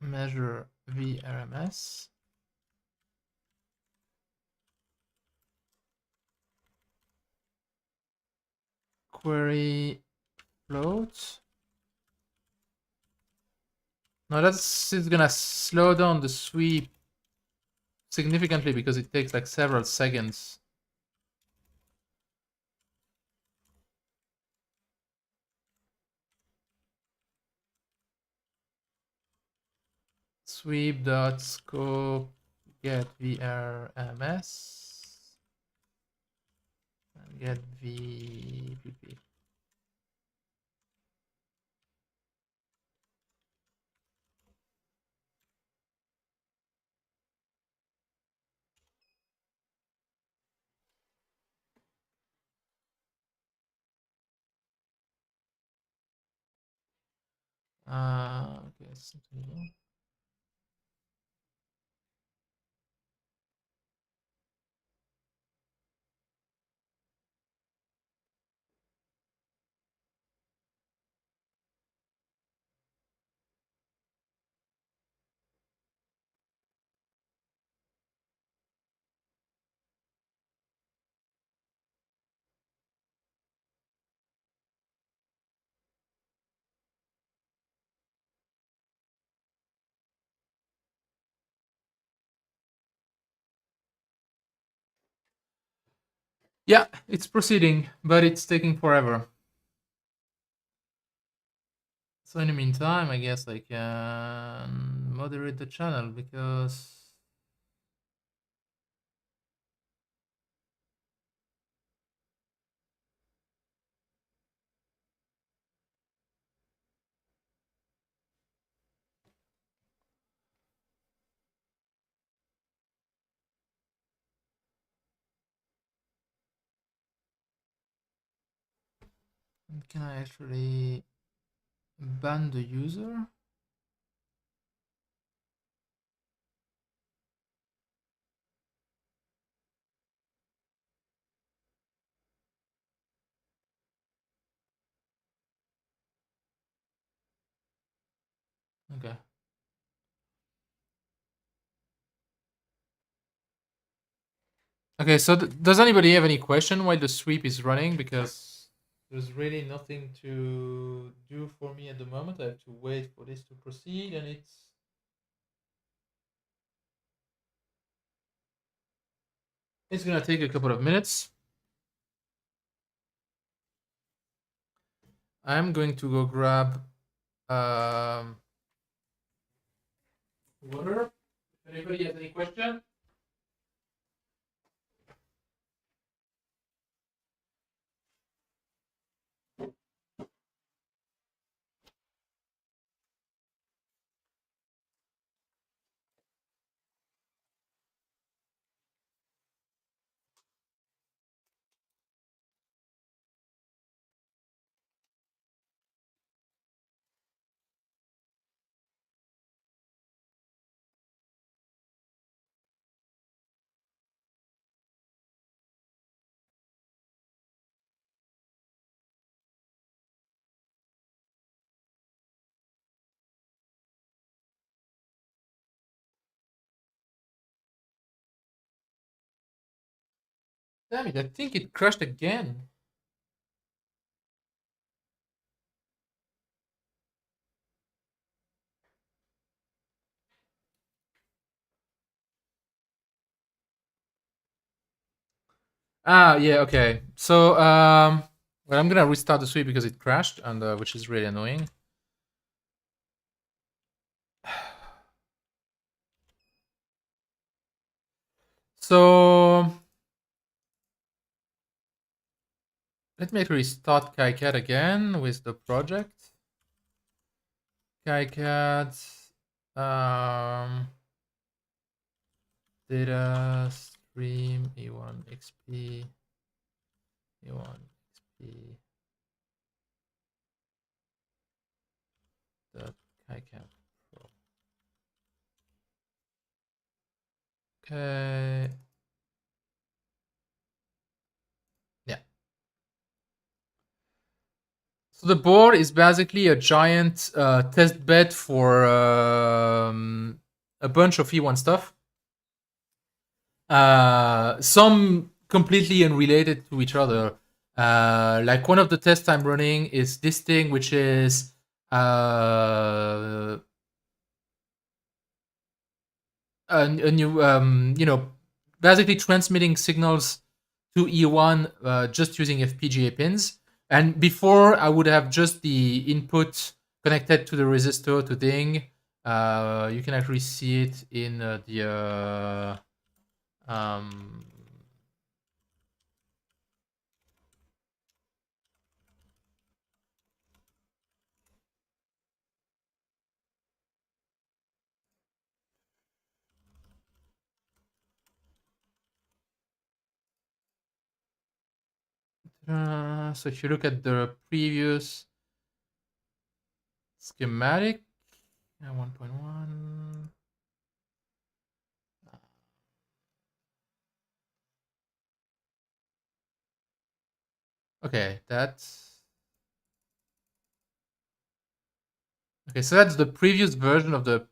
measure VRMS query float. Now that's it's gonna slow down the sweep significantly because it takes like several seconds. Sweep dot scope get VRMS and get VPP. Okay, yeah, it's proceeding, but it's taking forever. So in the meantime, I guess I can moderate the channel because Can I actually ban the user? Okay. Okay, so does anybody have any question while the sweep is running? Because there's really nothing to do for me at the moment. I have to wait for this to proceed, and it's gonna take a couple of minutes. I'm going to go grab water. If anybody has any question? Damn it! I think it crashed again. Ah, yeah, okay. So, well, I'm gonna restart the sweep because it crashed, and which is really annoying. So, let me actually start KiCad again with the project. KiCad, data stream E1 XP, E1 XP. KiCad Pro. Okay. Yeah. So the board is basically a giant test bed for a bunch of E1 stuff. Some completely unrelated to each other. Like one of the tests I'm running is this thing, which is a new, basically transmitting signals to E1 just using FPGA pins. And before, I would have just the input connected to the resistor to ding. You can actually see it in the so if you look at the previous schematic, 1.1. Okay, so that's the previous version of the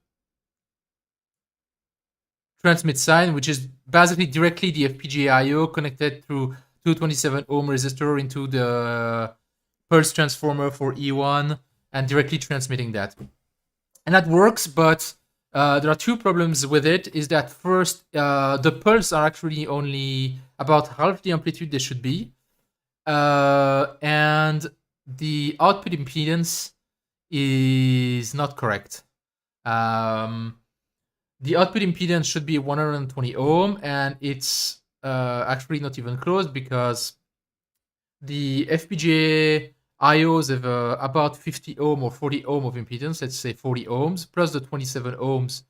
transmit sign, which is basically directly the FPGA I/O connected through 227 ohm resistor into the pulse transformer for E1 and directly transmitting that. And that works, but there are two problems with it. Is that first, the pulse are actually only about half the amplitude they should be, and the output impedance is not correct. The output impedance should be 120 ohm, and it's actually not even close because the FPGA IOs have about 50 ohm or 40 ohm of impedance, let's say 40 ohms, plus the 27 ohms,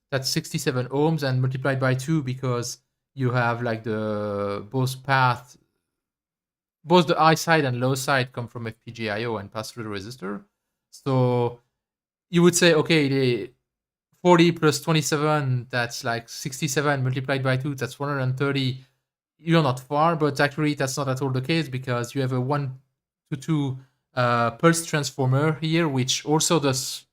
that's 67 ohms, and multiplied by 2 because you have like the both paths both the high side and low side come from FPGA-IO and pass through the resistor. So you would say, okay, the 40 plus 27, that's like 67 multiplied by 2, that's 130. You're not far, but actually that's not at all the case, because you have a 1 to 2 pulse transformer here, which also does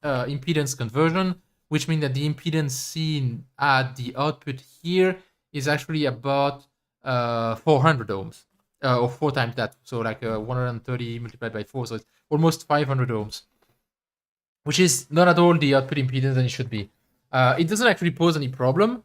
impedance conversion, which means that the impedance seen at the output here is actually about 400 ohms, or 4 times that. So like 130 multiplied by 4, so it's almost 500 ohms, which is not at all the output impedance that it should be. It doesn't actually pose any problem,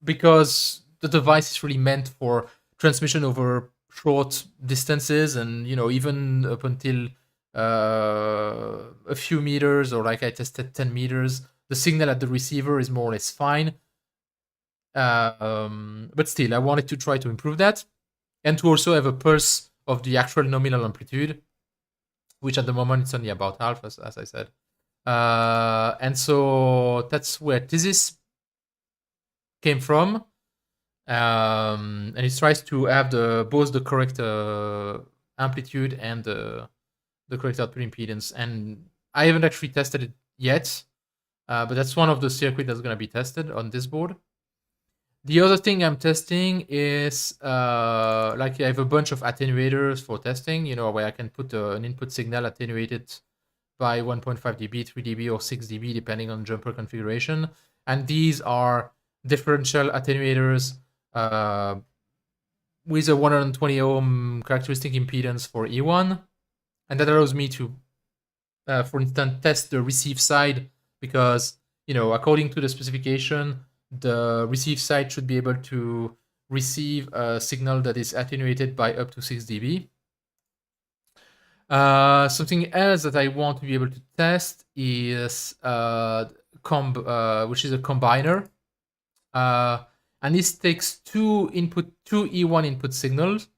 because the device is really meant for transmission over short distances, and even up until a few meters, or like I tested 10 meters, the signal at the receiver is more or less fine. But still, I wanted to try to improve that, and to also have a pulse of the actual nominal amplitude, which at the moment it's only about half, as I said. And so that's where thesis came from. And it tries to have both the correct amplitude and the correct output impedance. And I haven't actually tested it yet, but that's one of the circuits that's going to be tested on this board. The other thing I'm testing is like I have a bunch of attenuators for testing, where I can put an input signal attenuated by 1.5 dB, 3 dB, or 6 dB, depending on jumper configuration. And these are differential attenuators with a 120 ohm characteristic impedance for E1. And that allows me to, for instance, test the receive side, because, according to the specification, the receive side should be able to receive a signal that is attenuated by up to 6 dB. Something else that I want to be able to test is which is a combiner. And this takes two E1 input signals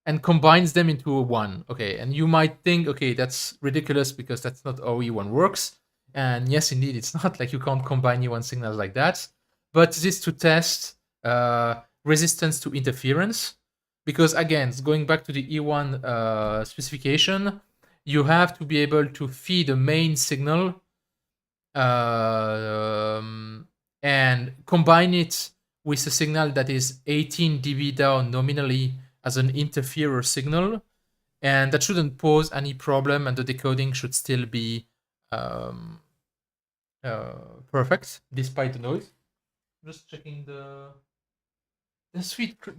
and combines them into a 1. Okay, and you might think, okay, that's ridiculous because that's not how E1 works. And yes, indeed, it's not. Like, you can't combine E1 signals like that. But this is to test resistance to interference. Because again, going back to the E1 specification, you have to be able to feed a main signal and combine it with a signal that is 18 dB down nominally as an interferer signal, and that shouldn't pose any problem, and the decoding should still be perfect despite the noise. Just checking the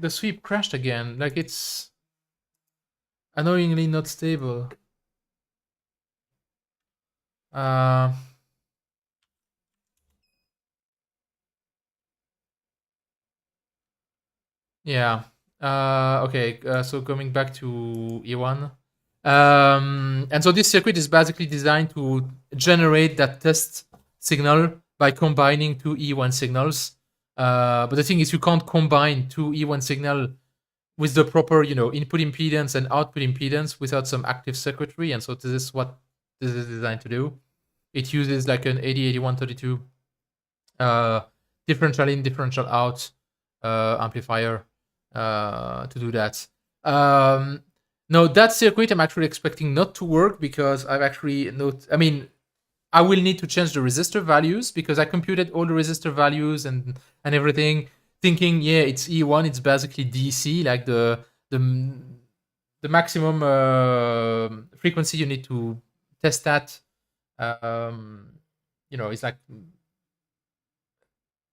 sweep crashed again. Like, it's annoyingly not stable. Yeah. Okay. So coming back to E1, and so this circuit is basically designed to generate that test signal by combining two E1 signals. But the thing is, you can't combine two E1 signal with the proper, input impedance and output impedance without some active circuitry. And so this is what this is designed to do. It uses like an 808132 differential in, differential out amplifier to do that. Now, that circuit I'm actually expecting not to work, because I've actually I will need to change the resistor values, because I computed all the resistor values and everything, thinking, yeah, it's E1, it's basically DC, like the maximum frequency you need to test that. It's like,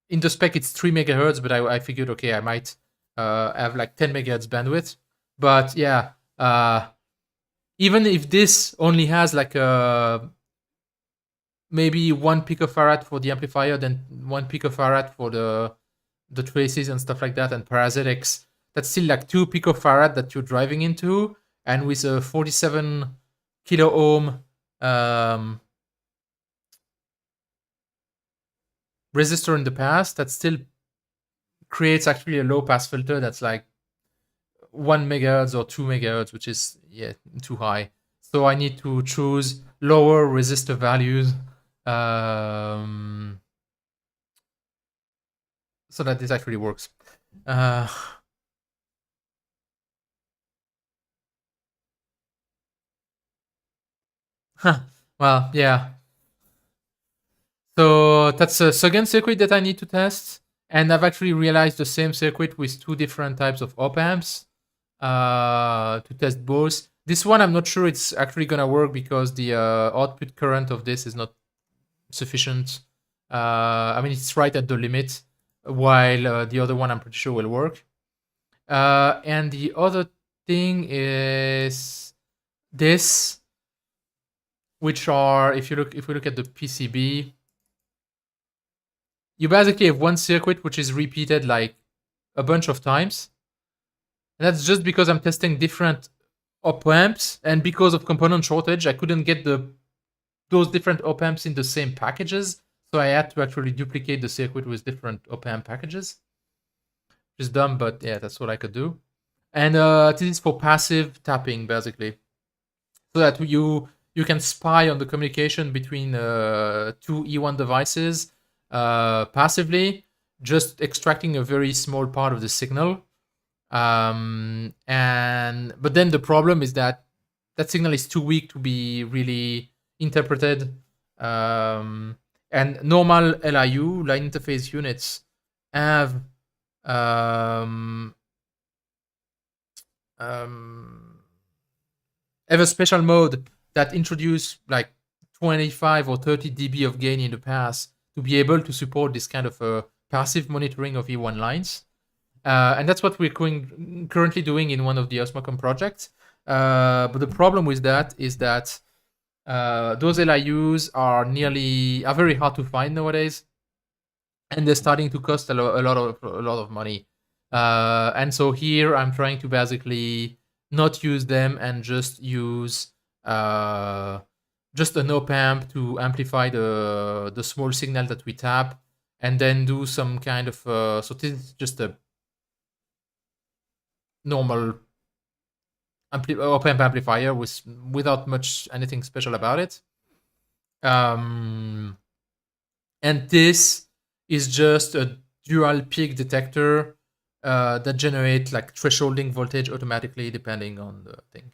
in the spec it's 3 megahertz, but I figured, okay, I might have like 10 megahertz bandwidth. But yeah, even if this only has like maybe 1 picofarad for the amplifier, then 1 picofarad for the traces and stuff like that, and parasitics, that's still like 2 picofarad that you're driving into, and with a 47 kilo ohm resistor in the past, that still creates actually a low pass filter that's like 1 megahertz or 2 megahertz, which is, yeah, too high. So I need to choose lower resistor values so that this actually works. Uh, well, yeah. So that's a second circuit that I need to test. And I've actually realized the same circuit with two different types of op amps to test both. This one, I'm not sure it's actually going to work because the output current of this is not sufficient. I mean, it's right at the limit, while the other one I'm pretty sure will work. And the other thing is this, which are if we look at the PCB, you basically have one circuit which is repeated like a bunch of times. And that's just because I'm testing different op amps, and because of component shortage, I couldn't get those different op amps in the same packages. So I had to actually duplicate the circuit with different op amp packages. Which is dumb, but yeah, that's what I could do. And this is for passive tapping, basically. So that you can spy on the communication between two E1 devices passively, just extracting a very small part of the signal. And but then the problem is that that signal is too weak to be really interpreted. And normal LIU, line interface units, have um, have a special mode that introduced like 25 or 30 dB of gain in the pass to be able to support this kind of passive monitoring of E1 lines. And that's what we're currently doing in one of the Osmocom projects. But the problem with that is that those LIUs are very hard to find nowadays, and they're starting to cost a lot of money. And so here I'm trying to basically not use them and just use just an op amp to amplify the small signal that we tap, and then do some kind of so this is just a normal op amp amplifier without much anything special about it. And this is just a dual peak detector that generate like thresholding voltage automatically depending on the thing.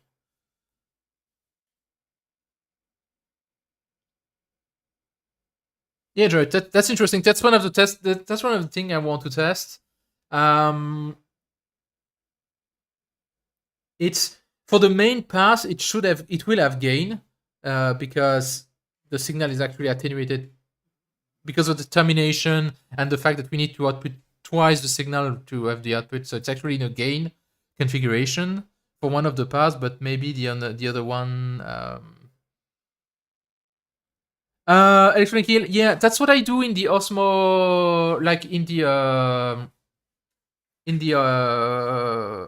Yeah, Joy, that's interesting. That's one of the tests. That's one of the things I want to test. It's for the main pass. It will have gain because the signal is actually attenuated because of the termination and the fact that we need to output twice the signal to have the output. So it's actually in a gain configuration for one of the paths, but maybe the other one. Electronic Hill, yeah, that's what I do in the Osmo, like in the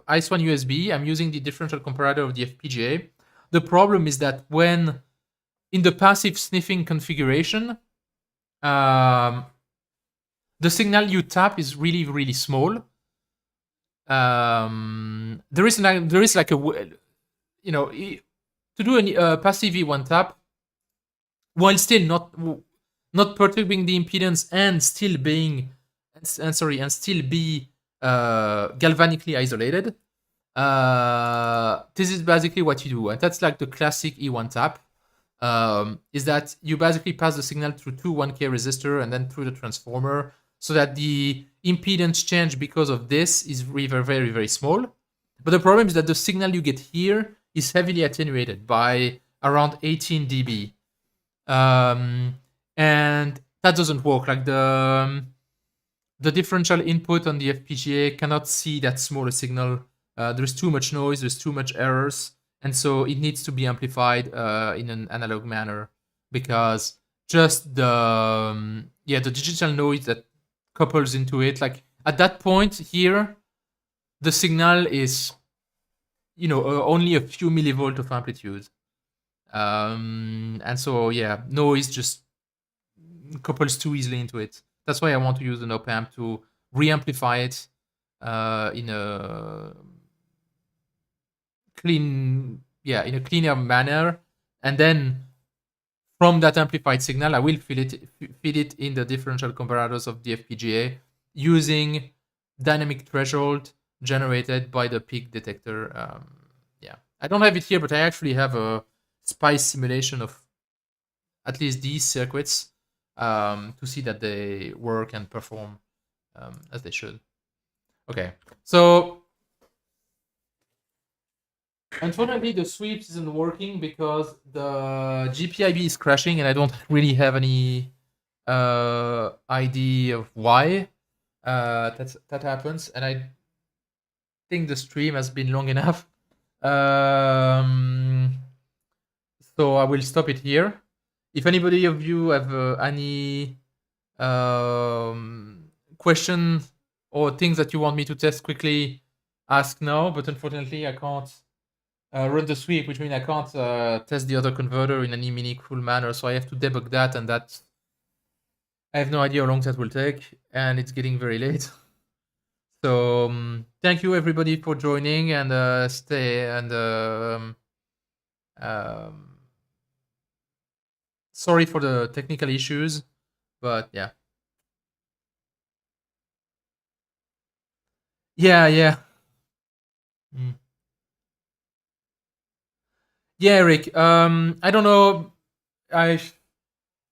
ICE1 USB. I'm using the differential comparator of the FPGA. The problem is that when in the passive sniffing configuration, the signal you tap is really small. There is like a, you know, to do a passive E1 tap while still not perturbing the impedance and still being and still be galvanically isolated. This is basically what you do, and that's like the classic E1 tap. Is that you basically pass the signal through two 1K resistor and then through the transformer, so that the impedance change because of this is very small. But the problem is that the signal you get here is heavily attenuated by around 18 dB. And that doesn't work. Like the differential input on the FPGA cannot see that small a signal. There's too much noise, there's too much errors, and so it needs to be amplified in an analog manner, because just the digital noise that couples into it, like at that point here, the signal is only a few millivolt of amplitude. And so noise just couples too easily into it. That's why I want to use an op amp to re-amplify it in a cleaner manner, and then from that amplified signal I will feed it in the differential comparators of the FPGA using dynamic threshold generated by the peak detector. Yeah, I don't have it here, but I actually have a SPICE simulation of at least these circuits to see that they work and perform as they should. Okay, so unfortunately the sweeps isn't working because the GPIB is crashing and I don't really have any idea of why that happens, and I think the stream has been long enough. So I will stop it here. If anybody of you have any question or things that you want me to test quickly, ask now. But unfortunately, I can't run the sweep, which means I can't test the other converter in any meaningful manner. So I have to debug that, and that I have no idea how long that will take, and it's getting very late. So thank you everybody for joining, and stay and sorry for the technical issues, but yeah. Yeah. Mm. Yeah, Eric. I don't know. I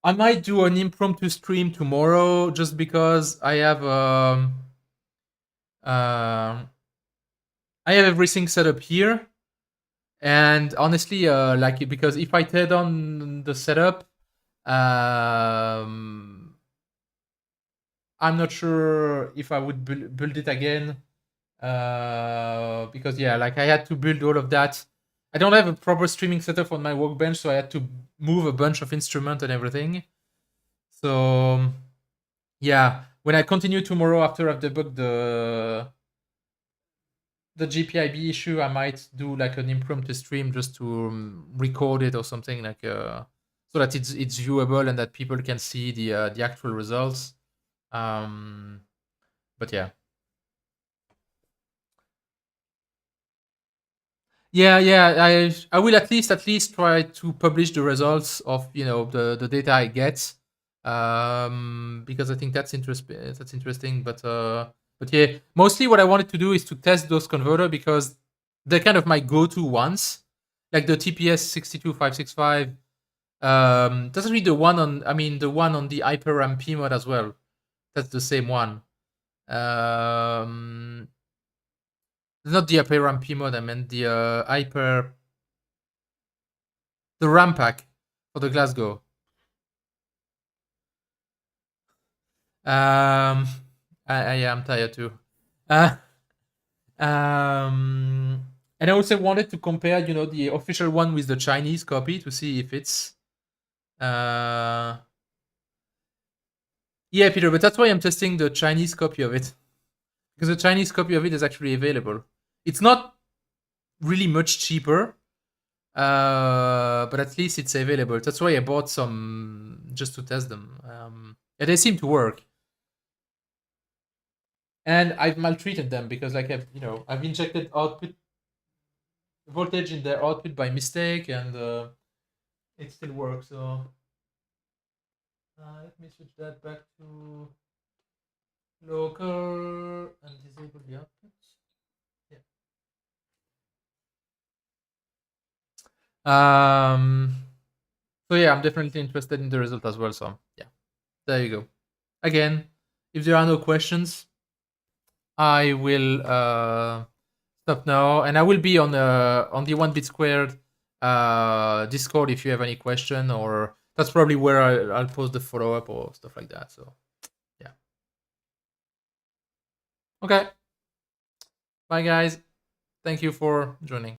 I might do an impromptu stream tomorrow just because I have everything set up here, and honestly, like because if I tear down the setup, um, I'm not sure if I would build it again. Because yeah, like I had to build all of that. I don't have a proper streaming setup on my workbench, so I had to move a bunch of instruments and everything. So yeah, when I continue tomorrow after I've debugged the GPIB issue, I might do like an impromptu stream just to record it or something, like so that it's viewable and that people can see the actual results. But yeah. Yeah. I will at least try to publish the results of the data I get, because I think that's interesting. But yeah, mostly what I wanted to do is to test those converter because they're kind of my go-to ones, like the TPS62565. That's really the one on. I mean, the one on the HyperRAM P mod as well. That's the same one. Not the HyperRAM P mod. I meant the the RAM pack for the Glasgow. I'm tired too. Uh, and I also wanted to compare, the official one with the Chinese copy to see if it's. Yeah, Peter, but that's why I'm testing the Chinese copy of it, because the Chinese copy of it is actually available. It's not really much cheaper, but at least it's available. That's why I bought some just to test them. And they seem to work. And I've maltreated them because, like, I've injected output voltage in their output by mistake, and it still works. So let me switch that back to local and disable the output. Yeah. So yeah, I'm definitely interested in the result as well. So yeah, there you go. Again, if there are no questions, I will stop now, and I will be on the 1-bit squared Discord if you have any question, or that's probably where I'll post the follow up or stuff like that. So yeah. Okay. Bye guys. Thank you for joining.